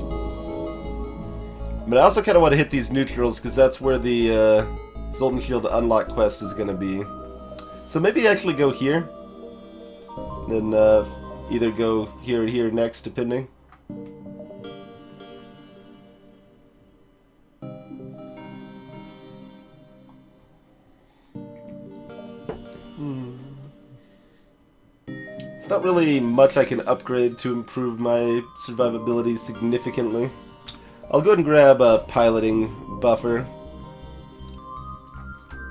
But I also kind of want to hit these neutrals, because that's where the Zoltan Shield unlock quest is going to be. So maybe actually go here. Then either go here or here next, depending. It's not really much I can upgrade to improve my survivability significantly. I'll go ahead and grab a piloting buffer.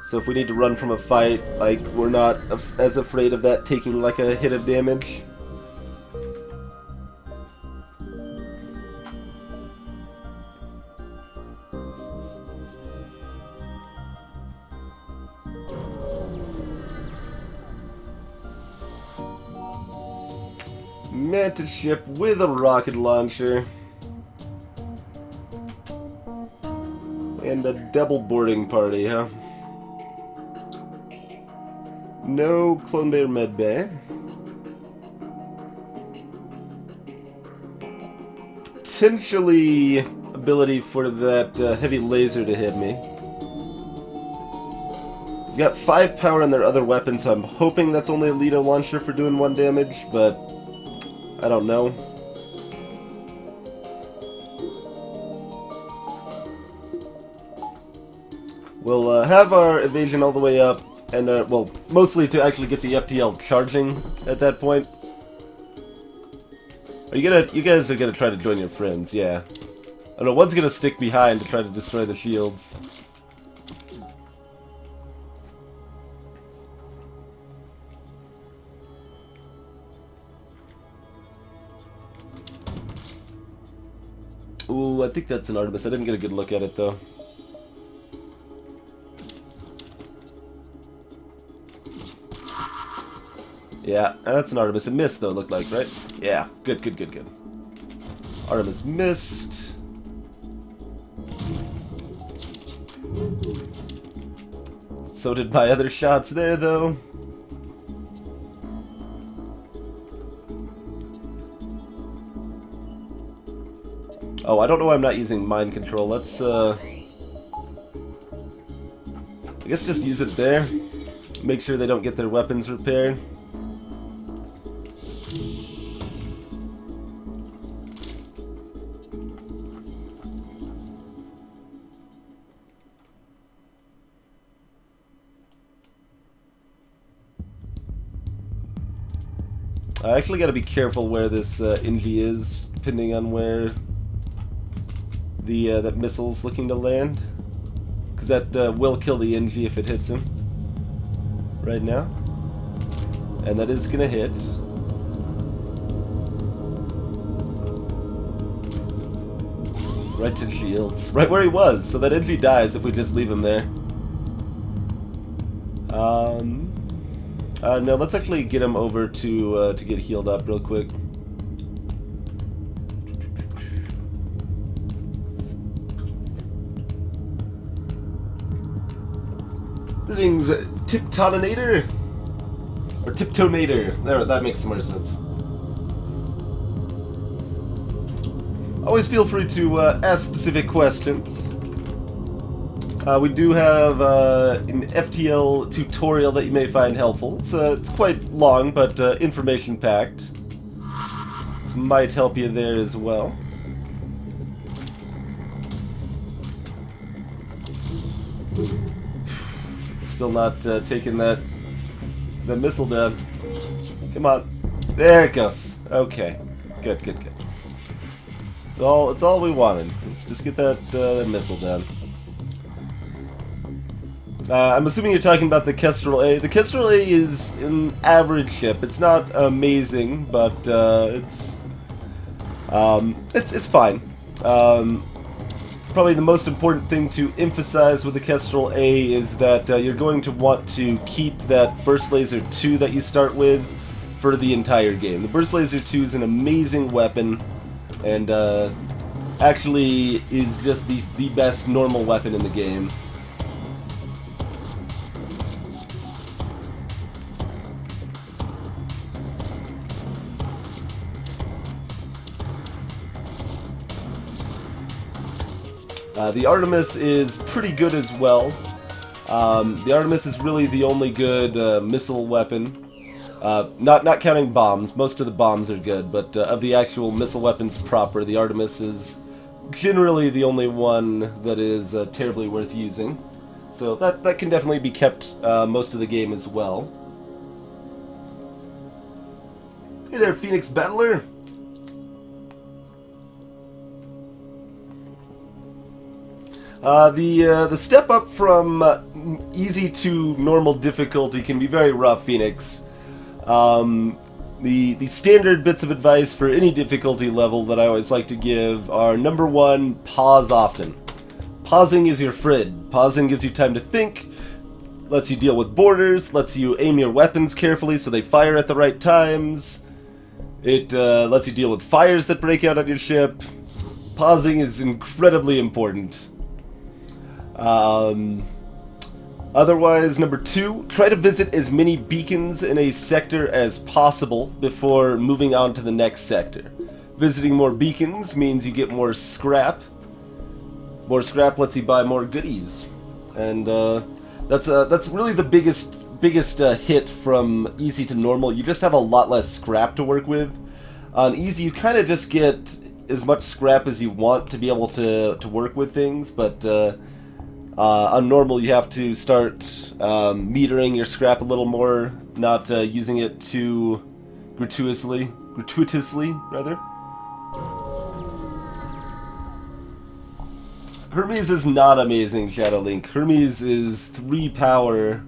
So if we need to run from a fight, like, we're not as afraid of that taking like a hit of damage. Mantis ship with a rocket launcher. And a double boarding party, huh? No Clone Bay or Med Bay. Potentially ability for that heavy laser to hit me. We've got 5 power on their other weapons, so I'm hoping that's only a Lido launcher for doing 1 damage, but I don't know. We'll have our evasion all the way up, and well, mostly to actually get the FTL charging at that point. Are you gonna? You guys are gonna try to join your friends, yeah. I don't know. One's gonna stick behind to try to destroy the shields. Ooh, I think that's an Artemis. I didn't get a good look at it, though. Yeah, that's an Artemis. It missed, though, it looked like, right? Yeah, good, good, good, good. Artemis missed. So did my other shots there, though. Oh, I don't know why I'm not using mind control. Let's, I guess just use it there. Make sure they don't get their weapons repaired. I actually got to be careful where this NG is, depending on where the that missile's looking to land, because that will kill the NG if it hits him right now, and that is gonna hit. Right to shields, right where he was, so that NG dies if we just leave him there. No, let's actually get him over to get healed up real quick. Greetings, Tiptonator? Or Tiptonator. There, that makes more sense. Always feel free to ask specific questions. We do have an FTL tutorial that you may find helpful. It's quite long, but information-packed. So might help you there as well. Still not taking that missile down. Come on. There it goes. Okay. Good, good, good. It's all we wanted. Let's just get that missile down. I'm assuming you're talking about the Kestrel A. The Kestrel A is an average ship. It's not amazing, but it's fine. Probably the most important thing to emphasize with the Kestrel A is that you're going to want to keep that Burst Laser 2 that you start with for the entire game. The Burst Laser 2 is an amazing weapon, and actually is just the best normal weapon in the game. The Artemis is pretty good as well. The Artemis is really the only good missile weapon. Not counting bombs. Most of the bombs are good, but of the actual missile weapons proper, the Artemis is generally the only one that is terribly worth using. So that can definitely be kept most of the game as well. Hey there, Phoenix Battler! The step up from easy to normal difficulty can be very rough, Phoenix. The standard bits of advice for any difficulty level that I always like to give are: number one, pause often. Pausing is your friend. Pausing gives you time to think, lets you deal with borders, lets you aim your weapons carefully so they fire at the right times. It lets you deal with fires that break out on your ship. Pausing is incredibly important. Otherwise, number two, try to visit as many beacons in a sector as possible before moving on to the next sector. Visiting more beacons means you get more scrap. More scrap lets you buy more goodies, and that's really the biggest hit from easy to normal. You just have a lot less scrap to work with. On easy, you kind of just get as much scrap as you want to be able to work with things, but on normal, you have to start metering your scrap a little more, not using it too gratuitously, rather. Hermes is not amazing, Shadow Link. Hermes is 3 power.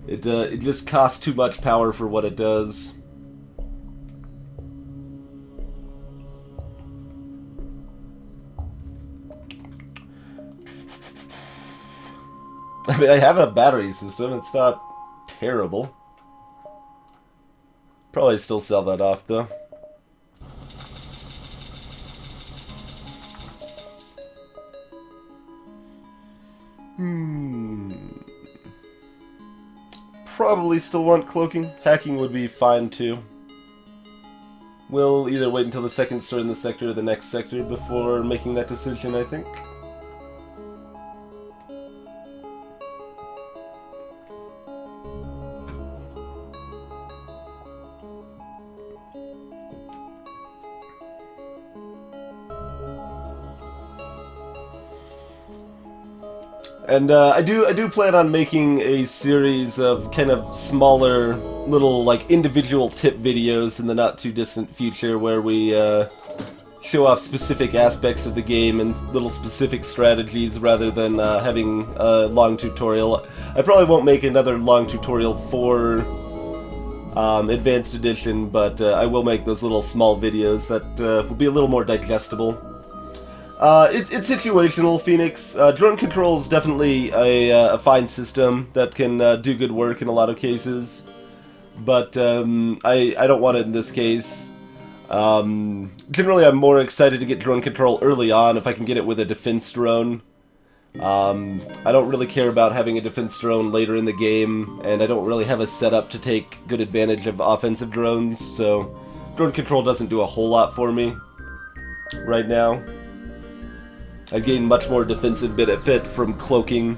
It just costs too much power for what it does. I mean, I have a battery system. It's not terrible. Probably still sell that off, though. Probably still want cloaking. Hacking would be fine, too. We'll either wait until the second store in the sector or the next sector before making that decision, I think. And I do plan on making a series of kind of smaller, little like individual tip videos in the not too distant future, where we show off specific aspects of the game and little specific strategies, rather than having a long tutorial. I probably won't make another long tutorial for Advanced Edition, but I will make those little small videos that will be a little more digestible. It's situational, Phoenix. Drone control is definitely a fine system that can do good work in a lot of cases, but I don't want it in this case. Generally, I'm more excited to get drone control early on if I can get it with a defense drone. I don't really care about having a defense drone later in the game, and I don't really have a setup to take good advantage of offensive drones, so drone control doesn't do a whole lot for me right now. I gain much more defensive benefit from cloaking,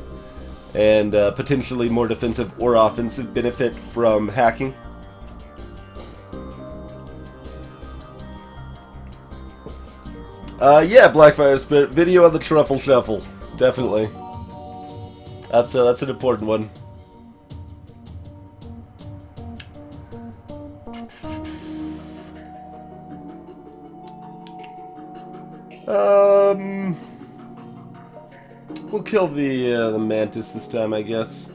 and potentially more defensive or offensive benefit from hacking. Yeah, Blackfire Spirit. Video on the Truffle Shuffle. Definitely. That's an important one. We'll kill the Mantis this time, I guess.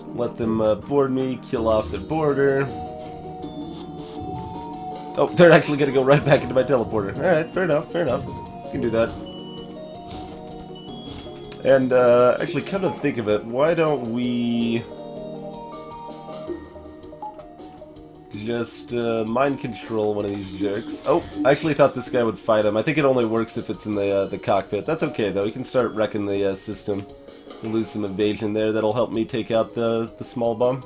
Let them board me, kill off their border. Oh, they're actually gonna go right back into my teleporter. Alright, fair enough, fair enough. You can do that. And, actually, come to think of it, why don't we just mind control one of these jerks? Oh, I actually thought this guy would fight him. I think it only works if it's in the cockpit. That's okay, though. We can start wrecking the system. We'll lose some evasion there. That'll help me take out the small bomb.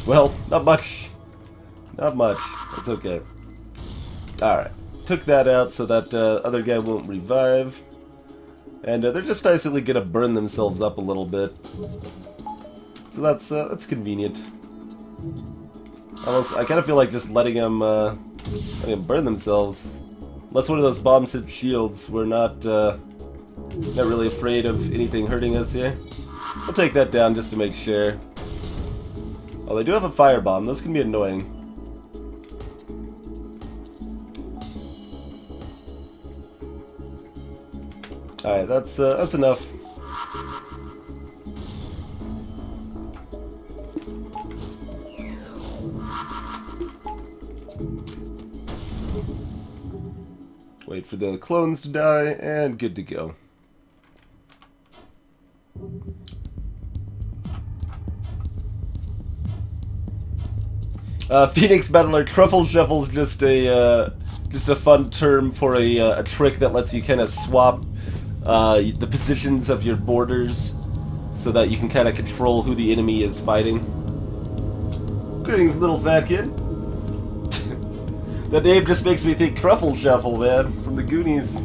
Well, not much. Not much. That's okay. Alright. Took that out so that other guy won't revive. And they're just basically gonna burn themselves up a little bit. So that's convenient. Almost, I kind of feel like just letting them burn themselves. Unless one of those bombs hit shields, we're not really afraid of anything hurting us here. I'll take that down just to make sure. Oh, they do have a firebomb. Those can be annoying. Alright, that's enough. Wait for the clones to die, and good to go. Phoenix Battler, Truffle Shuffle's just a fun term for a trick that lets you kind of swap the positions of your borders so that you can kind of control who the enemy is fighting. Greetings, little fat kid. That name just makes me think Truffle Shuffle, man, from the Goonies.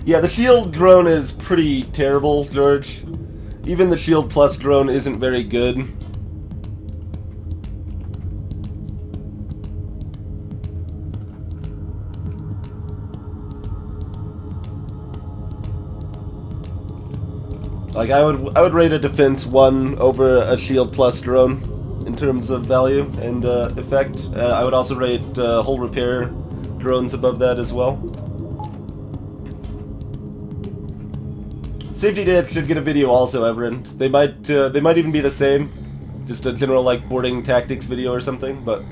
Yeah, the shield drone is pretty terrible, George. Even the Shield Plus drone isn't very good. Like, I would rate a Defense 1 over a Shield Plus drone in terms of value and effect. I would also rate Hull Repair drones above that as well. Safety Dance should get a video also, Everin. They might even be the same, just a general like boarding tactics video or something. But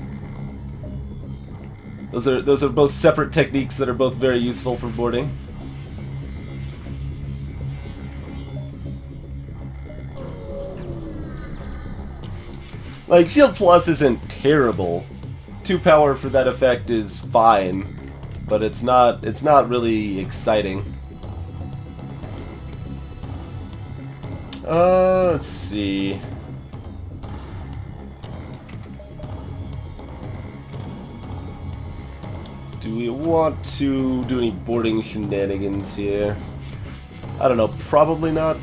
those are both separate techniques that are both very useful for boarding. Like, Shield Plus isn't terrible. 2 power for that effect is fine, but it's not really exciting. Let's see. Do we want to do any boarding shenanigans here? I don't know, probably not.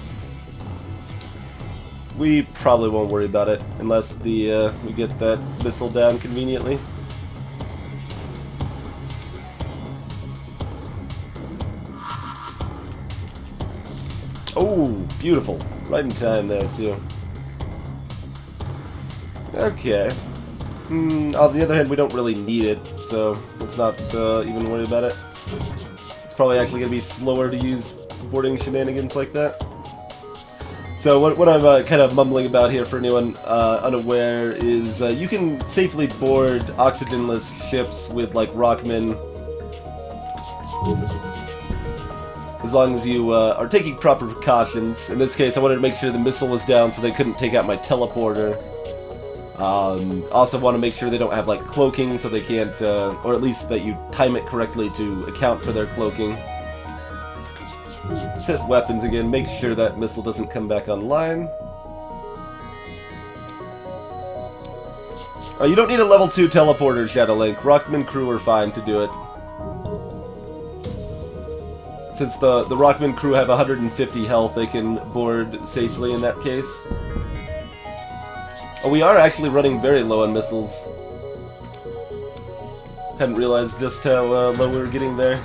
We probably won't worry about it unless we get that missile down conveniently. Oh, beautiful. Right in time there, too. Okay. On the other hand, we don't really need it, so let's not even worry about it. It's probably actually going to be slower to use boarding shenanigans like that. So what I'm kind of mumbling about here for anyone unaware is you can safely board oxygenless ships with like Rockman as long as you are taking proper precautions. In this case, I wanted to make sure the missile was down so they couldn't take out my teleporter. Also want to make sure they don't have like cloaking so they can't, or at least that you time it correctly to account for their cloaking. Let's hit weapons again, make sure that missile doesn't come back online. You don't need a level 2 teleporter, Shadowlink. Rockman crew are fine to do it. Since the Rockman crew have 150 health, they can board safely in that case. Oh, we are actually running very low on missiles. Hadn't realized just how low we were getting there.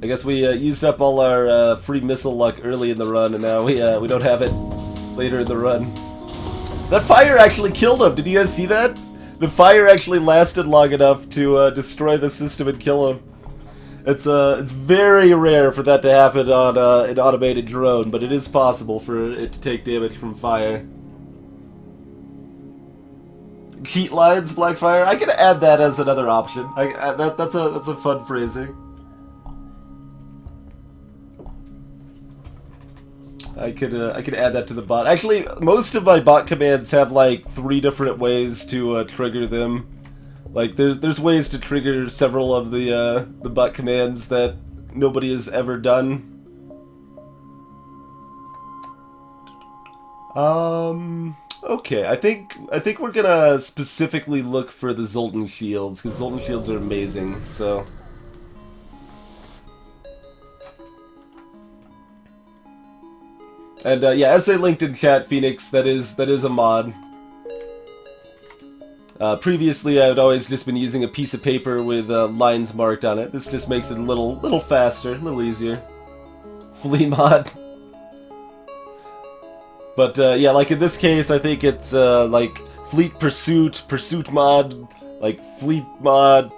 I guess we used up all our free missile luck early in the run, and now we don't have it later in the run. That fire actually killed him. Did you guys see that? The fire actually lasted long enough to destroy the system and kill him. It's very rare for that to happen on an automated drone, but it is possible for it to take damage from fire. Heat lines, Blackfire. I could add that as another option. That's a fun phrasing. I could add that to the bot. Actually, most of my bot commands have like 3 different ways to trigger them. Like there's ways to trigger several of the bot commands that nobody has ever done. Okay, I think we're gonna specifically look for the Zoltan shields, because Zoltan shields are amazing. So. And yeah, as they linked in chat, Phoenix, that is a mod. Previously, I had always just been using a piece of paper with lines marked on it. This just makes it a little faster, a little easier. Flea mod. But yeah, like in this case, I think it's like Fleet Pursuit, Pursuit mod, like Fleet mod.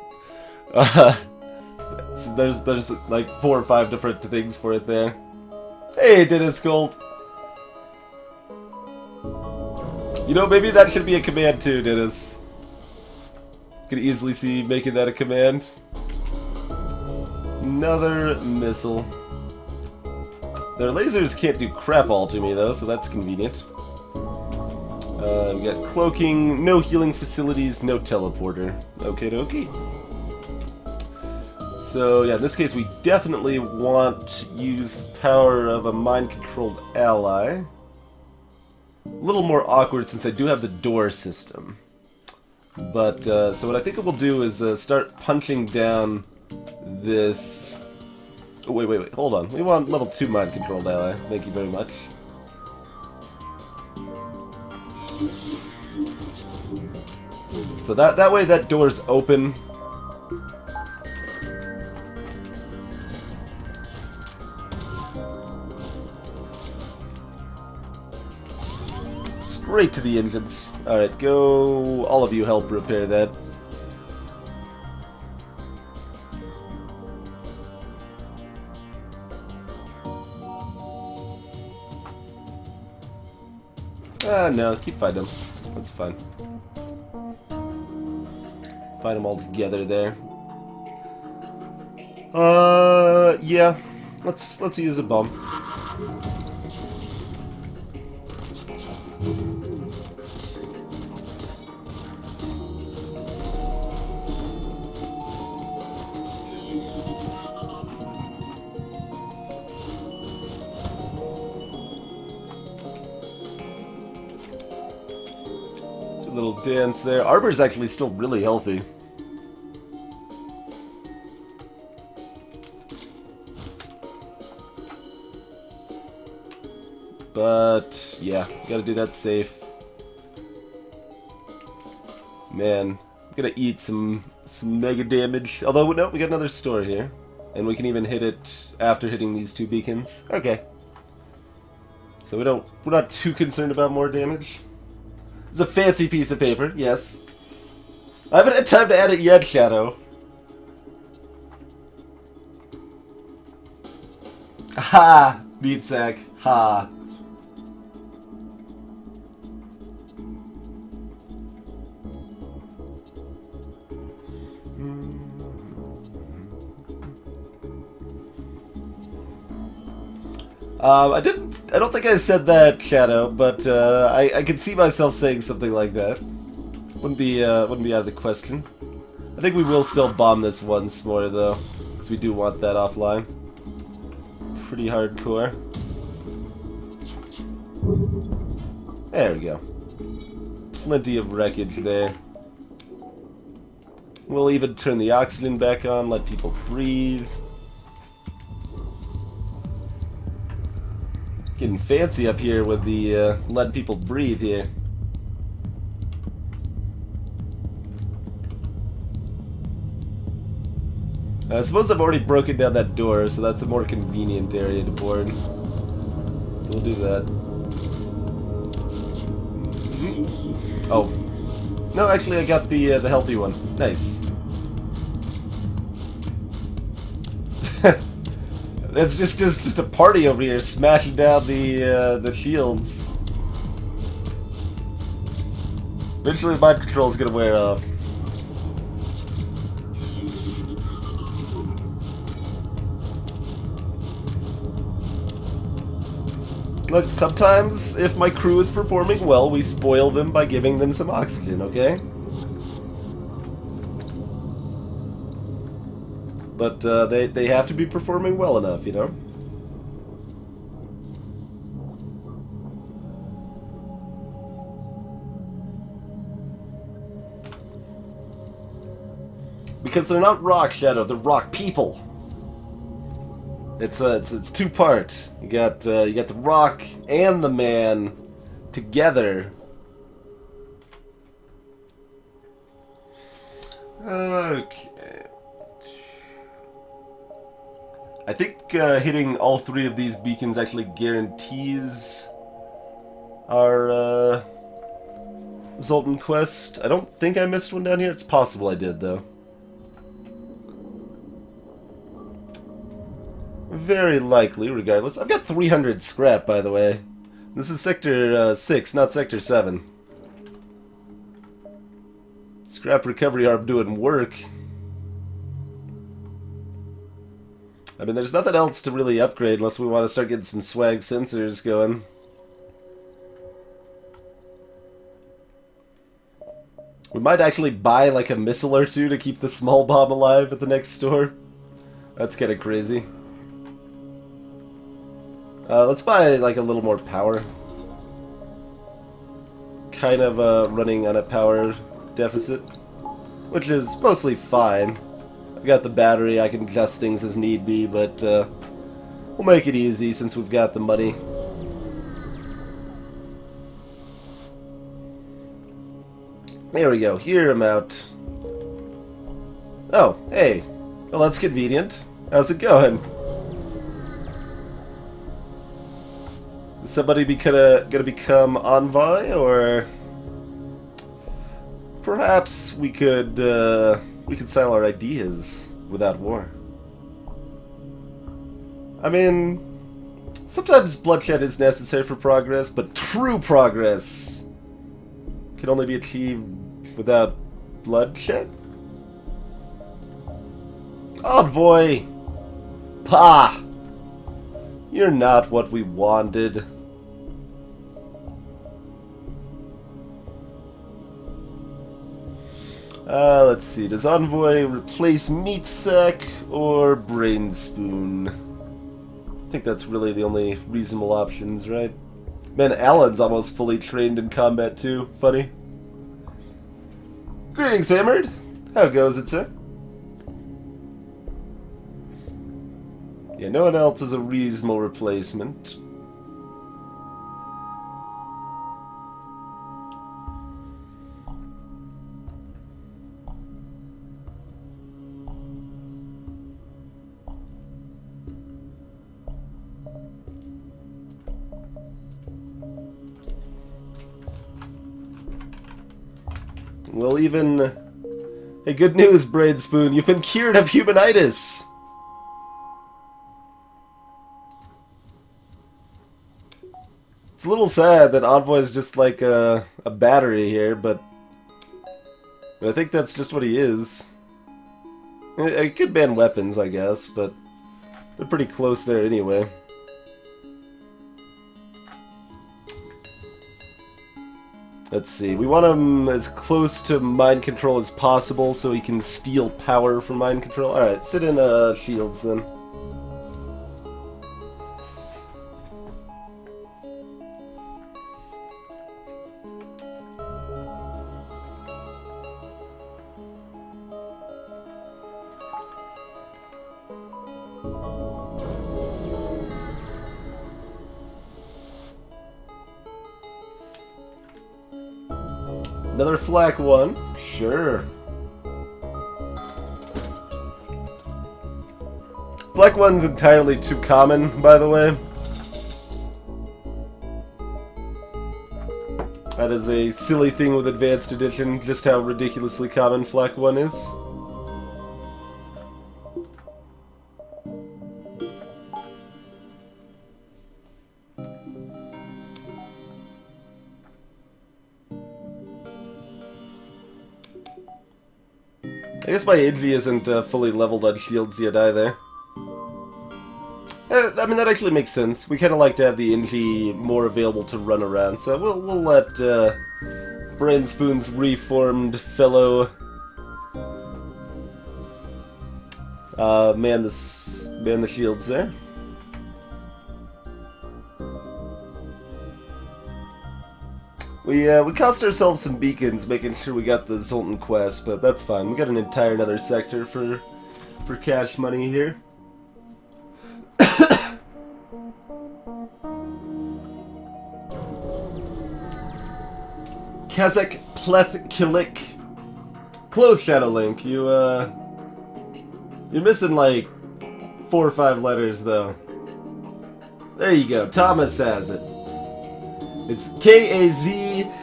So there's like 4 or 5 different things for it there. Hey, Dennis Gold. You know, maybe that should be a command too, Dennis. Could easily see making that a command. Another missile. Their lasers can't do crap all to me though, so that's convenient. We got cloaking, no healing facilities, no teleporter. Okie dokie. So yeah, in this case we definitely want to use the power of a mind-controlled ally. A little more awkward since I do have the door system. But, so what I think we'll do is start punching down this... Oh, wait, hold on. We want level 2 mind-controlled ally. Thank you very much. So that way that door's open. Straight to the engines. Alright, go... all of you help repair that. No, keep fighting them. That's fine. Fight them all together there. Yeah. Let's use a bomb. Little dance there. Arbor's actually still really healthy. But yeah, gotta do that safe. Man, I'm gonna eat some mega damage. Although no, we got another store here, and we can even hit it after hitting these 2 beacons. Okay. So we're not too concerned about more damage. It's a fancy piece of paper, yes. I haven't had time to add it yet, Shadow. Ha! Meat sack. Ha. I don't think I said that, Shadow, but I could see myself saying something like that. Wouldn't be out of the question. I think we will still bomb this once more though, because we do want that offline. Pretty hardcore. There we go. Plenty of wreckage there. We'll even turn the oxygen back on, let people breathe. Getting fancy up here with the letting people breathe here. I suppose I've already broken down that door, so that's a more convenient area to board. So we'll do that. Oh. No, actually I got the healthy one. Nice. It's just a party over here, smashing down the shields. Eventually the mind control's gonna wear off. Look, sometimes if my crew is performing well, we spoil them by giving them some oxygen, okay? But they have to be performing well enough, you know? Because they're not rock, Shadow, they're rock people. It's two-part. You got the rock and the man together. Okay. I think hitting all three of these beacons actually guarantees our Zoltan quest. I don't think I missed one down here. It's possible I did, though. Very likely, regardless. I've got 300 scrap, by the way. This is Sector 6, not Sector 7. Scrap recovery arm doing work. I mean, there's nothing else to really upgrade unless we want to start getting some swag sensors going. We might actually buy like a missile or two to keep the small bomb alive at the next store. That's kind of crazy. Let's buy like a little more power. Kind of running on a power deficit, which is mostly fine. I've got the battery, I can adjust things as need be, but we'll make it easy since we've got the money. There we go, here I'm out. Oh, hey. Well, that's convenient. How's it going? Is somebody gonna become envoy, or perhaps we could sell our ideas without war? I mean, sometimes bloodshed is necessary for progress, but true progress can only be achieved without bloodshed. Envoy! Pah! You're not what we wanted. Let's see. Does Envoy replace Meat Sack or Brain Spoon? I think that's really the only reasonable options, right? Man, Alan's almost fully trained in combat too. Funny. Greetings, Hammered. How goes it, sir? Yeah, no one else is a reasonable replacement. Well, even... Hey, good news, Braid Spoon. You've been cured of humanitis! It's a little sad that Envoy is just like a battery here, but I think that's just what he is. He could ban weapons, I guess, but they're pretty close there anyway. Let's see, we want him as close to mind control as possible so he can steal power from mind control. Alright, sit in shields then. Another flak one. Sure. Flak one's entirely too common, by the way. That is a silly thing with Advanced Edition, just how ridiculously common flak one is. I guess my Inji isn't fully leveled on shields yet either. I mean, that actually makes sense. We kind of like to have the Inji more available to run around, so we'll let Brain Spoon's reformed fellow man the shields there. We cost ourselves some beacons making sure we got the Zoltan quest, but that's fine. We got an entire another sector for cash money here. Kazakh Pleth Kilik. Close, Shadow Link. You're missing like 4 or 5 letters though. There you go. Thomas has it. It's KAZAAAKPLE.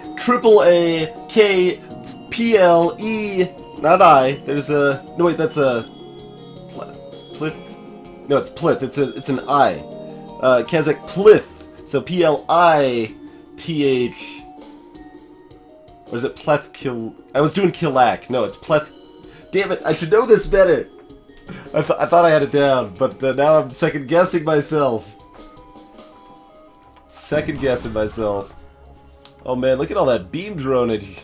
Not I. There's a no wait. That's a Plith. No, it's Plith. It's an I. Kazakh Plith. So PLITH. Or is it Pleth Kill? I was doing Kilak. No, it's Pleth. Damn it! I should know this better. I thought I had it down, but now I'm second guessing myself. Second guessing myself. Oh man, look at all that beam dronage.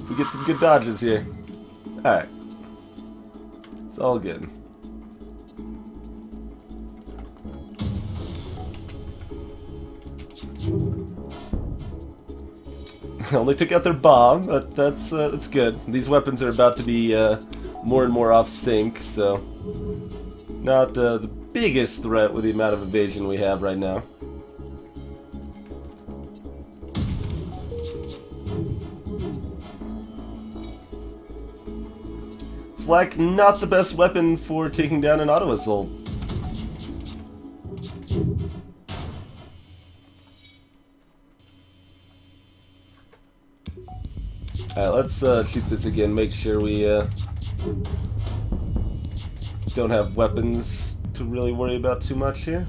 We get some good dodges here. Alright. It's all good. Only took out their bomb, but that's good. These weapons are about to be more and more off sync, so not the biggest threat with the amount of evasion we have right now. Flak, not the best weapon for taking down an auto assault. Alright, let's shoot this again, make sure we don't have weapons to really worry about too much here.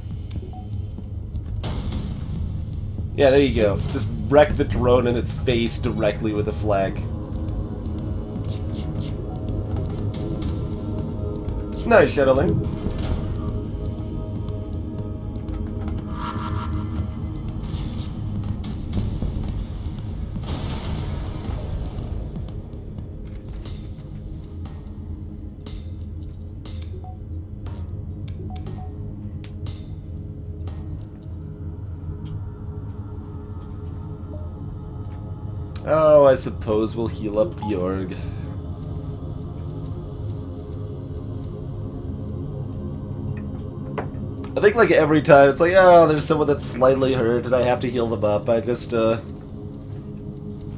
Yeah, there you go. Just wreck the drone in its face directly with a flag. Nice, Shadowling. Oh, I suppose we'll heal up Bjorg. I think like every time it's like, oh, there's someone that's slightly hurt and I have to heal them up. I just I'm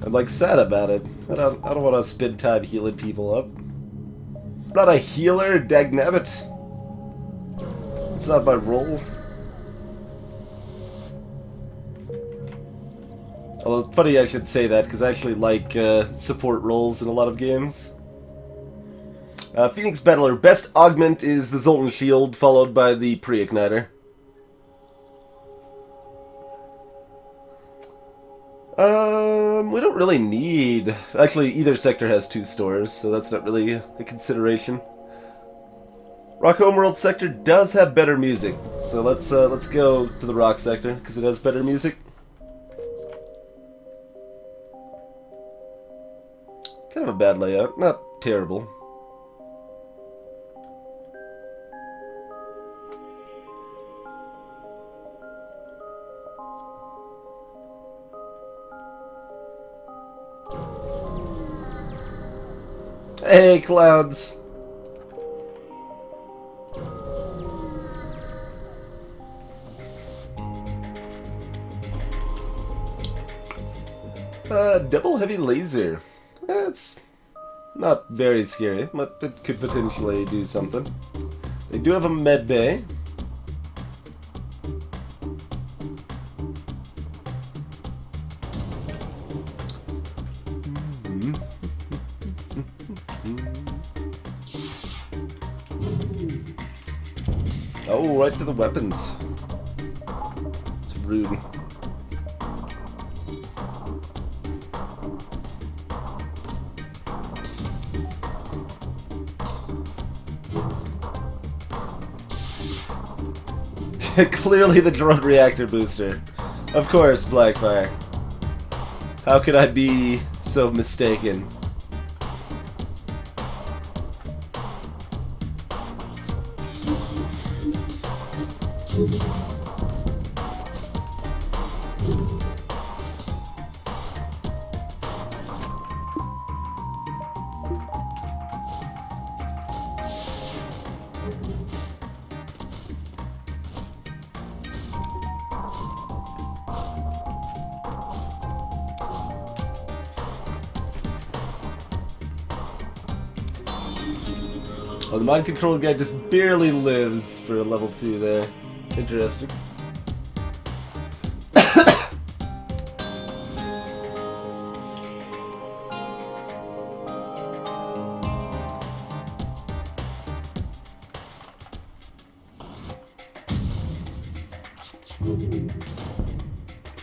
like sad about it. I don't want to spend time healing people up. I'm not a healer, dagnabbit. It's not my role. Although, funny I should say that, because I actually like support roles in a lot of games. Phoenix Battler, best augment is the Zoltan Shield, followed by the Pre-Igniter. We don't really need... Actually, either sector has 2 stores, so that's not really a consideration. Rock Homeworld sector does have better music, so let's go to the Rock sector, because it has better music. Kind of a bad layout, not terrible. Hey, clouds! Double heavy laser. That's not very scary, but it could potentially do something. They do have a med bay. Oh, right to the weapons. It's rude. Clearly the drone reactor booster. Of course, Blackfire. How could I be so mistaken? Oh, the mind control guy just barely lives for a level 2 there. Interesting.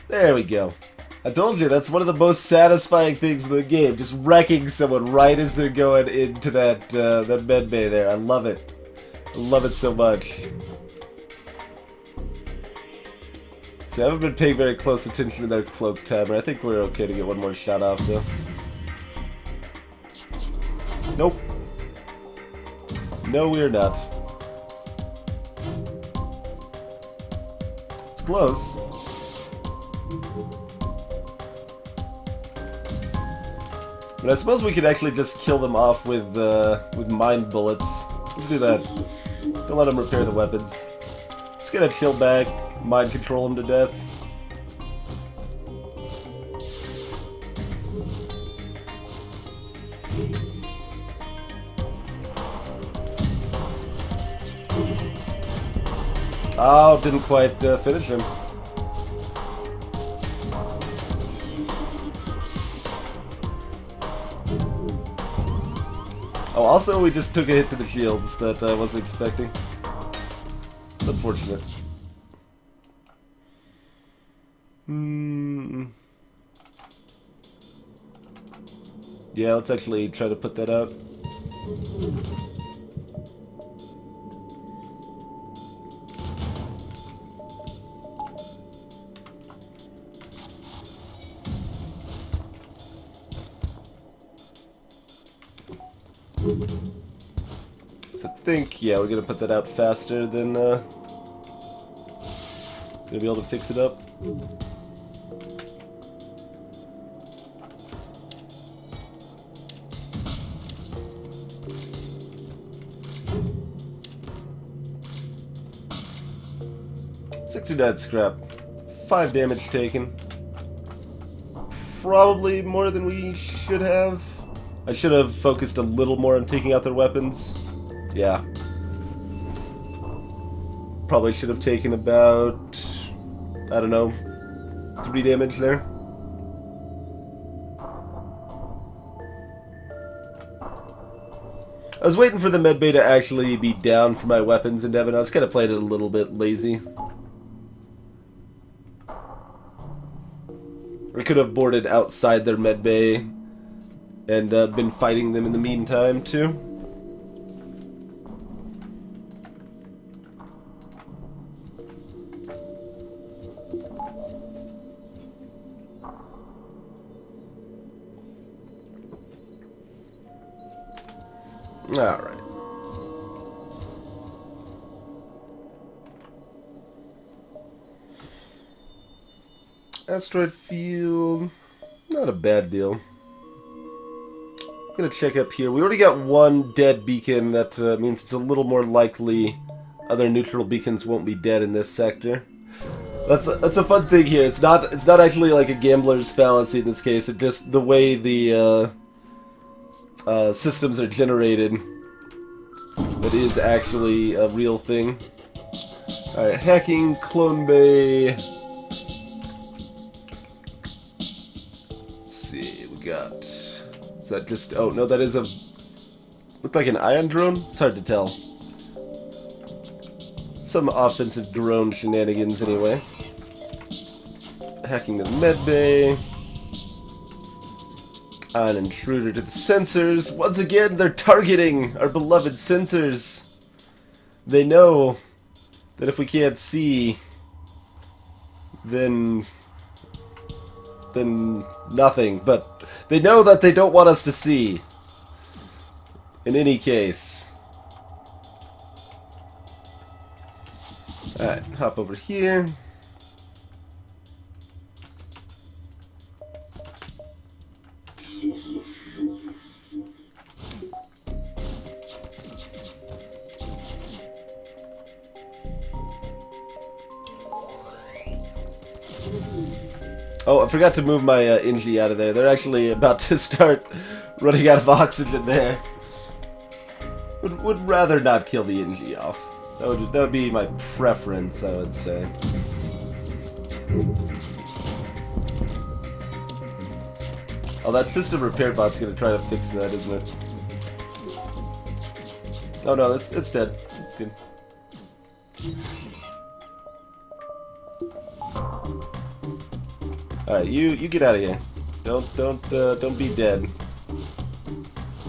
There we go. I told you, that's one of the most satisfying things in the game. Just wrecking someone right as they're going into that that med bay there. I love it. I love it so much. See, I haven't been paying very close attention to their cloak timer. I think we're okay to get one more shot off, though. Nope. No, we're not. It's close. But I suppose we could actually just kill them off with mind bullets. Let's do that. Don't let them repair the weapons. Just gonna chill back, mind control them to death. Oh, didn't quite finish him. Oh, also we just took a hit to the shields that I wasn't expecting. It's unfortunate. Yeah, let's actually try to put that out. So I think, yeah, we're gonna put that out faster than gonna be able to fix it up. $69 scrap. 5 damage taken. Probably more than we should have. I should have focused a little more on taking out their weapons. Yeah. Probably should have taken about, I don't know, 3 damage there. I was waiting for the medbay to actually be down for my weapons in Devon. I was kind of playing it a little bit lazy. I could have boarded outside their medbay and been fighting them in the meantime, too. Alright. Asteroid field, not a bad deal. gonna check up here. We already got one dead beacon. That means it's a little more likely other neutral beacons won't be dead in this sector. That's a fun thing here. It's not actually like a gambler's fallacy in this case. It's just the way the systems are generated. That is actually a real thing. All right, hacking clone bay. Let's see, we got. Is that just? Oh no, that is a. Looked like an ion drone. It's hard to tell. Some offensive drone shenanigans, anyway. Hacking to the med bay. An intruder to the sensors. Once again, they're targeting our beloved sensors. They know that if we can't see, then nothing. But they know that they don't want us to see. In any case. Alright, hop over here. Oh, I forgot to move my Inji out of there. They're actually about to start running out of oxygen there. Would rather not kill the Inji off. That would be my preference, I would say. Oh, that system repair bot's gonna try to fix that, isn't it? Oh no, it's dead. It's good. All right, you get out of here. Don't be dead.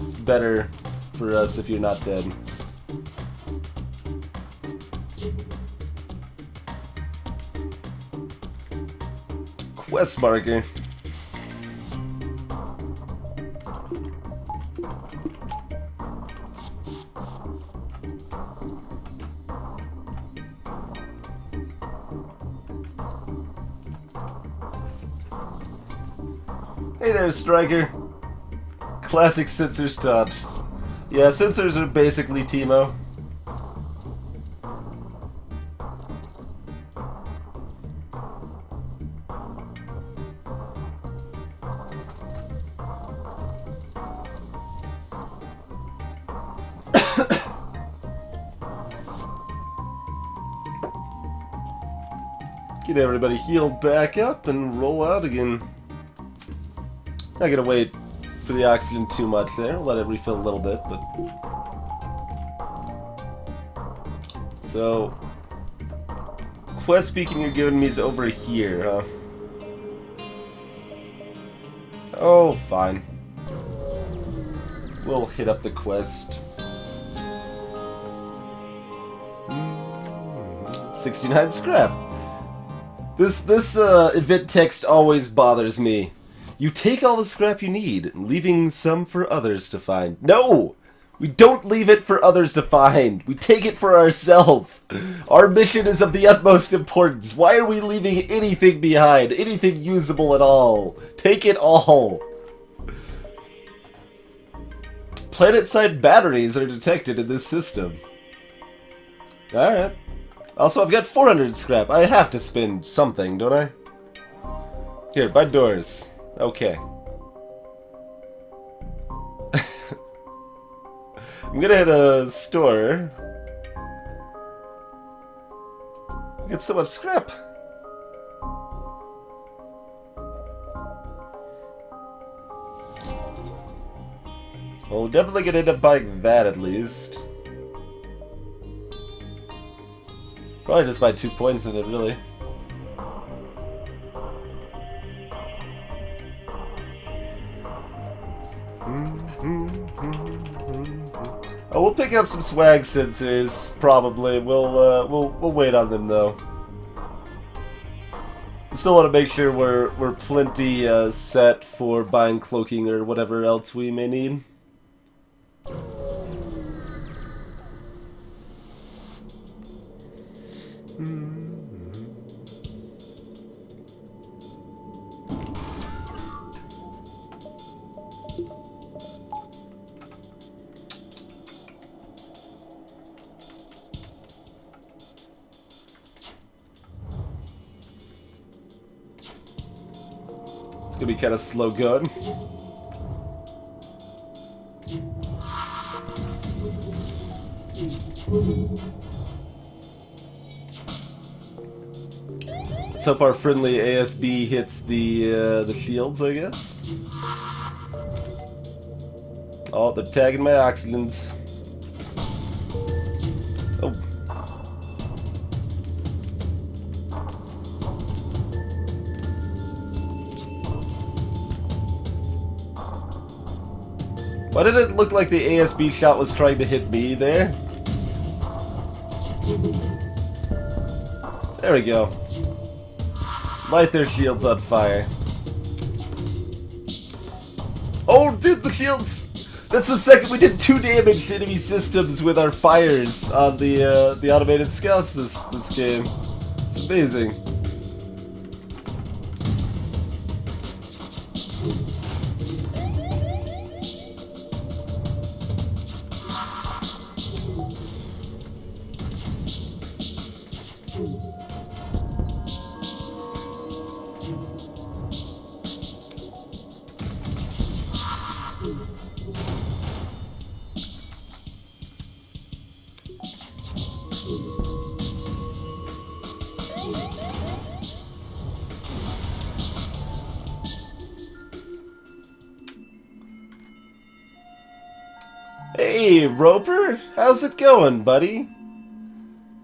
It's better for us if you're not dead. Quest marker. Hey there, Striker. Classic sensors taunt. Yeah, sensors are basically Teemo. Get everybody healed back up and roll out again. Not gonna wait for the oxygen too much there. Let it refill a little bit, but... So... Quest beacon you're giving me is over here, huh? Oh, fine. We'll hit up the quest. 69 scrap. This event text always bothers me. You take all the scrap you need, leaving some for others to find. No! We don't leave it for others to find. We take it for ourselves. Our mission is of the utmost importance. Why are we leaving anything behind? Anything usable at all? Take it all. Planet-side batteries are detected in this system. Alright. Also, I've got 400 scrap. I have to spend something, don't I? Here, buy doors. Okay. I'm gonna hit a store. Get so much scrap. Well, we're definitely gonna end up buying that at least. Probably just buy 2 points in it, really. Oh, we'll pick up some swag sensors, probably. We'll wait on them though. Still want to make sure we're plenty set for buying cloaking or whatever else we may need. gonna be kind of slow going. Let's hope our friendly ASB hits the shields, I guess. Oh, they're tagging my oxygens. Oh. Why did it look like the ASB shot was trying to hit me there? There we go. Light their shields on fire. Oh, dude, the shields! That's the second we did 2 damage to enemy systems with our fires on the automated scouts this game. It's amazing. Hey, Roper, how's it going, buddy?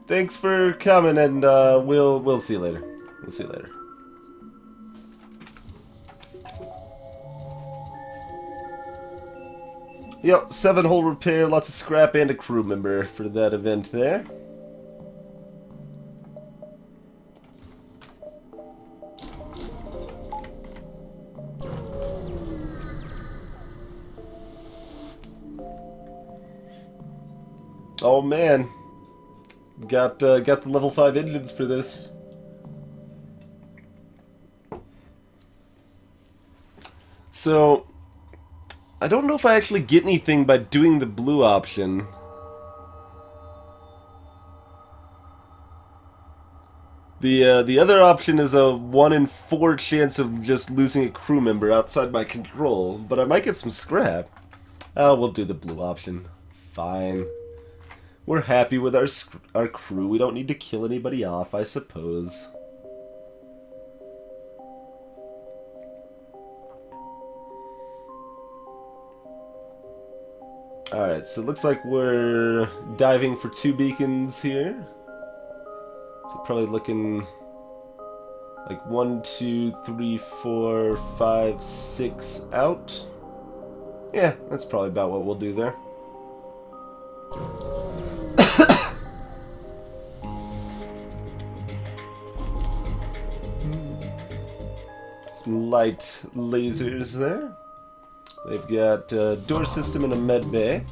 Thanks for coming, and we'll see you later. We'll see you later. Yep, 7-hole repair, lots of scrap, and a crew member for that event there. Oh man, got the level 5 engines for this. So, I don't know if I actually get anything by doing the blue option. The other option is a 1 in 4 chance of just losing a crew member outside my control, but I might get some scrap. Oh, we'll do the blue option. Fine. We're happy with our crew. We don't need to kill anybody off, I suppose. Alright, so it looks like we're diving for 2 beacons here. So probably looking like 1, 2, 3, 4, 5, 6 out. Yeah, that's probably about what we'll do there. Some light lasers there. They've got a door system and a med bay.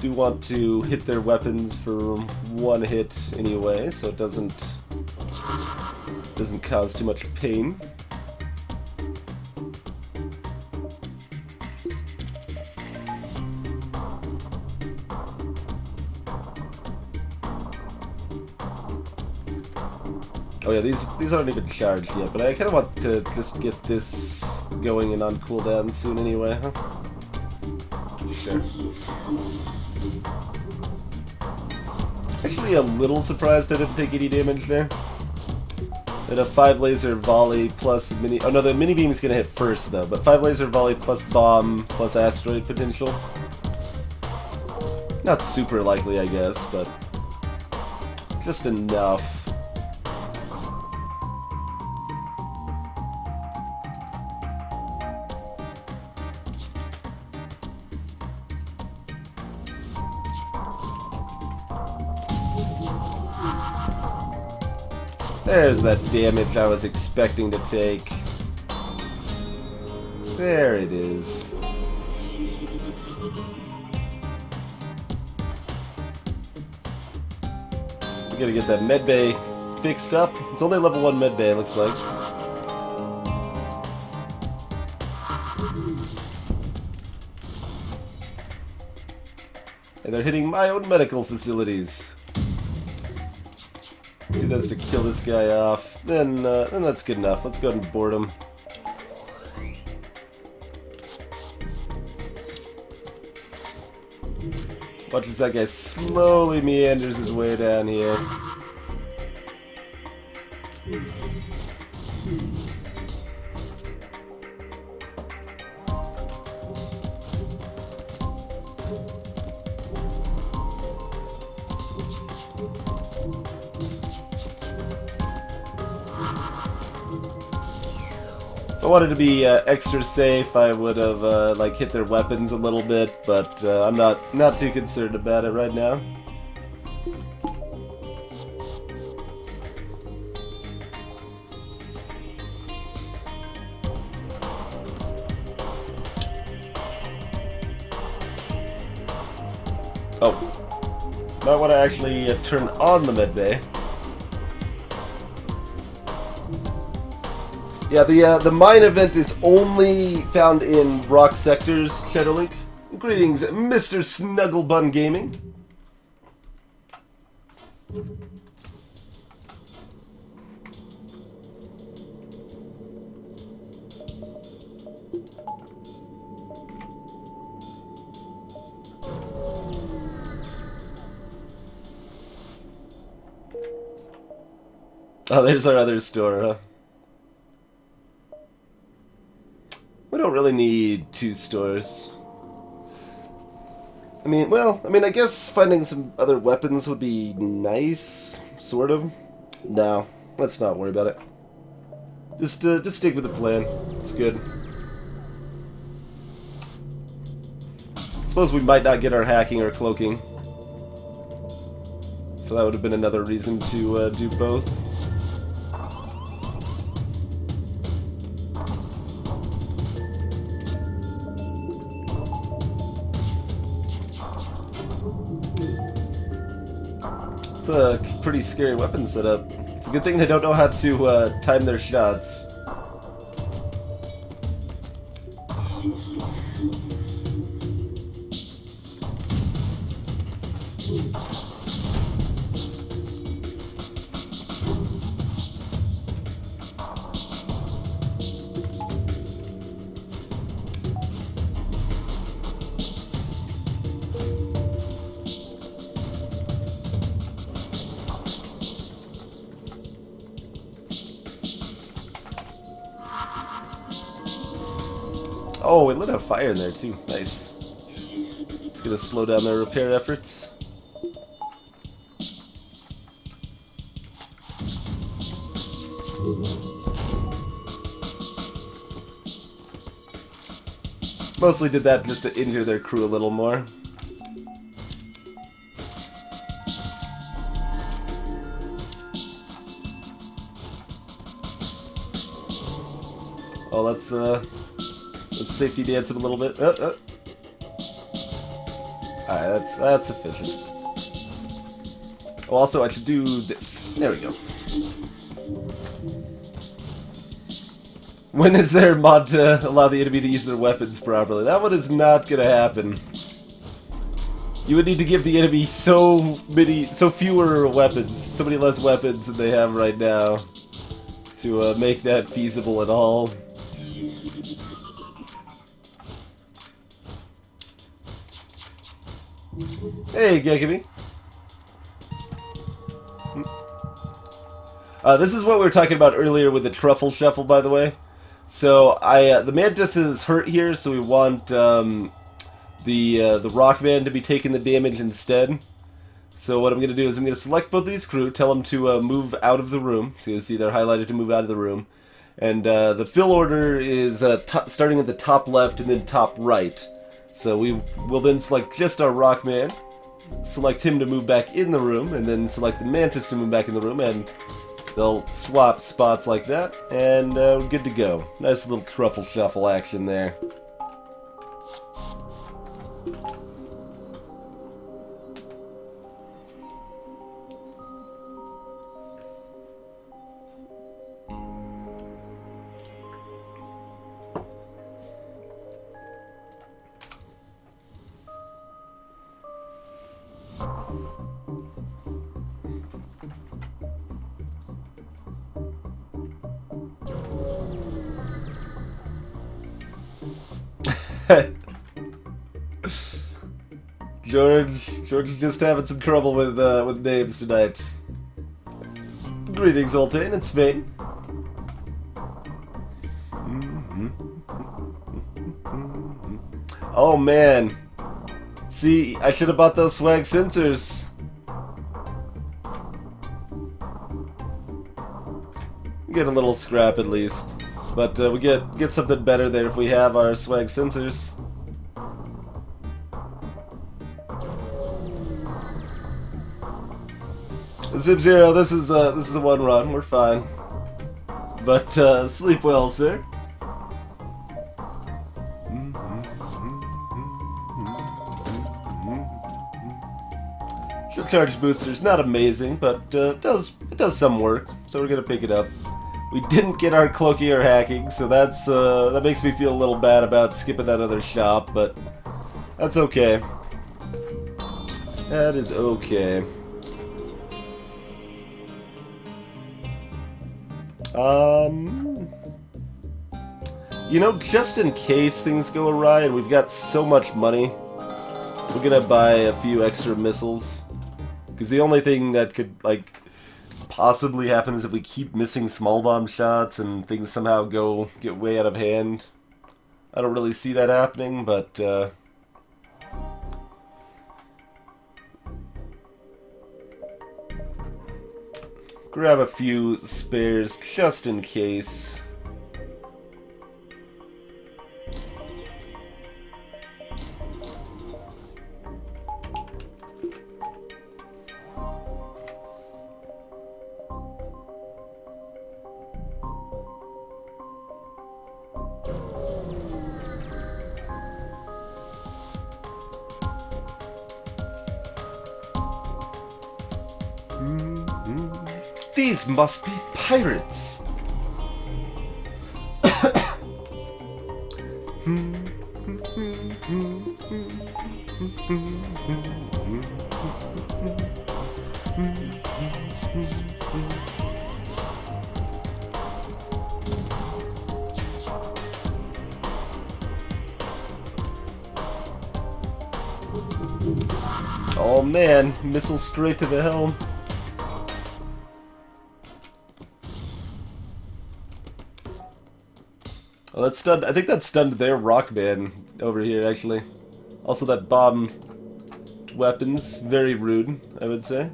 Do want to hit their weapons for 1 hit anyway, so it doesn't cause too much pain. Oh yeah, these aren't even charged yet, but I kind of want to just get this going and on cooldown soon anyway, huh? Sure. Actually a little surprised I didn't take any damage there. And a 5 laser volley plus mini... Oh no, the mini beam is going to hit first though, but 5 laser volley plus bomb plus asteroid potential. Not super likely, I guess, but just enough. There's that damage I was expecting to take. There it is. We gotta get that medbay fixed up. It's only level 1 medbay, it looks like. And they're hitting my own medical facilities. Do this to kill this guy off. Then that's good enough. Let's go ahead and board him. Watch as that guy slowly meanders his way down here. If I wanted to be extra safe, I would have like hit their weapons a little bit, but I'm not too concerned about it right now. Oh, might want to actually turn on the medbay. Yeah, the mine event is only found in rock sectors, Shadowlink. Greetings, Mr. Snugglebun Gaming. Oh, there's our other store, huh? We don't really need two stores. I mean, I guess finding some other weapons would be nice, sort of. No, let's not worry about it. Just stick with the plan. It's good. Suppose we might not get our hacking or cloaking. So that would have been another reason to do both. It's a pretty scary weapon setup. It's a good thing they don't know how to time their shots. Oh, it lit a fire in there too. Nice. It's gonna slow down their repair efforts. Mostly did that just to injure their crew a little more. Oh, let's safety dance him a little bit. Alright, that's sufficient. Oh, also, I should do this. There we go. When is there a mod to allow the enemy to use their weapons properly? That one is not gonna happen. You would need to give the enemy so fewer weapons, so many less weapons than they have right now to make that feasible at all. Hey, Gekami. This is what we were talking about earlier with the truffle shuffle, by the way. So the Mantis is hurt here, so we want the Rockman to be taking the damage instead. So what I'm going to do is I'm going to select both these crew, tell them to move out of the room. So you'll see they're highlighted to move out of the room. And the fill order is starting at the top left and then top right. So we will then select just our Rockman, select him to move back in the room, and then select the Mantis to move back in the room, and they'll swap spots like that, and we're good to go. Nice little truffle shuffle action there. George is just having some trouble with names tonight. Greetings, Oltain. It's Vane. Oh man. See, I should have bought those swag sensors. Get a little scrap at least, but we get something better there if we have our swag sensors. Zip-Zero, this is a one run. We're fine, but sleep well, sir. She'll charge boosters, not amazing, but it does some work, so we're gonna pick it up. We didn't get our cloaking or hacking, so that makes me feel a little bad about skipping that other shop, but that's okay. That is okay. You know, just in case things go awry and we've got so much money, we're gonna buy a few extra missiles. Because the only thing that could, like, possibly happen is if we keep missing small bomb shots and things somehow get way out of hand. I don't really see that happening, but, grab a few spares just in case. These must be pirates! Oh man, missiles straight to the helm. Oh, that stunned. I think that stunned their Rockman over here, actually. Also, that bomb weapons, very rude, I would say.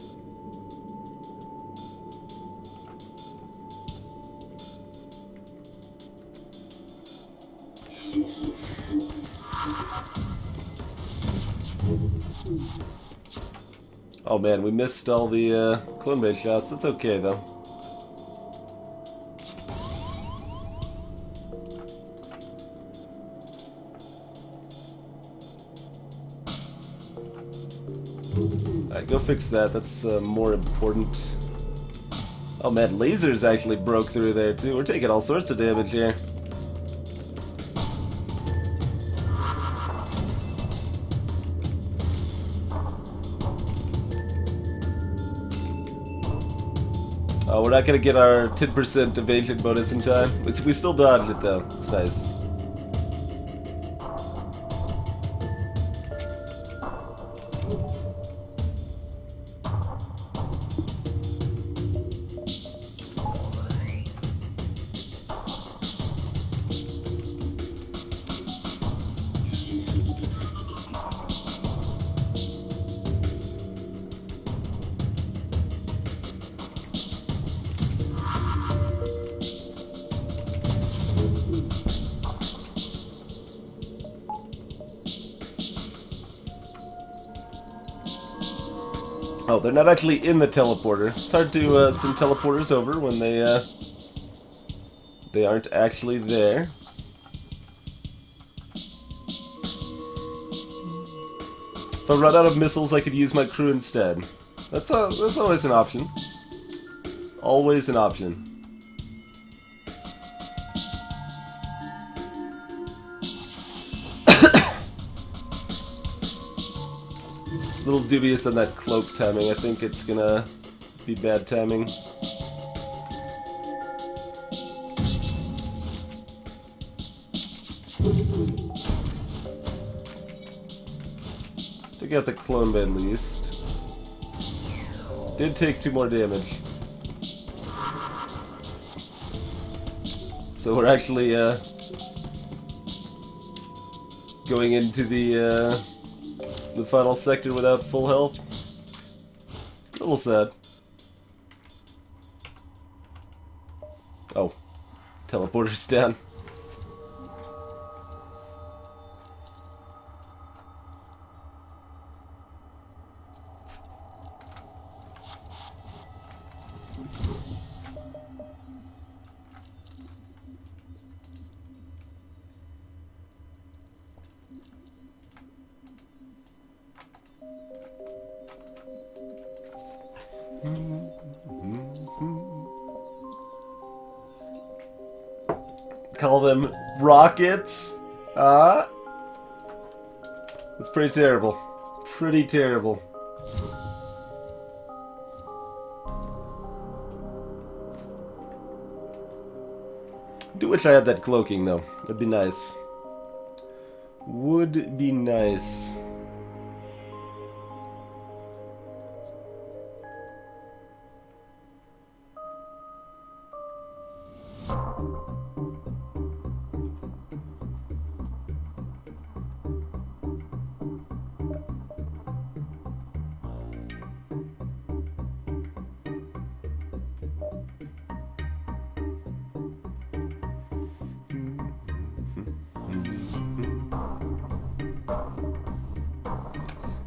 Oh man, we missed all the clone base shots. That's okay though. Alright, go fix that. That's more important. Oh man, lasers actually broke through there too. We're taking all sorts of damage here. Oh, we're not gonna get our 10% evasion bonus in time. We still dodged it though. It's nice. Oh, they're not actually in the teleporter. It's hard to send teleporters over when they aren't actually there. If I run out of missiles, I could use my crew instead. That's always an option. Always an option. A little dubious on that cloak timing. I think it's gonna be bad timing. Take out the clone at least. Did take 2 more damage. So we're actually going into the final sector without full health. A little sad. Oh, teleporter's down. Call them rockets? That's pretty terrible. Pretty terrible. Do wish I had that cloaking though. That'd be nice. Would be nice.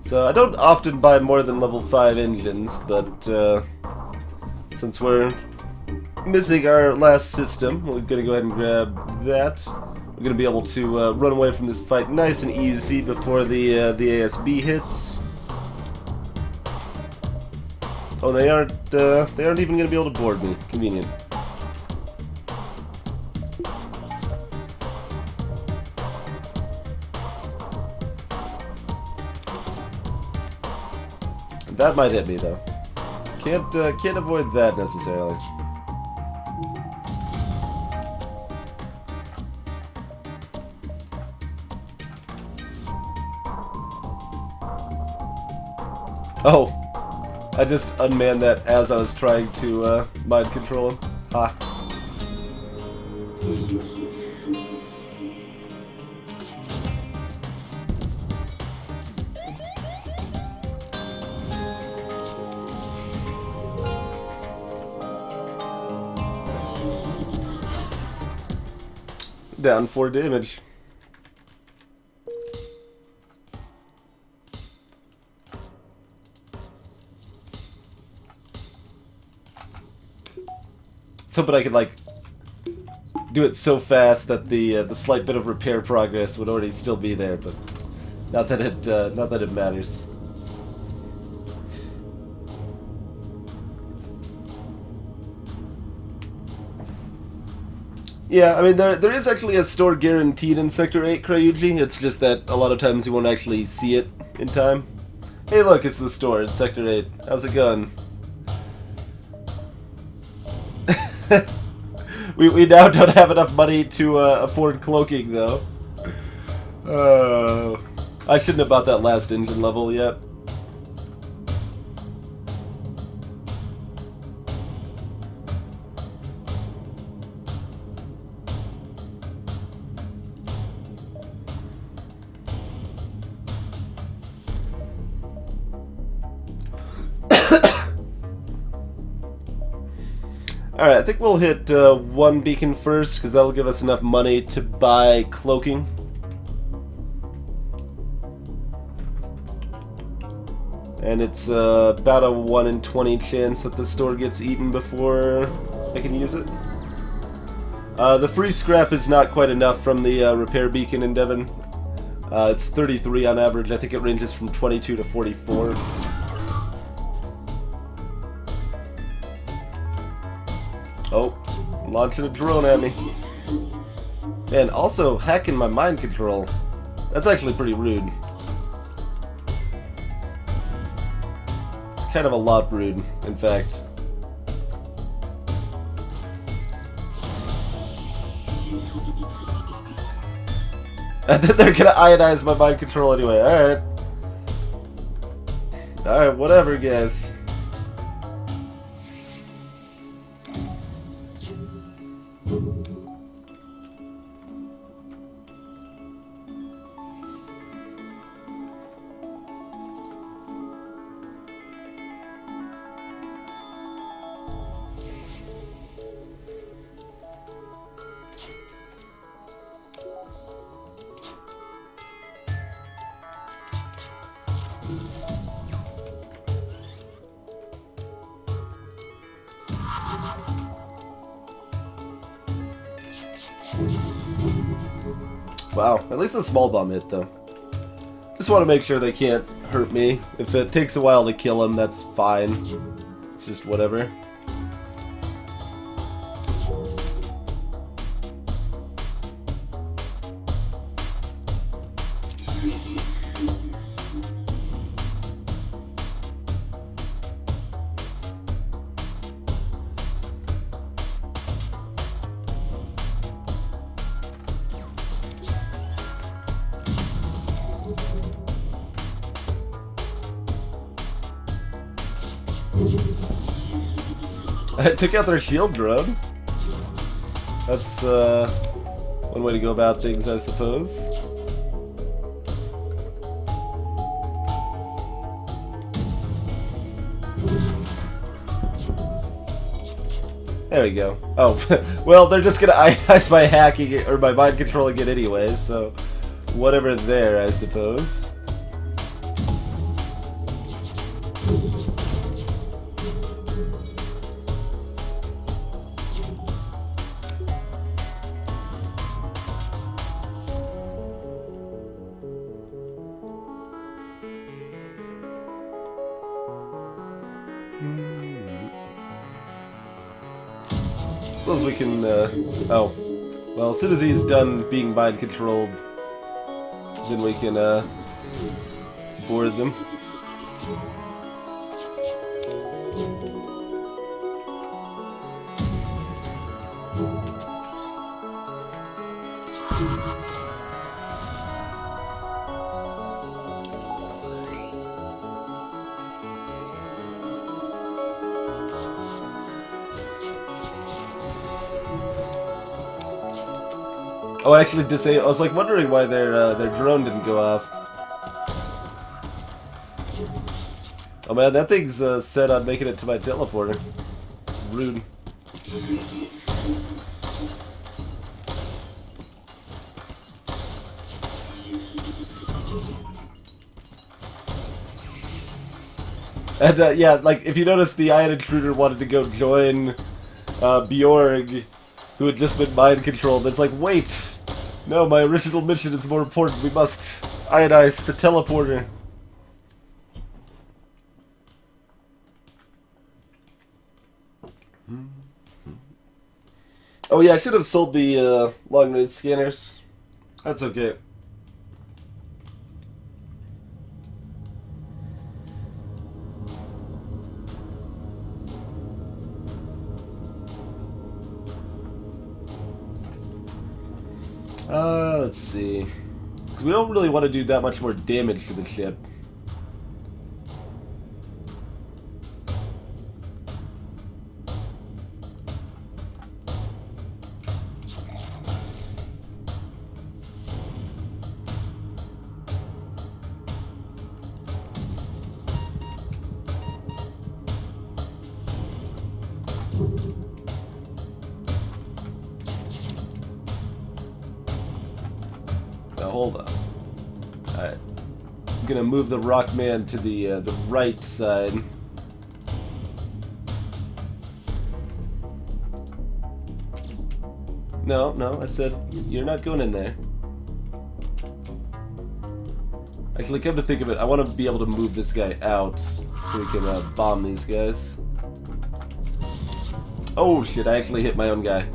So I don't often buy more than level 5 engines, but since we're missing our last system, we're gonna go ahead and grab that. We're gonna be able to run away from this fight nice and easy before the ASB hits. Oh, they aren't even gonna be able to board me. Convenient. That might hit me though. Can't avoid that necessarily. Oh, I just unmanned that as I was trying to mind control him. Ha. Down 4 damage. So, but I could like do it so fast that the slight bit of repair progress would already still be there, but not that it matters. Yeah, I mean, there is actually a store guaranteed in Sector 8, Kryuji. It's just that a lot of times you won't actually see it in time. Hey look, it's the store, it's Sector 8. How's it going? we now don't have enough money to afford cloaking, though. I shouldn't have bought that last engine level yet. Alright, I think we'll hit 1 beacon first, because that'll give us enough money to buy cloaking. And it's about a 1 in 20 chance that the store gets eaten before I can use it. The free scrap is not quite enough from the repair beacon in Devon. It's 33 on average. I think it ranges from 22 to 44. Oh, launching a drone at me. And also hacking my mind control. That's actually pretty rude. It's kind of a lot rude, in fact. And then they're gonna ionize my mind control anyway, alright. Alright, whatever, guys. Wow, at least the small bomb hit, though. Just want to make sure they can't hurt me. If it takes a while to kill him, that's fine. It's just whatever. I took out their shield drone. That's one way to go about things, I suppose. There we go. Oh, well, they're just gonna ionize by hacking it, or by mind controlling it anyway, so whatever there, I suppose. Suppose we can, oh. Well, as soon as he's done being mind controlled, then we can, board them. Oh, I actually I was like wondering why their drone didn't go off. Oh man, that thing's set on making it to my teleporter. It's rude. And yeah, like if you notice, the Ion Intruder wanted to go join Bjorg, who had just been mind controlled. It's like, wait. No, my original mission is more important. We must ionize the teleporter. Oh yeah, I should have sold the long-range scanners. That's okay. Let's see. Because we don't really want to do that much more damage to the ship. Hold on. Alright. I'm gonna move the Rockman to the right side. No, I said you're not going in there. Actually, come to think of it, I want to be able to move this guy out so we can bomb these guys. Oh shit, I actually hit my own guy.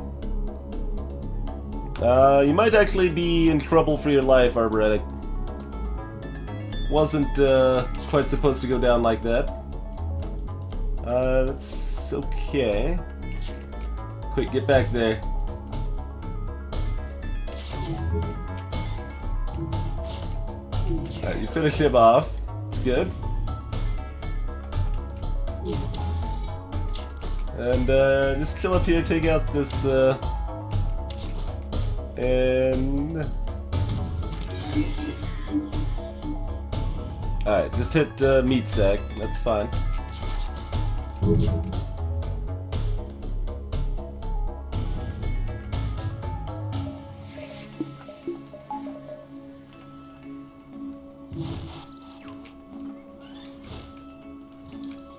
You might actually be in trouble for your life, Arboretic. Wasn't, quite supposed to go down like that. That's okay. Quick, get back there. Alright, you finish him off. It's good. And just chill up here, take out this, and... Alright, just hit meat sack, that's fine.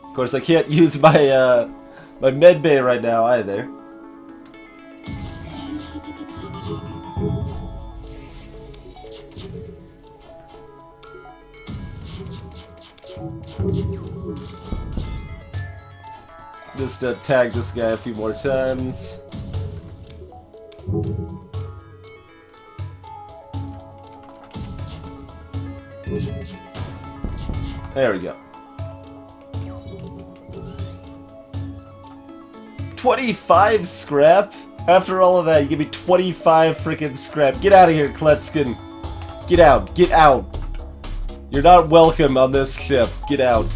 Of course, I can't use my, my med bay right now either. Just tag this guy a few more times. There we go. 25 scrap? After all of that, you give me 25 freaking scrap. Get out of here, Kletskin. Get out. Get out. You're not welcome on this ship. Get out.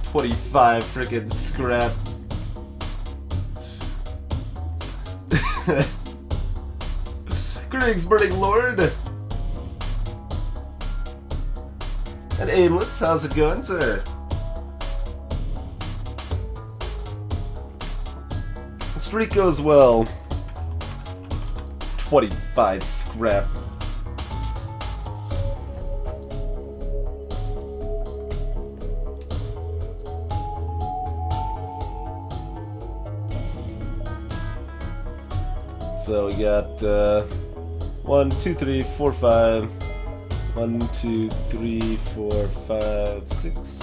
25 freaking scrap. Greetings, Burning Lord. And Aimless, how's it going, sir? The streak goes well. 25 scrap. So we got 1, 2, 3, 4, 5. 1, 2, 3, 4, 5, 6.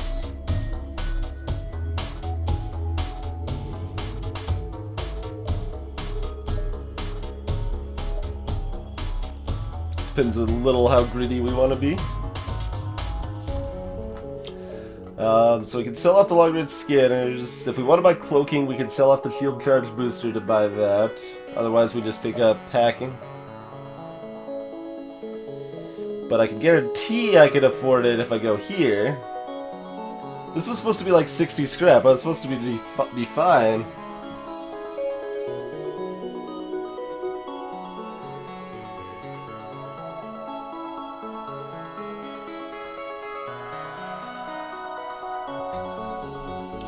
Depends a little how greedy we want to be. So we can sell off the long-range scanners. If we want to buy cloaking, we can sell off the shield charge booster to buy that. Otherwise, we just pick up packing. But I can guarantee I can afford it if I go here. This was supposed to be like 60 scrap. I was supposed to be fine.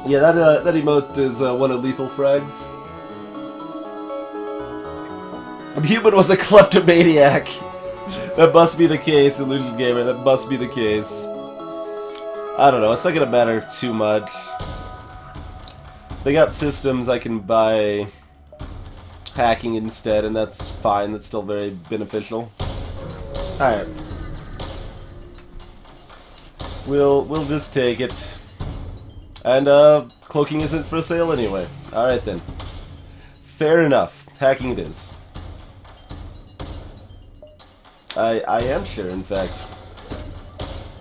Yeah, that emote is one of Lethal Frag's. The human was a kleptomaniac. That must be the case, Illusion Gamer. That must be the case. I don't know. It's not gonna matter too much. They got systems I can buy hacking instead, and that's fine. That's still very beneficial. All right. We'll just take it. And, cloaking isn't for sale anyway. Alright then. Fair enough. Hacking it is. I am sure, in fact.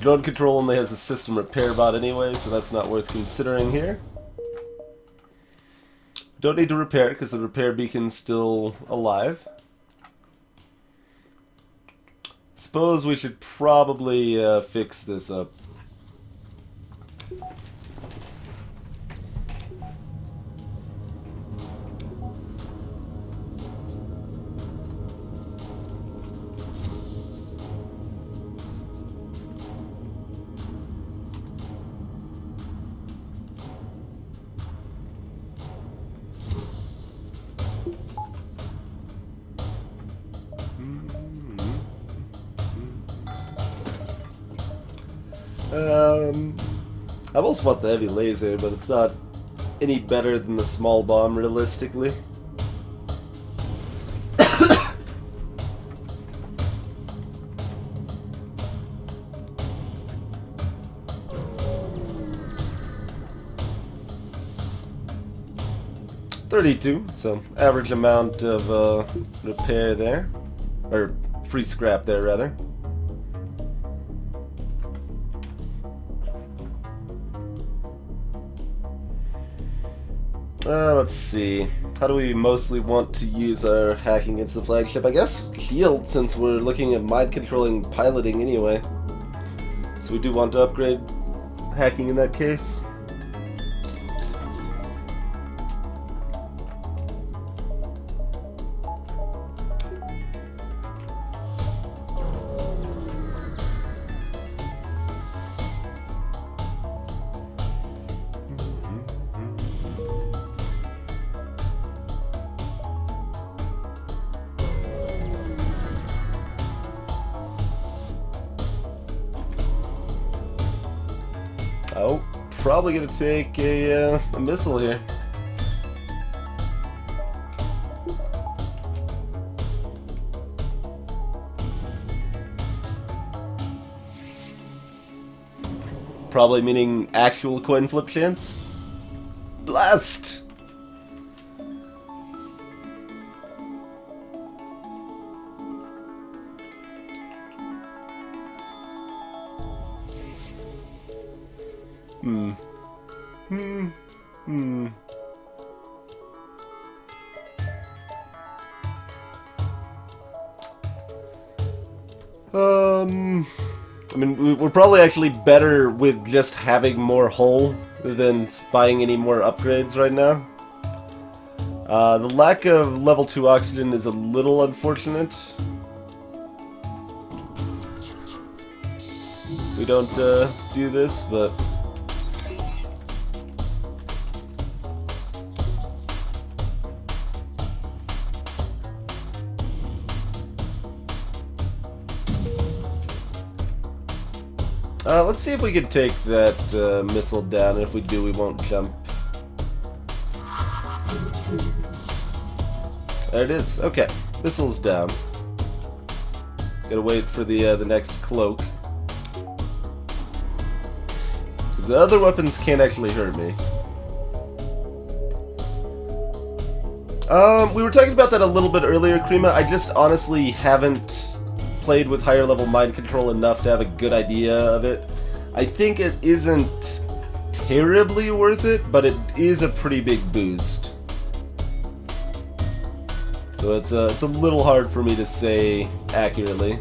Drone control only has a system repair bot anyway, so that's not worth considering here. Don't need to repair it, because the repair beacon's still alive. Suppose we should probably, fix this up. I almost want the heavy laser, but it's not any better than the small bomb, realistically. $32, so average amount of repair there, or free scrap there rather. Let's see. How do we mostly want to use our hacking against the flagship? I guess shield, since we're looking at mind controlling piloting anyway. So we do want to upgrade hacking in that case. Oh, probably gonna take a missile here. Probably meaning actual coin flip chance. Blast! I mean, we're probably actually better with just having more hull than buying any more upgrades right now. The lack of level 2 oxygen is a little unfortunate. We don't do this, but... let's see if we can take that missile down, and if we do, we won't jump. There it is. Okay, missile's down. Gotta wait for the next cloak. Because the other weapons can't actually hurt me. We were talking about that a little bit earlier, Krima. I just honestly haven't played with higher level mind control enough to have a good idea of it. I think it isn't terribly worth it, but it is a pretty big boost. So it's a little hard for me to say accurately.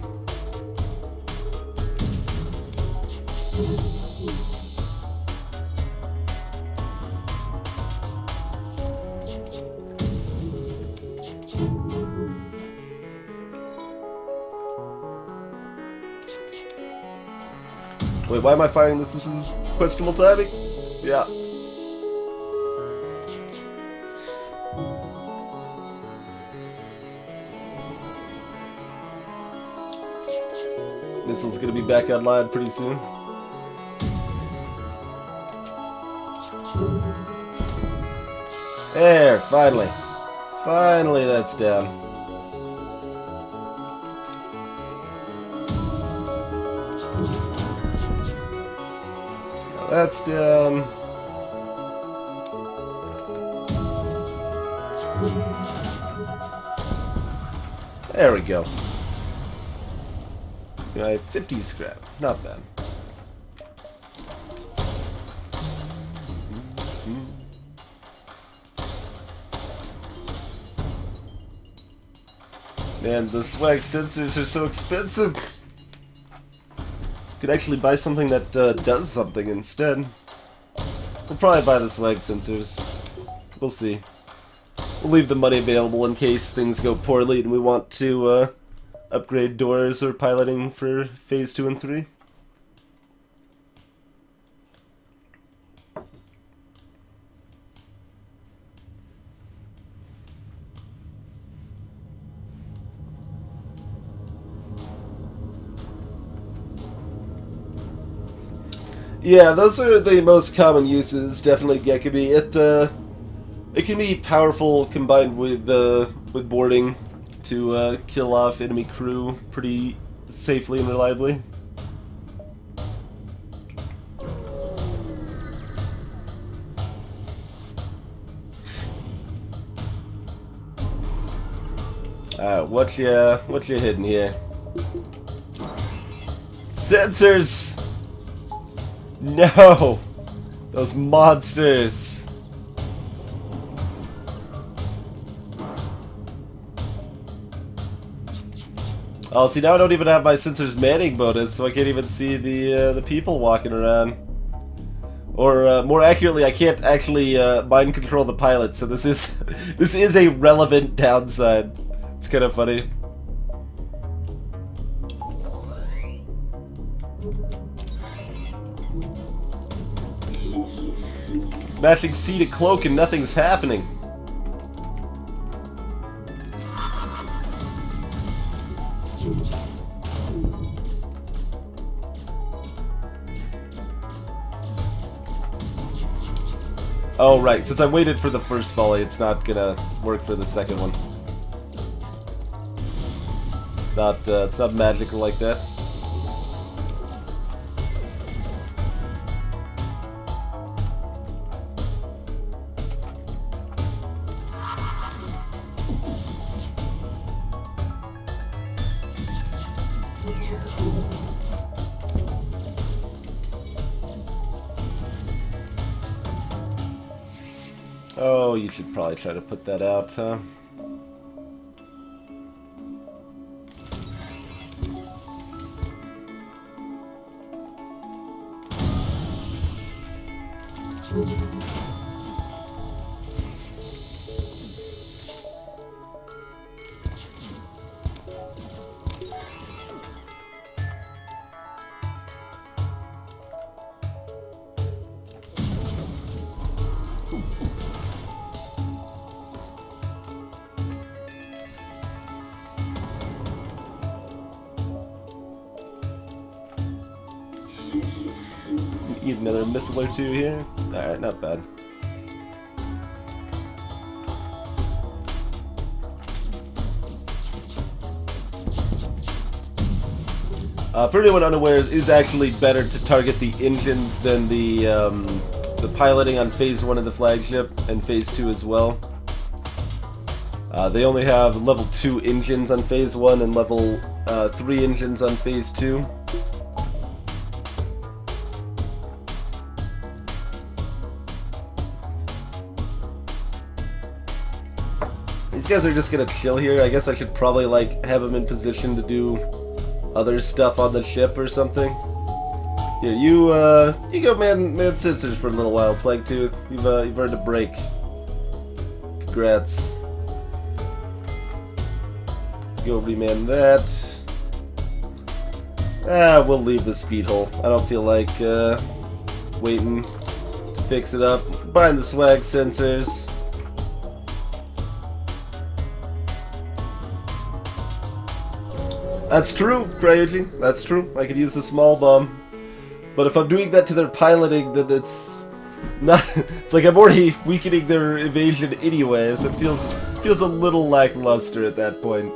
Wait, why am I firing this? This is questionable timing? Yeah. Missile's gonna be back online pretty soon. There, finally. Finally that's down. That's down. There we go. You know, I have 50 scrap. Not bad. Man, the swag sensors are so expensive. Could actually buy something that does something instead. We'll probably buy the swag sensors. We'll see. We'll leave the money available in case things go poorly and we want to upgrade doors or piloting for phase 2 and 3. Yeah, those are the most common uses. Definitely Gekkobi. It can be powerful combined with boarding to kill off enemy crew pretty safely and reliably. Alright, what you hitting here? Sensors! No! Those monsters! Oh, see, now I don't even have my sensors manning bonus, so I can't even see the people walking around. Or more accurately, I can't actually mind control the pilot, so this is this is a relevant downside. It's kind of funny. Mashing C to cloak and nothing's happening. Oh, right. Since I waited for the first volley, it's not gonna work for the second one. It's not magical like that. Oh, you should probably try to put that out, huh? Eat another missile or two here. Alright, not bad. For anyone unaware, it is actually better to target the engines than the piloting on Phase 1 of the flagship, and Phase 2 as well. They only have level 2 engines on Phase 1 and level 3 engines on Phase 2. These guys are just gonna chill here. I guess I should probably like have them in position to do other stuff on the ship or something. Here, you go man sensors for a little while, Plague Tooth. You've earned a break. Congrats. Go reman that. We'll leave the speed hole. I don't feel like waiting to fix it up. Bind the swag sensors. That's true, Cryuji. That's true. I could use the small bomb. But if I'm doing that to their piloting, then it's not. It's like I'm already weakening their evasion anyway, so it feels a little lackluster at that point.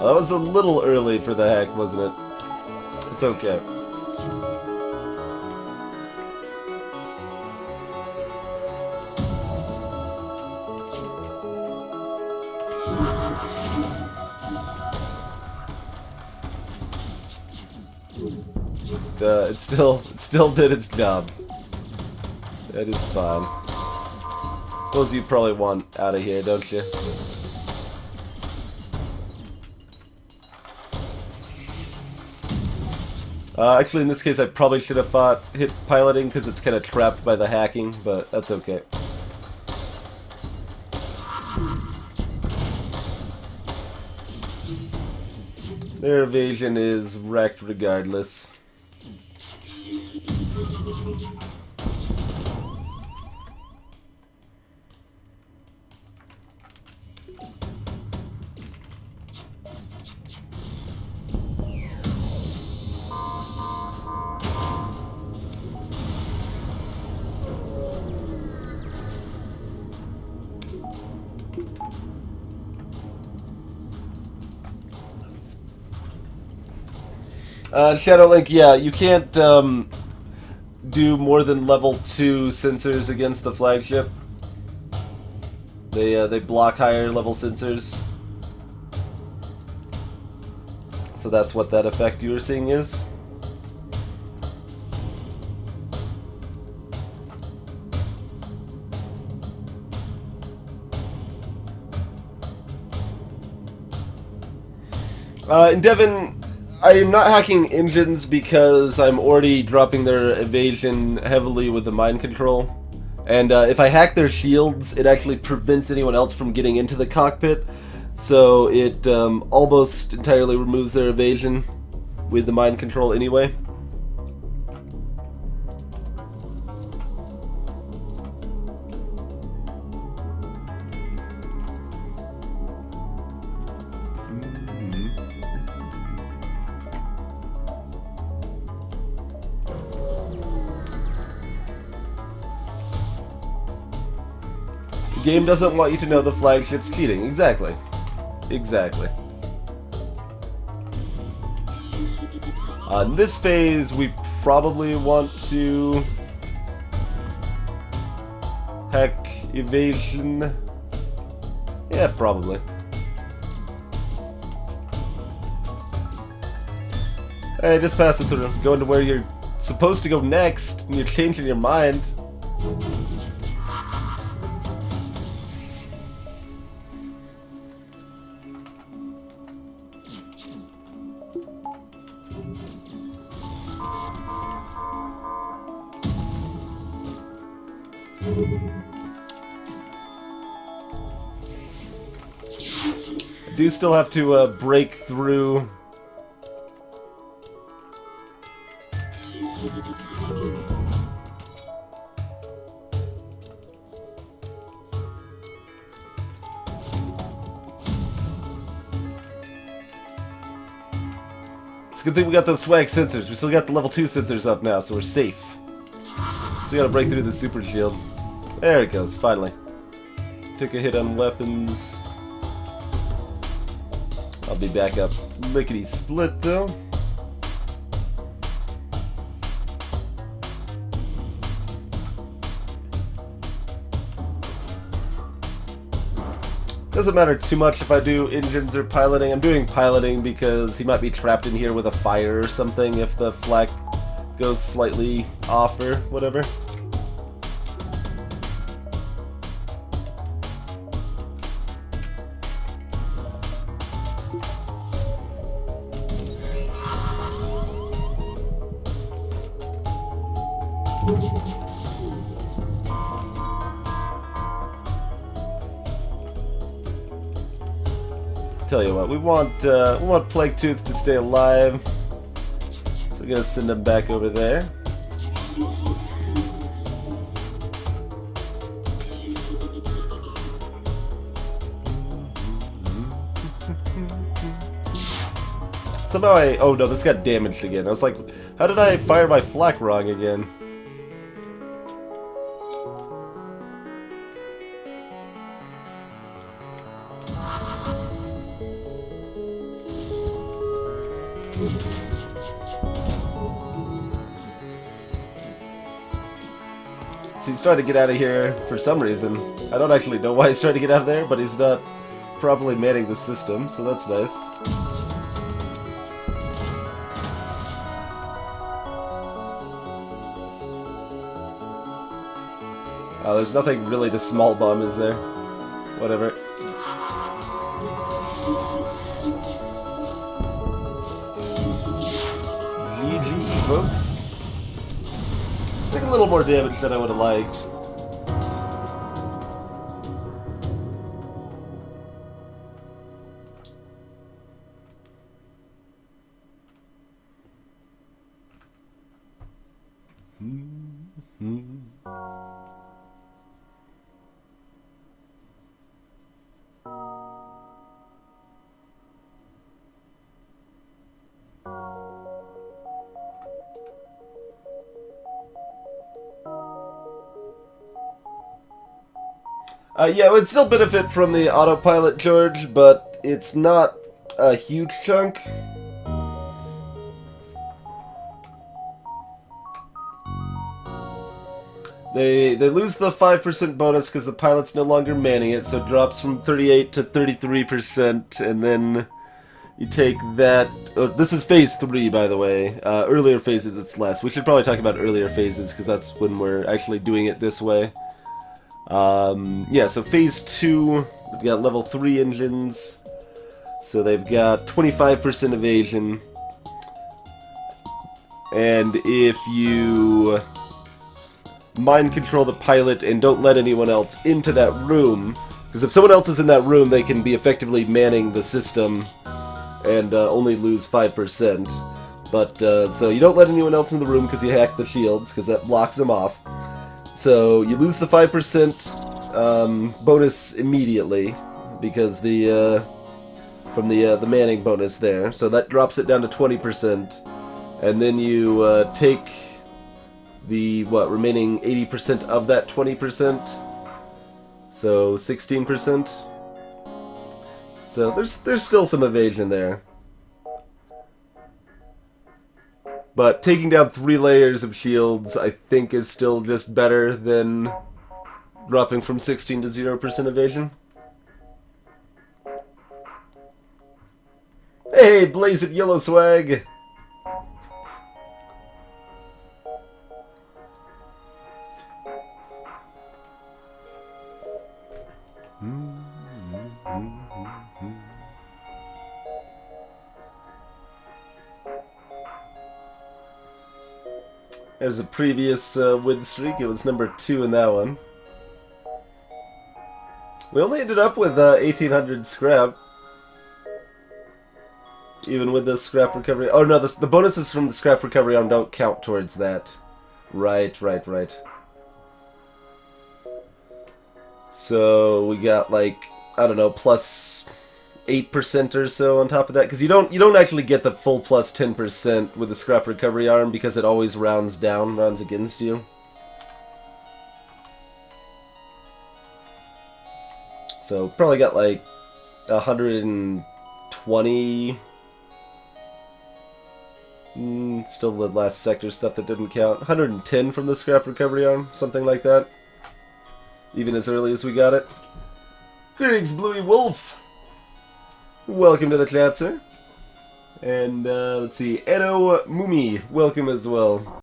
That was a little early for the hack, wasn't it? It's okay. It still did its job. That is fine. Suppose you probably want out of here, don't you? Actually, in this case, I probably should have hit piloting because it's kind of trapped by the hacking, but that's okay. Their evasion is wrecked regardless. Shadow Link, yeah, you can't do more than level 2 sensors against the flagship. They block higher level sensors. So that's what that effect you were seeing is. In Devon, I am not hacking engines because I'm already dropping their evasion heavily with the mind control. And if I hack their shields, it actually prevents anyone else from getting into the cockpit. So it almost entirely removes their evasion with the mind control anyway. The game doesn't want you to know the flagship's cheating. Exactly. Exactly. In this phase, we probably want to hack evasion. Yeah, probably. Hey, just pass it through. Going to where you're supposed to go next, and you're changing your mind. I do still have to break through. It's a good thing we got those swag sensors. We still got the level 2 sensors up now, so we're safe. Still gotta break through the super shield. There it goes, finally. Took a hit on weapons. I'll be back up lickety split though. Doesn't matter too much if I do engines or piloting. I'm doing piloting because he might be trapped in here with a fire or something if the flak goes slightly off or whatever. Tell you what, we want Plague Tooth to stay alive, so we're gonna send him back over there. Somehow oh no, this got damaged again. I was like, how did I fire my flak wrong again? So he's trying to get out of here for some reason. I don't actually know why he's trying to get out of there, but he's not properly manning the system, so that's nice. Oh, there's nothing really to small bomb, is there? Whatever. GG, folks. Took a little more damage than I would have liked. Yeah, it would still benefit from the autopilot charge, but it's not a huge chunk. They lose the 5% bonus because the pilot's no longer manning it, so it drops from 38 to 33%, and then you take that... Oh, this is phase 3, by the way. Earlier phases, it's less. We should probably talk about earlier phases, because that's when we're actually doing it this way. Yeah, so phase 2, we've got level 3 engines. So they've got 25% evasion. And if you mind control the pilot and don't let anyone else into that room, because if someone else is in that room, they can be effectively manning the system and only lose 5%. But, so you don't let anyone else in the room because you hack the shields, because that blocks them off. So you lose the 5% bonus immediately, because from the manning bonus there. So that drops it down to 20%. And then you take the, remaining 80% of that 20%. So 16%. So there's still some evasion there. But taking down 3 layers of shields, I think, is still just better than dropping from 16 to 0% evasion. Hey, blaze it, yellow swag! There's a previous win streak. It was number 2 in that one. We only ended up with 1,800 scrap. Even with the scrap recovery. Oh no, the bonuses from the scrap recovery arm don't count towards that. Right. So we got like, I don't know, plus 8% or so on top of that, because you don't actually get the full plus 10% with the scrap recovery arm because it always rounds down, rounds against you. So probably got like 120. Still the last sector stuff that didn't count. 110 from the scrap recovery arm, something like that. Even as early as we got it. Greetings, Bluey Wolf! Welcome to the chat, sir. And let's see, Edo Mumi, welcome as well.